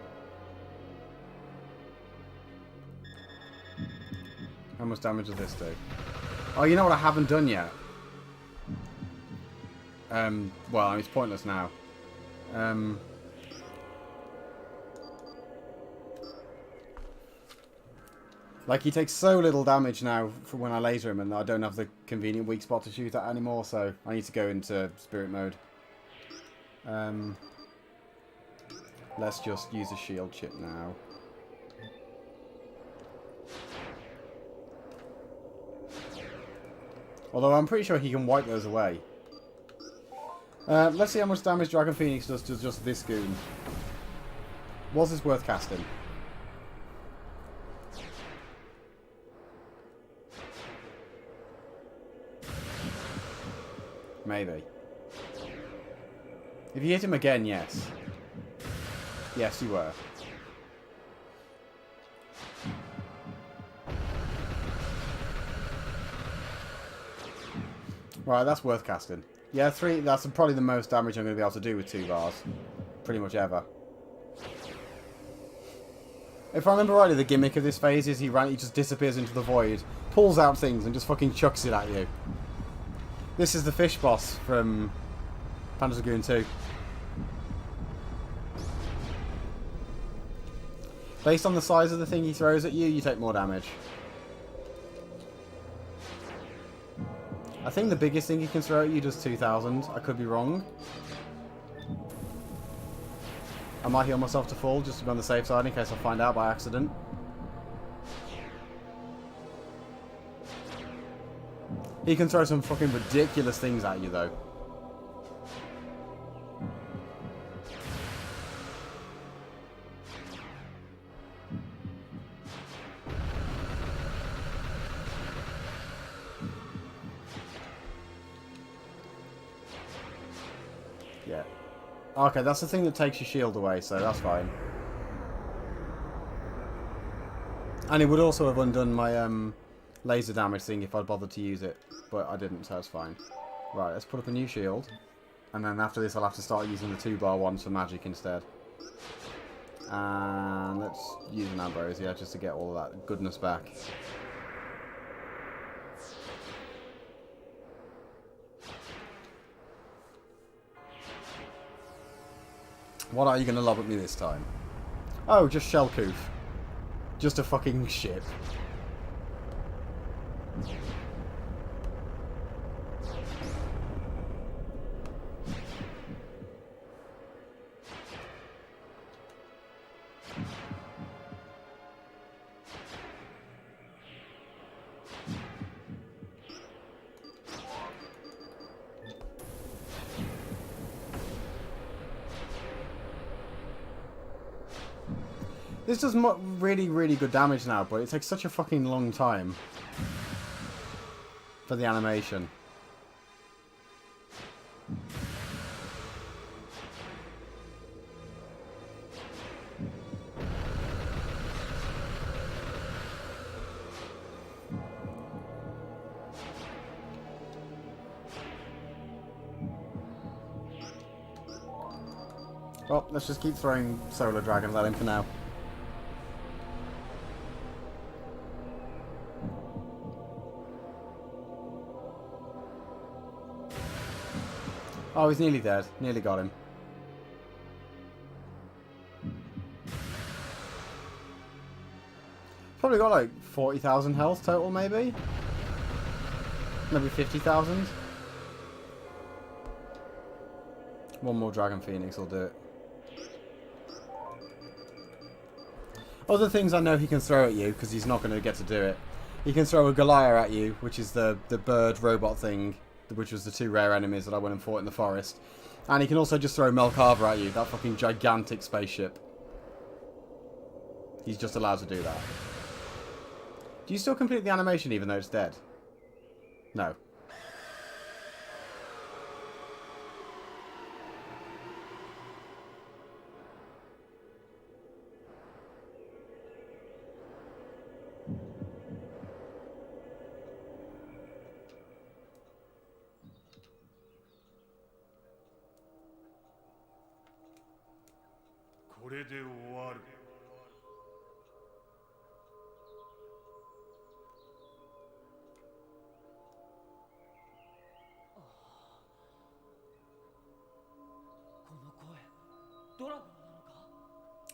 How much damage does this do? Oh, you know what I haven't done yet? Well, I mean, it's pointless now. Like, he takes so little damage now from when I laser him, and I don't have the convenient weak spot to shoot at anymore, so I need to go into spirit mode. Let's just use a shield chip now. Although I'm pretty sure he can wipe those away. Let's see how much damage Dragon Phoenix does to just this goon. Was this worth casting? Maybe. If you hit him again, yes. Yes, you were. Right, that's worth casting. Yeah, 3, that's probably the most damage I'm going to be able to do with 2 bars. Pretty much ever. If I remember rightly, the gimmick of this phase is he just disappears into the void, pulls out things, and just fucking chucks it at you. This is the fish boss from Panzer Dragoon 2. Based on the size of the thing he throws at you, you take more damage. I think the biggest thing he can throw at you does 2,000. I could be wrong. I might heal myself to full just to be on the safe side in case I find out by accident. He can throw some fucking ridiculous things at you though. Yeah. Okay, that's the thing that takes your shield away, so that's fine. And it would also have undone my laser damage thing if I'd bothered to use it, but I didn't, so that's fine. Right, let's put up a new shield, and then after this I'll have to start using the 2-bar ones for magic instead. And let's use an ambrosia just to get all of that goodness back. What are you going to lob at me this time? Oh, just Shellcoof. Just a fucking ship. This does really, really good damage now, but it takes such a fucking long time for the animation. Well, let's just keep throwing Solar Dragon at him for now. Oh, he's nearly dead. Nearly got him. Probably got like 40,000 health total, maybe? Maybe 50,000? One more Dragon Phoenix will do it. Other things I know he can throw at you, because he's not going to get to do it. He can throw a Goliath at you, which is the bird robot thing, which was the 2 rare enemies that I went and fought in the forest. And he can also just throw Melkava at you, that fucking gigantic spaceship. He's just allowed to do that. Do you still complete the animation even though it's dead? No.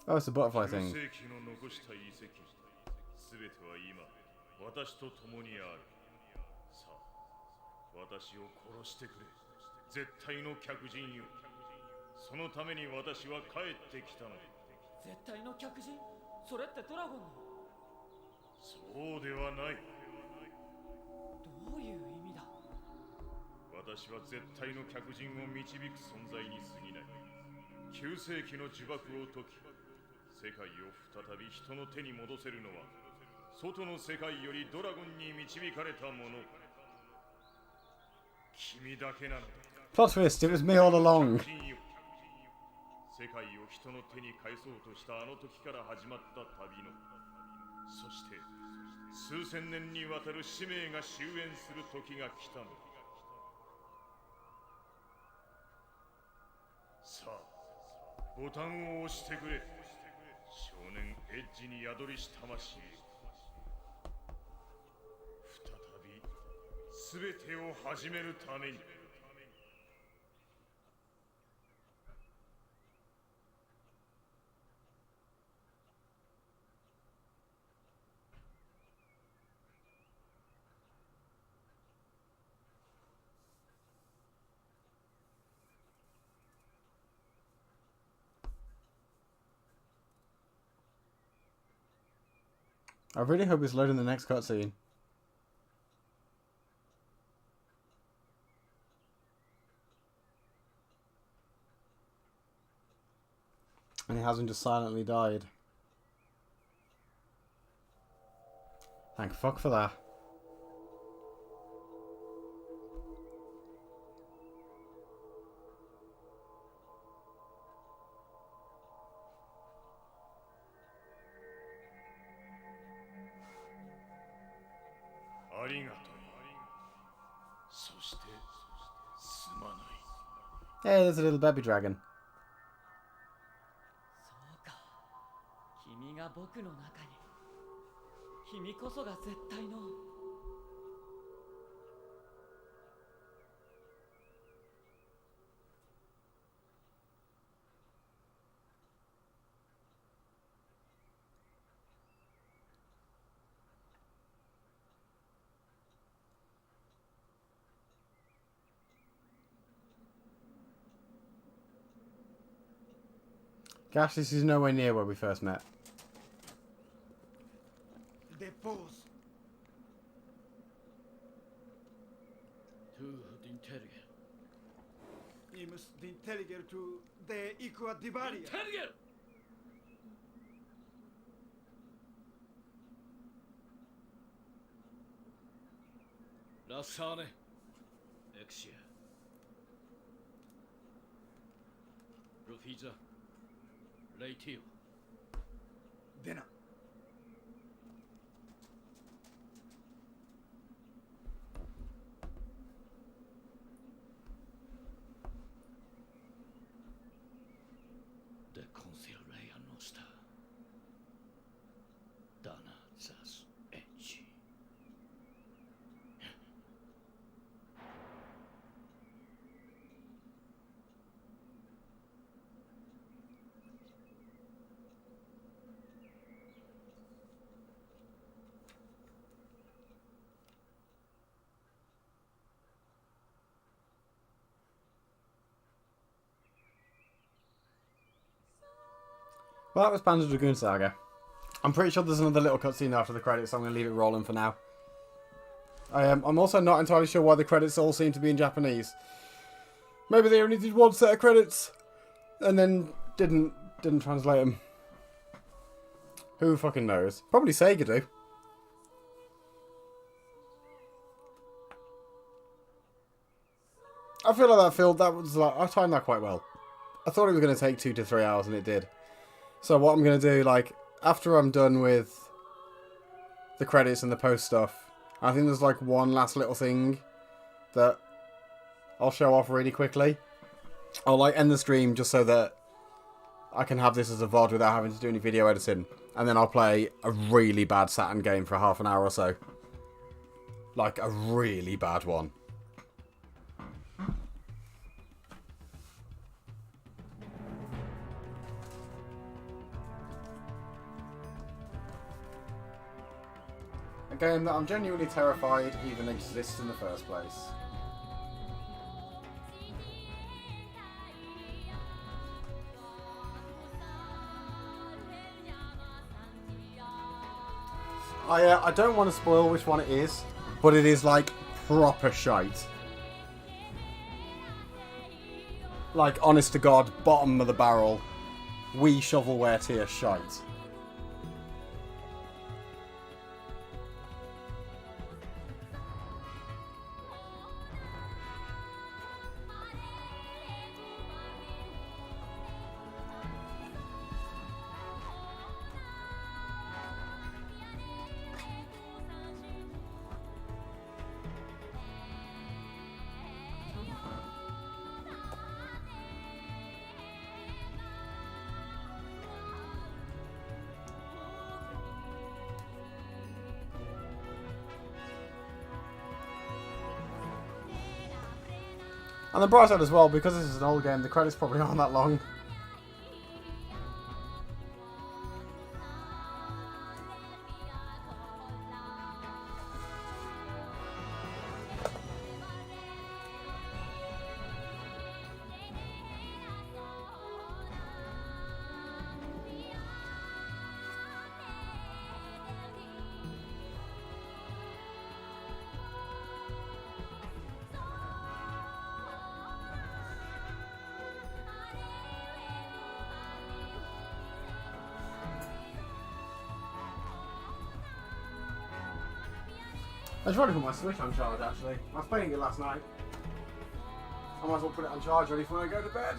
Oh, it's a butterfly thing. 世紀の残した遺跡、すべては今、私と共にある。さあ、私を殺してくれ。絶対の客人よ。そのために私は帰ってきたの。絶対の客人？それってドラゴンの。そうではない。どういう意味だ？私は絶対の客人を導く存在に過ぎない。9世紀の呪縛を解き、世界を再び人の手に戻せるのは、外の世界よりドラゴンに導かれた者。君だけなのだ。Plot twist, it was me all along. 世界を人の手に返そうとしたあの時から始まった旅の、そして数千年にわたる使命が終焉する時が来たの。さあ、ボタンを押してくれ。少年エッジに宿りし魂。再び全てを始めるために。I really hope it's loading the next cutscene. And he hasn't just silently died. Thank fuck for that. Hey, there's a little baby dragon. そうか。君が僕の中に。君こそが絶対の。Gosh, this is nowhere near where we first met. Depose. To the interior. Imus the intelliger to the Equa Divaria. Interior! Lassane. Exia. Rufiza. Leitio. Dena. De consiglea nostra. Dana zas ecci. Well, that was Panzer Dragoon Saga. I'm pretty sure there's another little cutscene after the credits, so I'm going to leave it rolling for now. I'm also not entirely sure why the credits all seem to be in Japanese. Maybe they only did one set of credits and then didn't translate them. Who fucking knows? Probably Sega do. I feel like I timed that quite well. I thought it was going to take 2 to 3 hours and it did. So what I'm going to do, like, after I'm done with the credits and the post stuff, I think there's like one last little thing that I'll show off really quickly. I'll like end the stream just so that I can have this as a VOD without having to do any video editing. And then I'll play a really bad Saturn game for half an hour or so. Like a really bad one. A game that I'm genuinely terrified even exists in the first place. I don't want to spoil which one it is, but it is like proper shite. Like, honest to God, bottom of the barrel, Wii shovelware tier shite. On the bright side as well, because this is an old game, the credits probably aren't that long. I tried to put my Switch on charge actually. I was playing it last night. I might as well put it on charge ready for when I go to bed.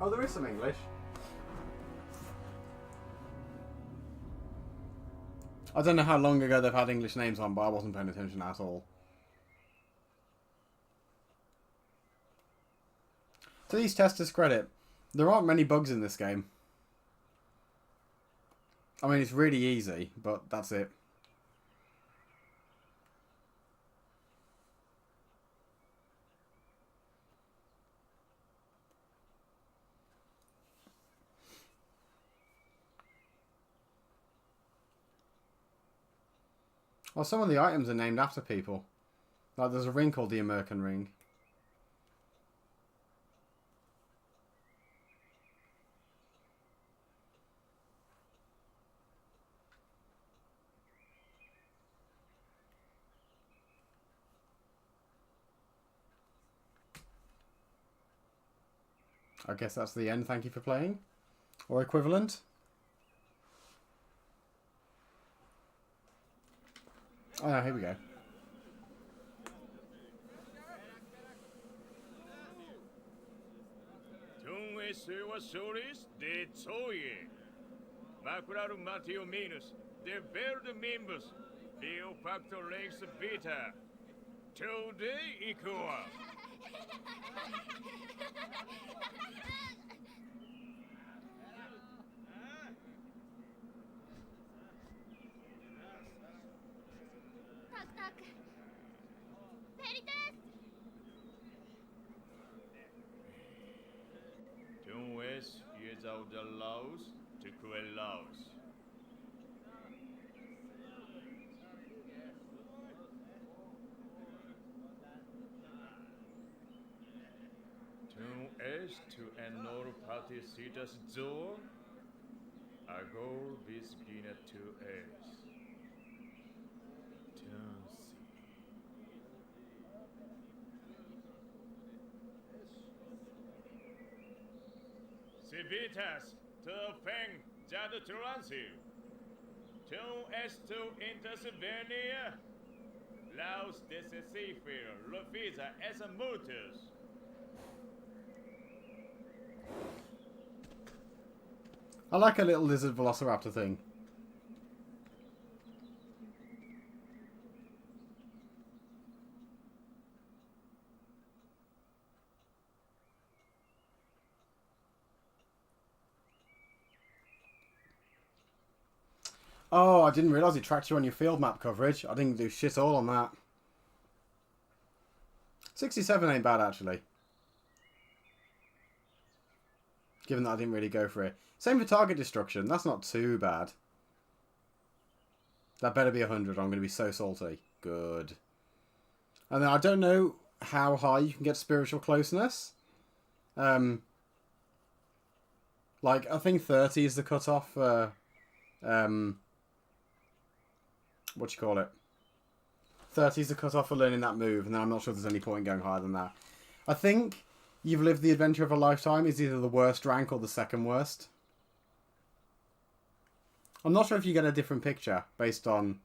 Oh, there is some English. I don't know how long ago they've had English names on, but I wasn't paying attention at all. To these testers' credit, there aren't many bugs in this game. I mean, it's really easy, but that's it. Well, some of the items are named after people. Like, there's a ring called the American Ring. I guess that's the end. Thank you for playing. Or equivalent. Oh, no, here we go. Sewa Solis de Zoye. Macularum Mateo Minus, de Verde Mimbus, Leo Pacto Lex Vita. Today Ecoa. Tak. Veritas! Don't es years out the laws to quell laws. Don't es to enor particitas zor. Agor vis gina to es. Don't see. Civitas, to feng, jada turansi. Tum estu intersevernia. Laus desesifir, lofisa esa mutus. I like a little lizard velociraptor thing. Oh, I didn't realise it tracked you on your field map coverage. I didn't do shit all on that. 67 ain't bad, actually. Given that I didn't really go for it. Same for target destruction. That's not too bad. That better be 100. I'm going to be so salty. Good. And then I don't know how high you can get spiritual closeness. Like, I think 30 is the cutoff for... what do you call it? 30 is the cutoff for learning that move, and then I'm not sure there's any point going higher than that. I think You've Lived the Adventure of a Lifetime is either the worst rank or the second worst. I'm not sure if you get a different picture based on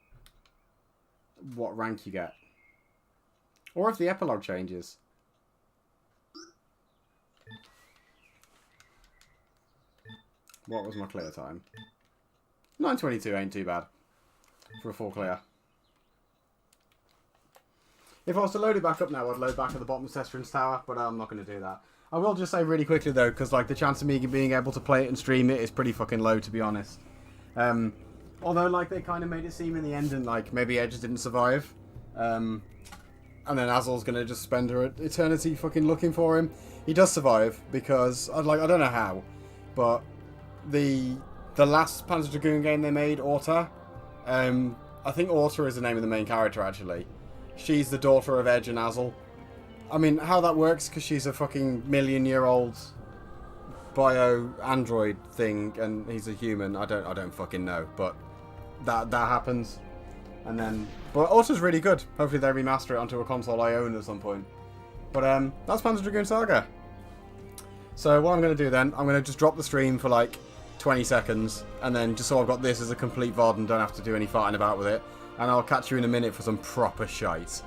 what rank you get. Or if the epilogue changes. What was my clear time? 9:22 ain't too bad for a full clear. If I was to load it back up now, I'd load back at the bottom of Sestrin's Tower, but I'm not going to do that. I will just say really quickly though, because like the chance of me being able to play it and stream it is pretty fucking low, to be honest. Although like they kind of made it seem in the end, and like maybe Edge didn't survive, and then Azel's going to just spend her eternity fucking looking for him. He does survive because I don't know how, but the last Panzer Dragoon game they made, Orta, I think Orta is the name of the main character actually. She's the daughter of Edge and Azel. I mean, how that works, because she's a fucking million-year-old bio-android thing, and he's a human, I don't fucking know, but that happens. And then, but Orta's really good. Hopefully they remaster it onto a console I own at some point. But that's Panzer Dragoon Saga. So what I'm going to do then, I'm going to just drop the stream for like 20 seconds, and then just so I've got this as a complete VOD and don't have to do any farting about with it. And I'll catch you in a minute for some proper shite.